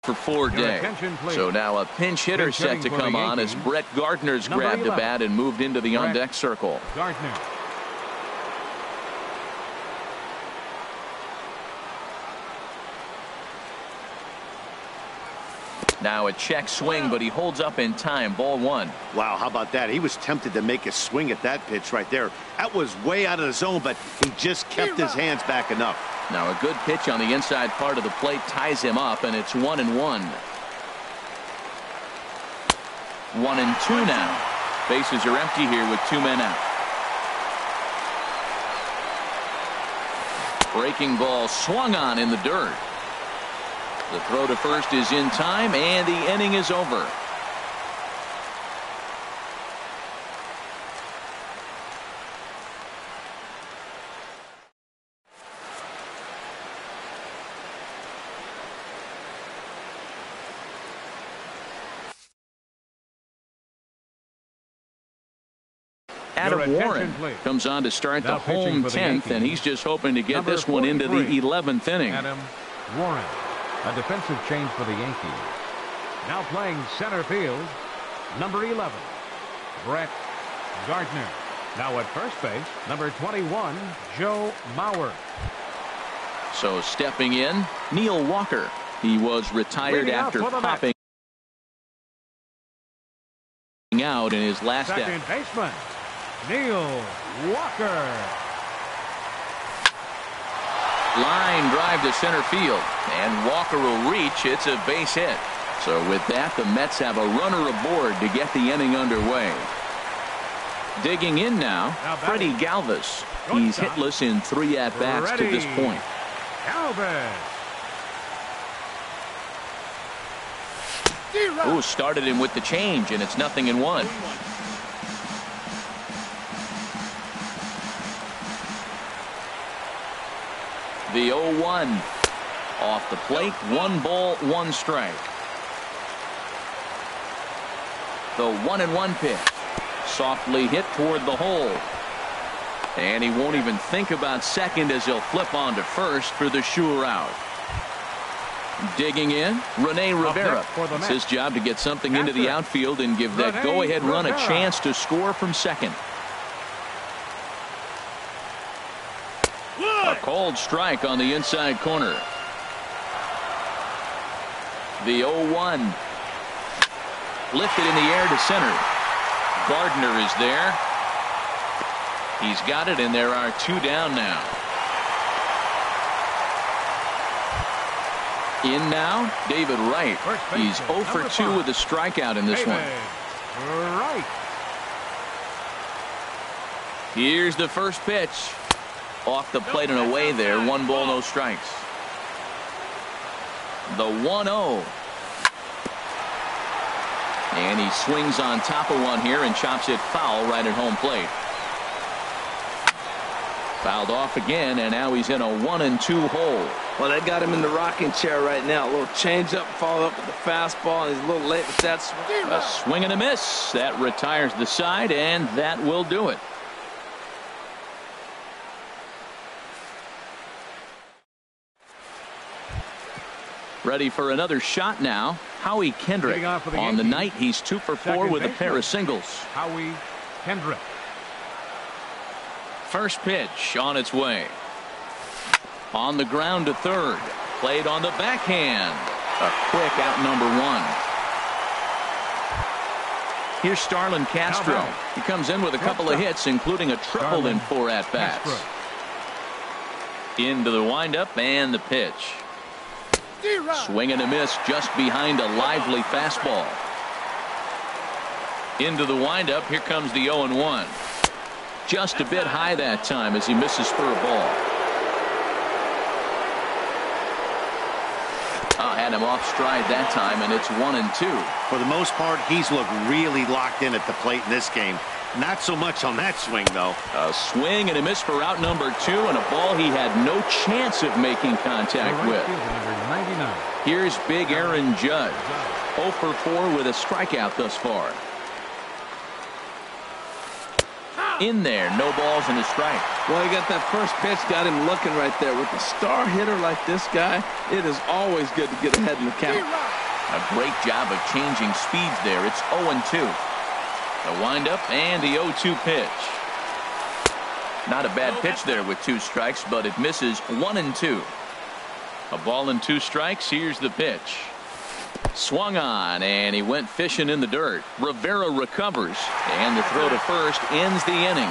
for 4 day. So now a pinch hitter set to come on as Brett Gardner's grabbed a bat and moved into the on-deck circle. Gardner. Now a check swing, but he holds up in time. Ball 1. Wow, how about that? He was tempted to make a swing at that pitch right there. That was way out of the zone, but he just kept his hands back enough. Now a good pitch on the inside part of the plate ties him up, and it's 1-1. 1-2 now. Bases are empty here with 2 men out. Breaking ball swung on in the dirt. The throw to first is in time, and the inning is over. Adam Warren comes on to start the home 10th, and he's just hoping to get this one into the 11th inning. Adam Warren, a defensive change for the Yankees. Now playing center field, number 11, Brett Gardner. Now at first base, number 21, Joe Mauer. So stepping in, Neil Walker. He was retired after popping out in his last second baseman, Neil Walker. Line drive to center field, and Walker will reach. It's a base hit. So with that, the Mets have a runner aboard to get the inning underway. Digging in now, Freddie Galvis. He's hitless in 3 at-bats to this point. Galvis. Ooh, started him with the change, and it's 0-1. The 0-1 off the plate. 1 ball, 1 strike. The 1-1 pitch. Softly hit toward the hole. And he won't even think about second as he'll flip on to first for the sure out. Digging in, Rene Rivera. It's his job to get something into the outfield and give that go-ahead run a chance to score from second. A cold strike on the inside corner. The 0-1. Lifted in the air to center. Gardner is there. He's got it, and there are 2 down now. In now, David Wright. He's 0 for 2 with a strikeout in this one. Right. Here's the first pitch. Off the plate and away there. 1 ball, no strikes. The 1-0. And he swings on top of one here and chops it foul right at home plate. Fouled off again, and now he's in a 1-2 hole. Well, they got him in the rocking chair right now. A little changeup, followed up with the fastball, and he's a little late with that swing. A swing and a miss. That retires the side, and that will do it. Ready for another shot now. Howie Kendrick. On the night, he's 2 for 4 with a pair of singles. Howie Kendrick. First pitch on its way. On the ground to third. Played on the backhand. A quick out, number 1. Here's Starlin Castro. He comes in with a couple of hits, including a triple in 4 at-bats. Into the windup and the pitch. Swing and a miss just behind a lively fastball. Into the windup. Here comes the 0-1. Just a bit high that time as he misses for a ball. Had him off stride that time, and it's 1-2. For the most part, he's looked really locked in at the plate in this game. Not so much on that swing, though. A swing and a miss for out number 2, and a ball he had no chance of making contact with. Here's big Aaron Judge. 0 for 4 with a strikeout thus far. In there, no balls and a strike. Well, he got that first pitch, got him looking right there. With a star hitter like this guy, it is always good to get ahead in the count. A great job of changing speeds there. It's 0-2. The windup and the 0-2 pitch. Not a bad pitch there with 2 strikes, but it misses. 1-2. A ball and 2 strikes. Here's the pitch. Swung on, and he went fishing in the dirt. Rivera recovers, and the throw to first ends the inning.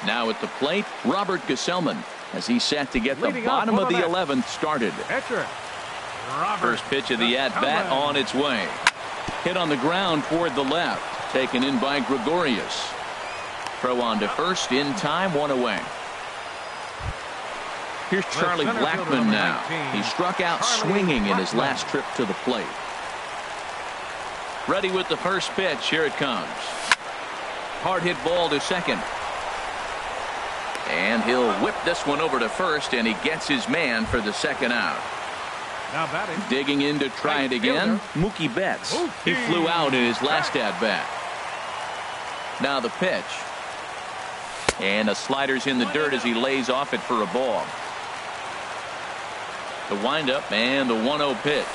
Now at the plate, Robert Gesellman, as he's set to get the bottom of the 11th started. First pitch of the at-bat on its way. Hit on the ground toward the left, taken in by Gregorius. Throw on to first in time, 1 away. Here's Charlie Blackmon now. He struck out swinging in his last trip to the plate. Ready with the first pitch. Here it comes. Hard hit ball to second. And he'll whip this one over to first, and he gets his man for the second out. Now batting. Digging in to try it again, Mookie Betts. He flew out in his last at-bat. Now the pitch. And a slider's in the dirt as he lays off it for a ball. The windup and the 1-0 pitch.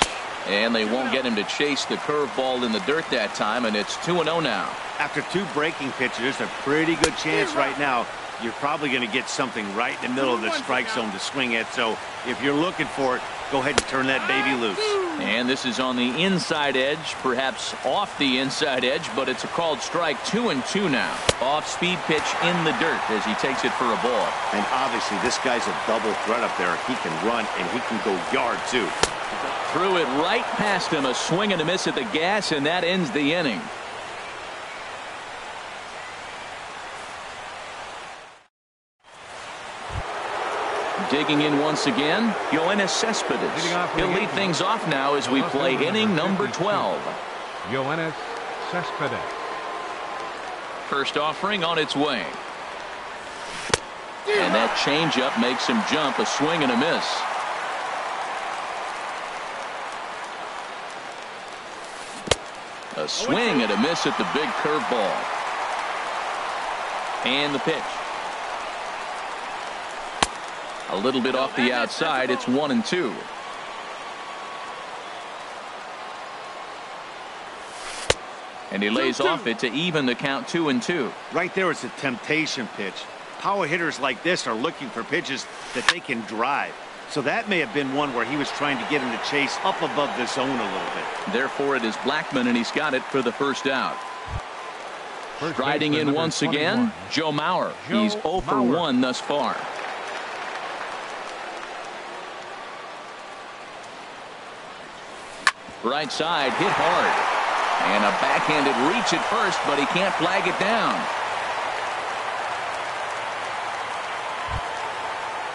And they won't get him to chase the curveball in the dirt that time, and it's 2-0 now. After 2 breaking pitches, there's a pretty good chance right now you're probably going to get something right in the middle of the strike zone to swing at. So if you're looking for it, go ahead and turn that baby loose. And this is on the inside edge, perhaps off the inside edge, but it's a called strike. 2-2 now. Off-speed pitch in the dirt as he takes it for a ball. And obviously this guy's a double threat up there. He can run and he can go yard too. Threw it right past him. A swing and a miss at the gas, and that ends the inning. Digging in once again, Yoenis Cespedes. He'll lead things off now as we play inning number 12. Yoenis Cespedes. First offering on its way. And that changeup makes him jump. A swing and a miss. A swing and a miss at the big curveball. And the pitch. A little bit off the outside. It's 1-2. And he lays off it to even the count. 2-2. Right there is a temptation pitch. Power hitters like this are looking for pitches that they can drive. So that may have been one where he was trying to get him to chase up above the zone a little bit. Therefore, it is Blackmon, and he's got it for the first out. Striding in once again, Joe Mauer. He's 0 for 1 thus far. Right side, hit hard. And a backhanded reach at first, but he can't flag it down.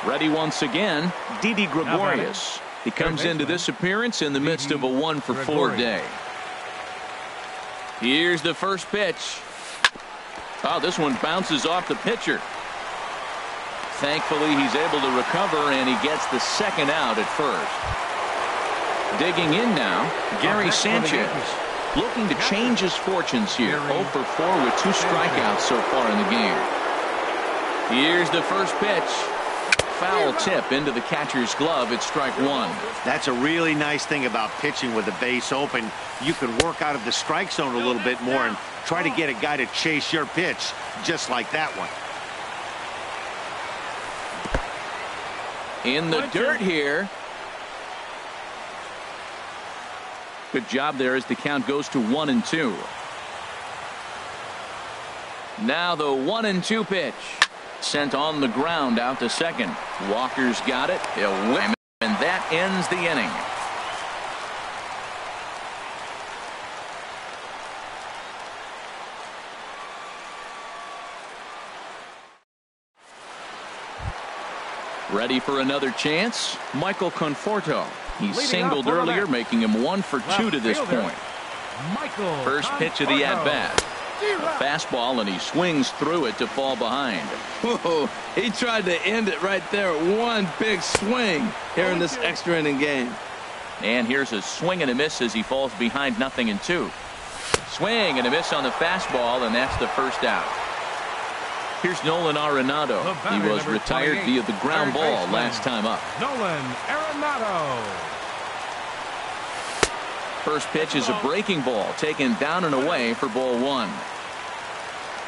Ready once again, Didi Gregorius. He comes into this appearance in the midst of a 1 for 4 day. Here's the first pitch. Oh, this one bounces off the pitcher. Thankfully, he's able to recover, and he gets the second out at first. Digging in now, Gary Sanchez. Looking to change his fortunes here. 0 for 4 with 2 strikeouts so far in the game. Here's the first pitch. Foul tip into the catcher's glove. It's strike 1. That's a really nice thing about pitching with the base open. You can work out of the strike zone a little bit more and try to get a guy to chase your pitch just like that one. In the dirt here. Good job there as the count goes to 1-2. Now the 1-2 pitch. Sent on the ground out to second. Walker's got it. He'll whip, and that ends the inning. Ready for another chance? Michael Conforto. He singled earlier, making him 1 for 2 to this point. First pitch of the at-bat. A fastball, and he swings through it to fall behind. Whoa, he tried to end it right there. One big swing here in this extra inning game. And here's a swing and a miss as he falls behind 0-2. Swing and a miss on the fastball, and that's the first out. Here's Nolan Arenado. He was retired via the ground ball last time up. Nolan Arenado. First pitch is a breaking ball, taken down and away for ball 1.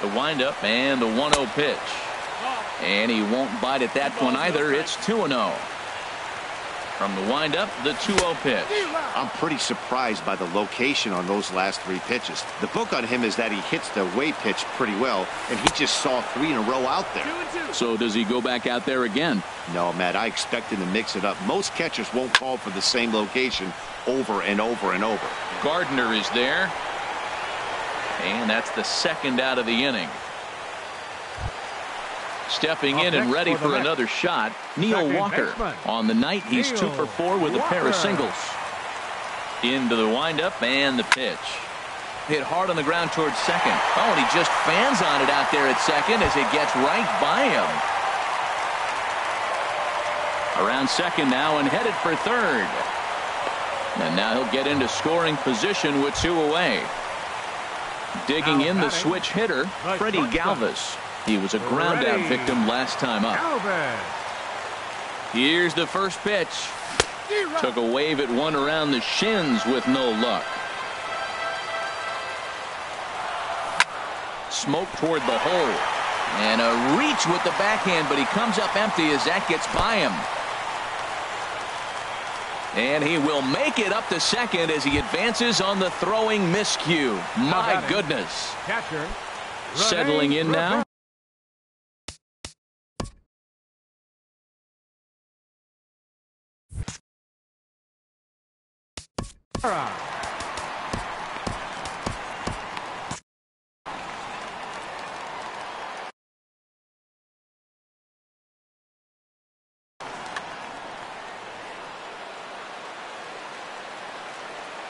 The windup and the 1-0 pitch. And he won't bite at that one either. It's 2-0. From the windup, the 2-0 pitch. I'm pretty surprised by the location on those last 3 pitches. The book on him is that he hits the away pitch pretty well, and he just saw 3 in a row out there. So does he go back out there again? No, Matt, I expect him to mix it up. Most catchers won't call for the same location over and over and over. Gardner is there. And that's the second out of the inning. Stepping in and ready for another shot, Neil Walker. On the night, he's 2 for 4 with a pair of singles. Into the windup and the pitch. Hit hard on the ground towards second. Oh, and he just fans on it out there at second as it gets right by him. Around second now and headed for third. And now he'll get into scoring position with 2 away. Digging in the switch hitter, Freddie Galvis. He was a ground-out victim last time up. Here's the first pitch. Took a wave at one around the shins with no luck. Smoke toward the hole. And a reach with the backhand, but he comes up empty as that gets by him. And he will make it up to second as he advances on the throwing miscue. My goodness. Settling in now.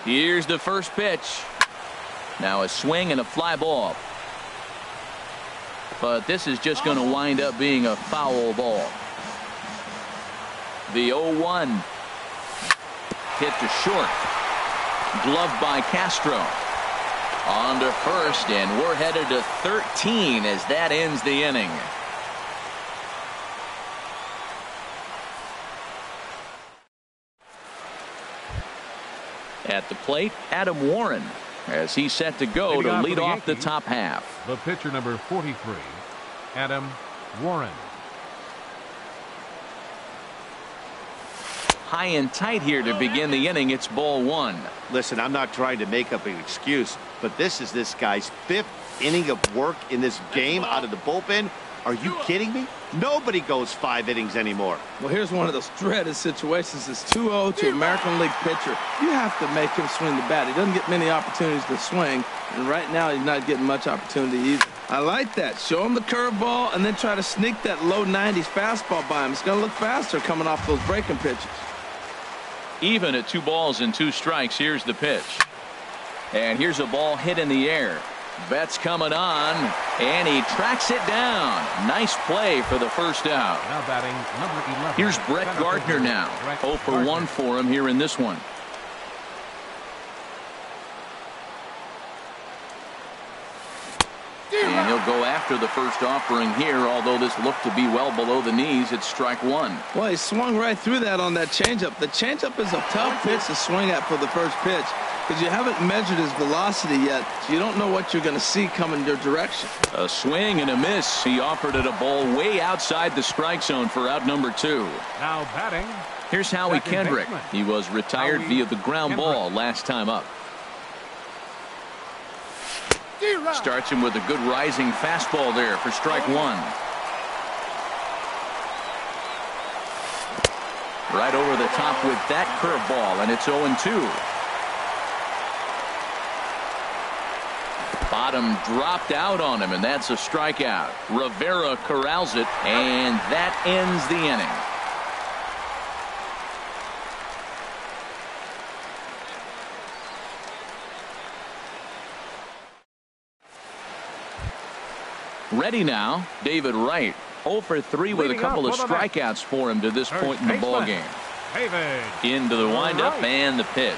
Here's the first pitch. Now a swing and a fly ball. But this is just going to wind up being a foul ball. The 0-1. Hit to short. Gloved by Castro. On to first, and we're headed to 13 as that ends the inning. At the plate, Adam Warren, as he's set to go to lead off the top half. The pitcher, number 43, Adam Warren. High and tight here to begin the inning. It's ball 1. Listen, I'm not trying to make up an excuse, but this is this guy's 5th inning of work in this game out of the bullpen. Are you kidding me? Nobody goes 5 innings anymore. Well, here's one of those dreaded situations. It's 2-0 to American League pitcher. You have to make him swing the bat. He doesn't get many opportunities to swing, and right now he's not getting much opportunity either. I like that. Show him the curveball and then try to sneak that low 90s fastball by him. It's going to look faster coming off those breaking pitches. Even at 2 balls and 2 strikes, here's the pitch. And here's a ball hit in the air. Betts coming on, and he tracks it down. Nice play for the first out. Now batting number 11. Here's Brett Gardner now. 0 for 1 for him here in this one. And he'll go after the first offering here, although this looked to be well below the knees. It's strike 1. Well, he swung right through that on that changeup. The changeup is a tough pitch to swing at for the first pitch because you haven't measured his velocity yet, so you don't know what you're going to see coming your direction. A swing and a miss. He offered it a ball way outside the strike zone for out number 2. Now batting. Here's Howie Kendrick. He was retired via the ground ball last time up. Starts him with a good rising fastball there for strike 1. Right over the top with that curveball, and it's 0-2. Bottom dropped out on him, and that's a strikeout. Rivera corrals it, and that ends the inning. Ready now, David Wright. 0 for 3 with a couple of strikeouts for him to this point in the ballgame. Into the windup and the pitch.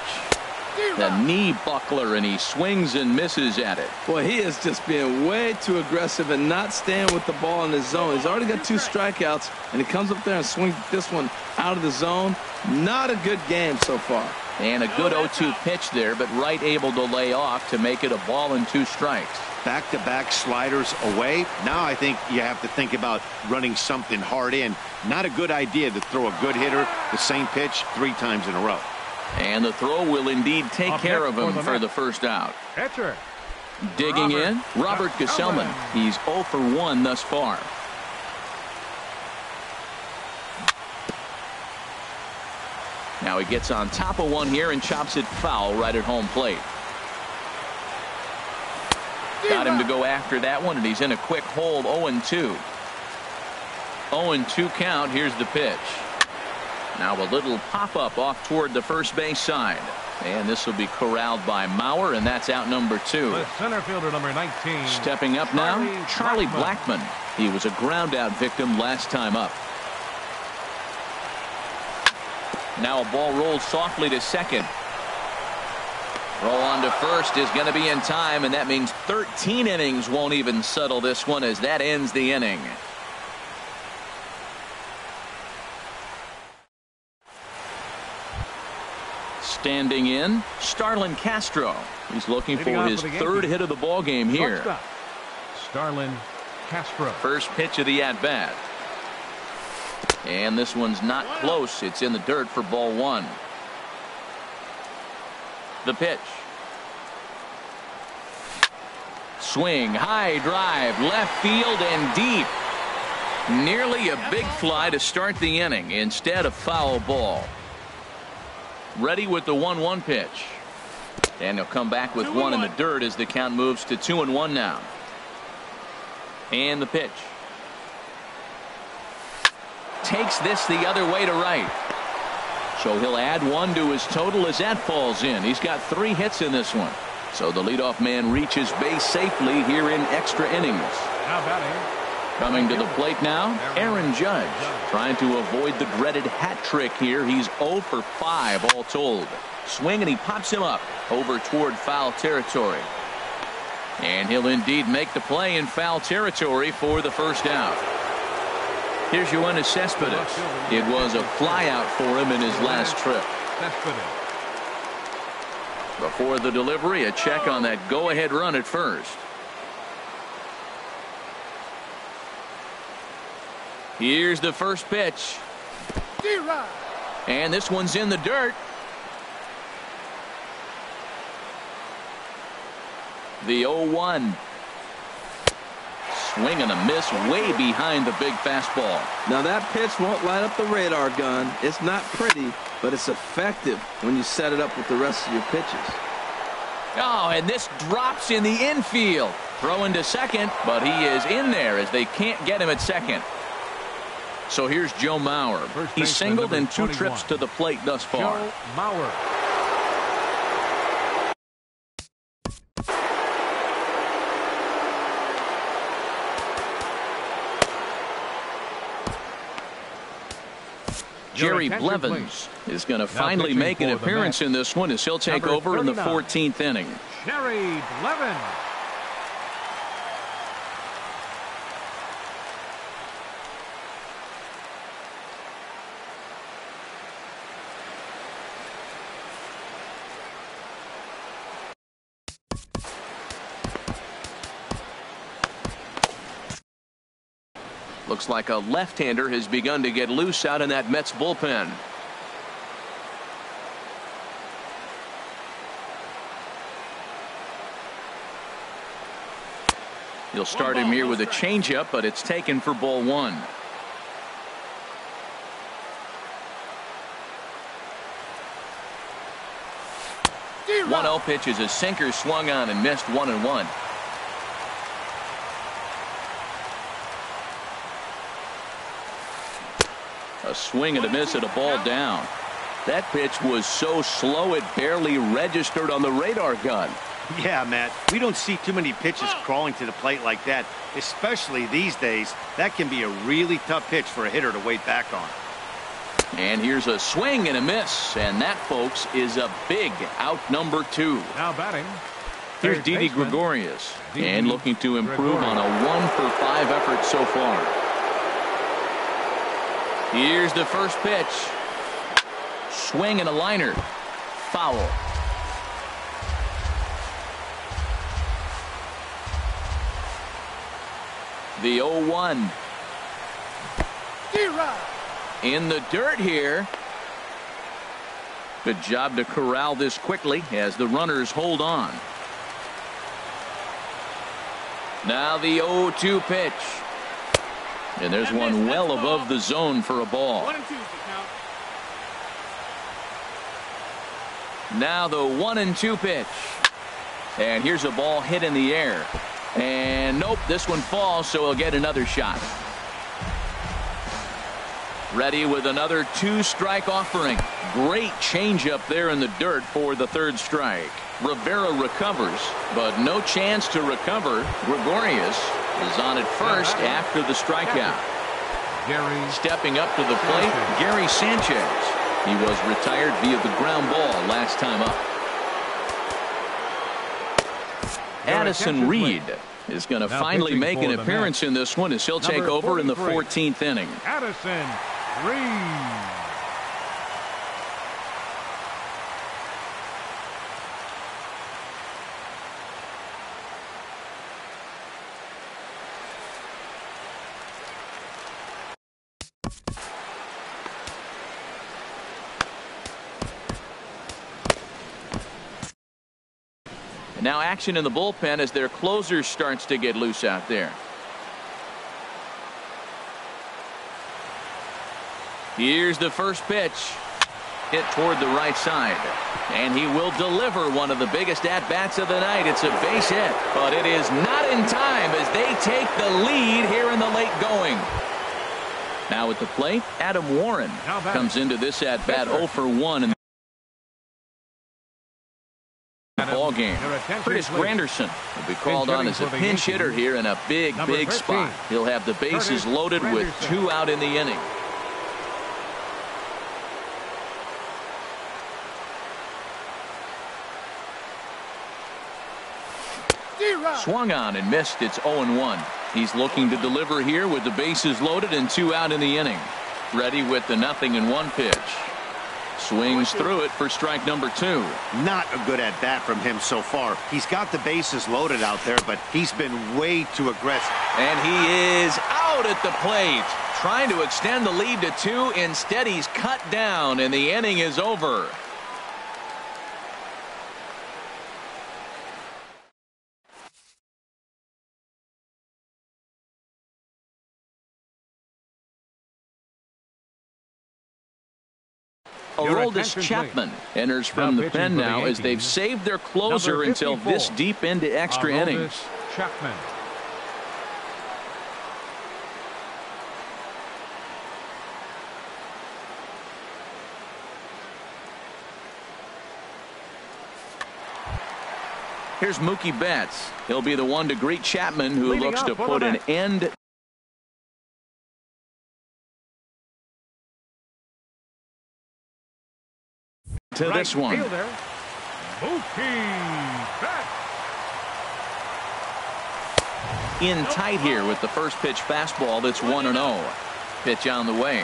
The knee buckler, and he swings and misses at it. Boy, he is just being way too aggressive and not staying with the ball in his zone. He's already got 2 strikeouts, and he comes up there and swings this one out of the zone. Not a good game so far. And a good 0-2 pitch there, but Wright able to lay off to make it a ball and 2 strikes. Back-to-back sliders away. Now I think you have to think about running something hard in. Not a good idea to throw a good hitter the same pitch 3 times in a row. And the throw will indeed take care of him for the first out. Pitcher. Digging in, Robert Gesellman. He's 0 for 1 thus far. Now he gets on top of one here and chops it foul right at home plate. Got him to go after that one, and he's in a quick hold. 0-2. 0-2 count. Here's the pitch. Now a little pop-up off toward the first base side. And this will be corralled by Mauer, and that's out number 2. The center fielder, number 19. Stepping up now, Charlie Blackmon. He was a ground-out victim last time up. Now a ball rolled softly to second. Throw on to first is going to be in time, and that means 13 innings won't even settle this one as that ends the inning. Standing in, Starlin Castro. He's looking for his 3rd hit of the ball game here. Starlin Castro. First pitch of the at-bat. And this one's not close. It's in the dirt for ball 1. The pitch. Swing, high drive, left field and deep. Nearly a big fly to start the inning. Instead, a foul ball. Ready with the 1-1 pitch. And he'll come back with 1 in the dirt as the count moves to 2-1 now. And the pitch. Takes this the other way to right. So he'll add 1 to his total as that falls in. He's got 3 hits in this one. So the leadoff man reaches base safely here in extra innings. Now batting. Coming to the plate now, Aaron Judge. Trying to avoid the dreaded hat trick here. He's 0 for 5 all told. Swing, and he pops him up over toward foul territory. And he'll indeed make the play in foul territory for the first out. Here's Yoenis Cespedes. It was a flyout for him in his last trip. Before the delivery, a check on that go-ahead run at first. Here's the first pitch. And this one's in the dirt. The 0-1. Swing and a miss way behind the big fastball. Now that pitch won't light up the radar gun. It's not pretty, but it's effective when you set it up with the rest of your pitches. Oh, and this drops in the infield. Throwing to second, but he is in there as they can't get him at second. So here's Joe Mauer. He's singled in 2 trips to the plate thus far. Joe Mauer. Jerry Blevins is going to finally make an appearance in this one as he'll take over in the 14th inning. Jerry Blevins. Looks like a left-hander has begun to get loose out in that Mets bullpen. He'll start him here with a changeup, but it's taken for ball 1. One 0 pitch is a sinker swung on and missed 1-1. A swing and a miss at a ball down. That pitch was so slow it barely registered on the radar gun. Yeah, Matt, we don't see too many pitches crawling to the plate like that, especially these days. That can be a really tough pitch for a hitter to wait back on. And here's a swing and a miss, and that, folks, is a big out number 2. Now batting. Here's Didi Gregorius, and looking to improve on a 1-for-5 effort so far. Here's the first pitch. Swing and a liner. Foul. The 0-1. In the dirt here. Good job to corral this quickly as the runners hold on. Now the 0-2 pitch. And there's one well above the zone for a ball. 1 and 2 is the count. Now the 1-2 pitch. And here's a ball hit in the air. And nope, this one falls, so he'll get another shot. Ready with another 2-strike offering. Great changeup there in the dirt for the 3rd strike. Rivera recovers, but no chance to recover. Gregorius is on at first after the strikeout. Stepping up to the plate, Gary Sanchez. He was retired via the ground ball last time up. Addison Reed is going to finally make an appearance in this one as he'll take over in the 14th inning. Addison Reed. Now action in the bullpen as their closer starts to get loose out there. Here's the first pitch. Hit toward the right side. And he will deliver one of the biggest at-bats of the night. It's a base hit, but it is not in time as they take the lead here in the late going. Now at the plate, Adam Warren comes into this at-bat 0 for 1 in ball game. Curtis Granderson will be called on as a pinch hitter here in a big spot. He'll have the bases loaded with 2 out in the inning. Swung on and missed. It's 0-1. He's looking to deliver here with the bases loaded and 2 out in the inning. Ready with the 0-1 pitch. Swings through it for strike number 2. Not a good at bat from him so far. He's got the bases loaded out there, but he's been way too aggressive. And he is out at the plate, trying to extend the lead to 2. Instead, he's cut down, and the inning is over. Aroldis Chapman enters from the pen now as they've saved their closer until this deep into extra innings. Chapman. Here's Mookie Betts. He'll be the one to greet Chapman, who looks to put an end to this one. In tight here with the first pitch fastball that's 1-0. Pitch on the way.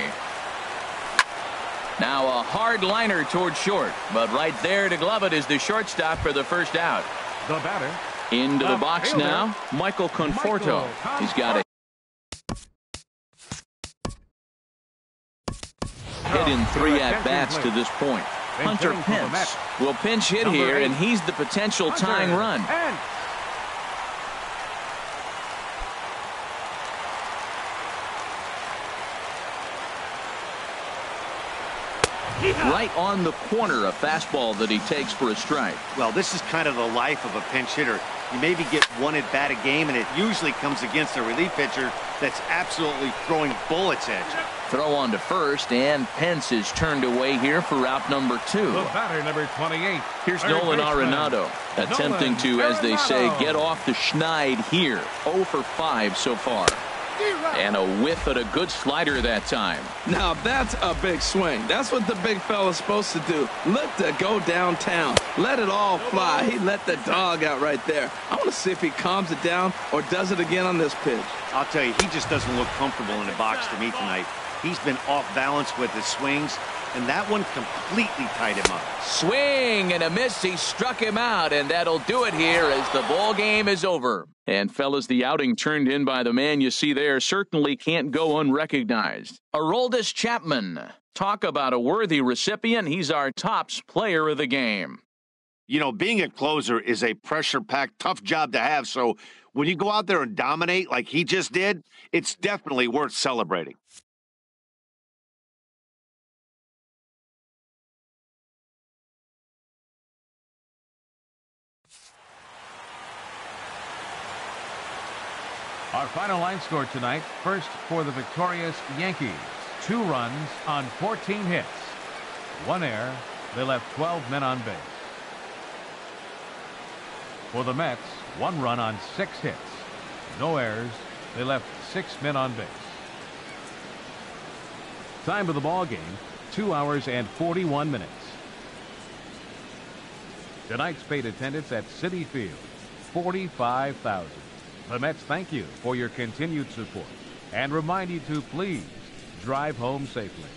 Now a hard liner towards short, but right there to glove it is the shortstop for the first out. The batter. Into the box now, Michael Conforto. He's got a hit in 3 at-bats to this point. Hunter Pence will pinch hit here, and he's the potential tying run. Right on the corner, a fastball that he takes for a strike. Well, this is kind of the life of a pinch hitter. You maybe get 1 at bat a game, and it usually comes against a relief pitcher that's absolutely throwing bullets at you. Throw on to first, and Pence is turned away here for route number 2. The batter, number 28. Here's third Nolan baseman, Arenado attempting to, as they say, get off the schneid here. 0 for 5 so far. And a whiff at a good slider that time. Now that's a big swing. That's what the big fella's supposed to do. Let the go downtown. Let it all fly. He let the dog out right there. I want to see if he calms it down or does it again on this pitch. I'll tell you, he just doesn't look comfortable in the box to me tonight. He's been off balance with his swings, and that one completely tied him up. Swing and a miss. He struck him out, and that'll do it here as the ball game is over. And fellas, the outing turned in by the man you see there certainly can't go unrecognized. Aroldis Chapman. Talk about a worthy recipient. He's our tops player of the game. You know, being a closer is a pressure-packed, tough job to have, so when you go out there and dominate like he just did, it's definitely worth celebrating. Our final line score tonight. First for the victorious Yankees. 2 runs on 14 hits. 1 error. They left 12 men on base. For the Mets, 1 run on 6 hits. No errors. They left 6 men on base. Time of the ball game, 2 hours and 41 minutes. Tonight's paid attendance at Citi Field, 45,000. The Mets thank you for your continued support and remind you to please drive home safely.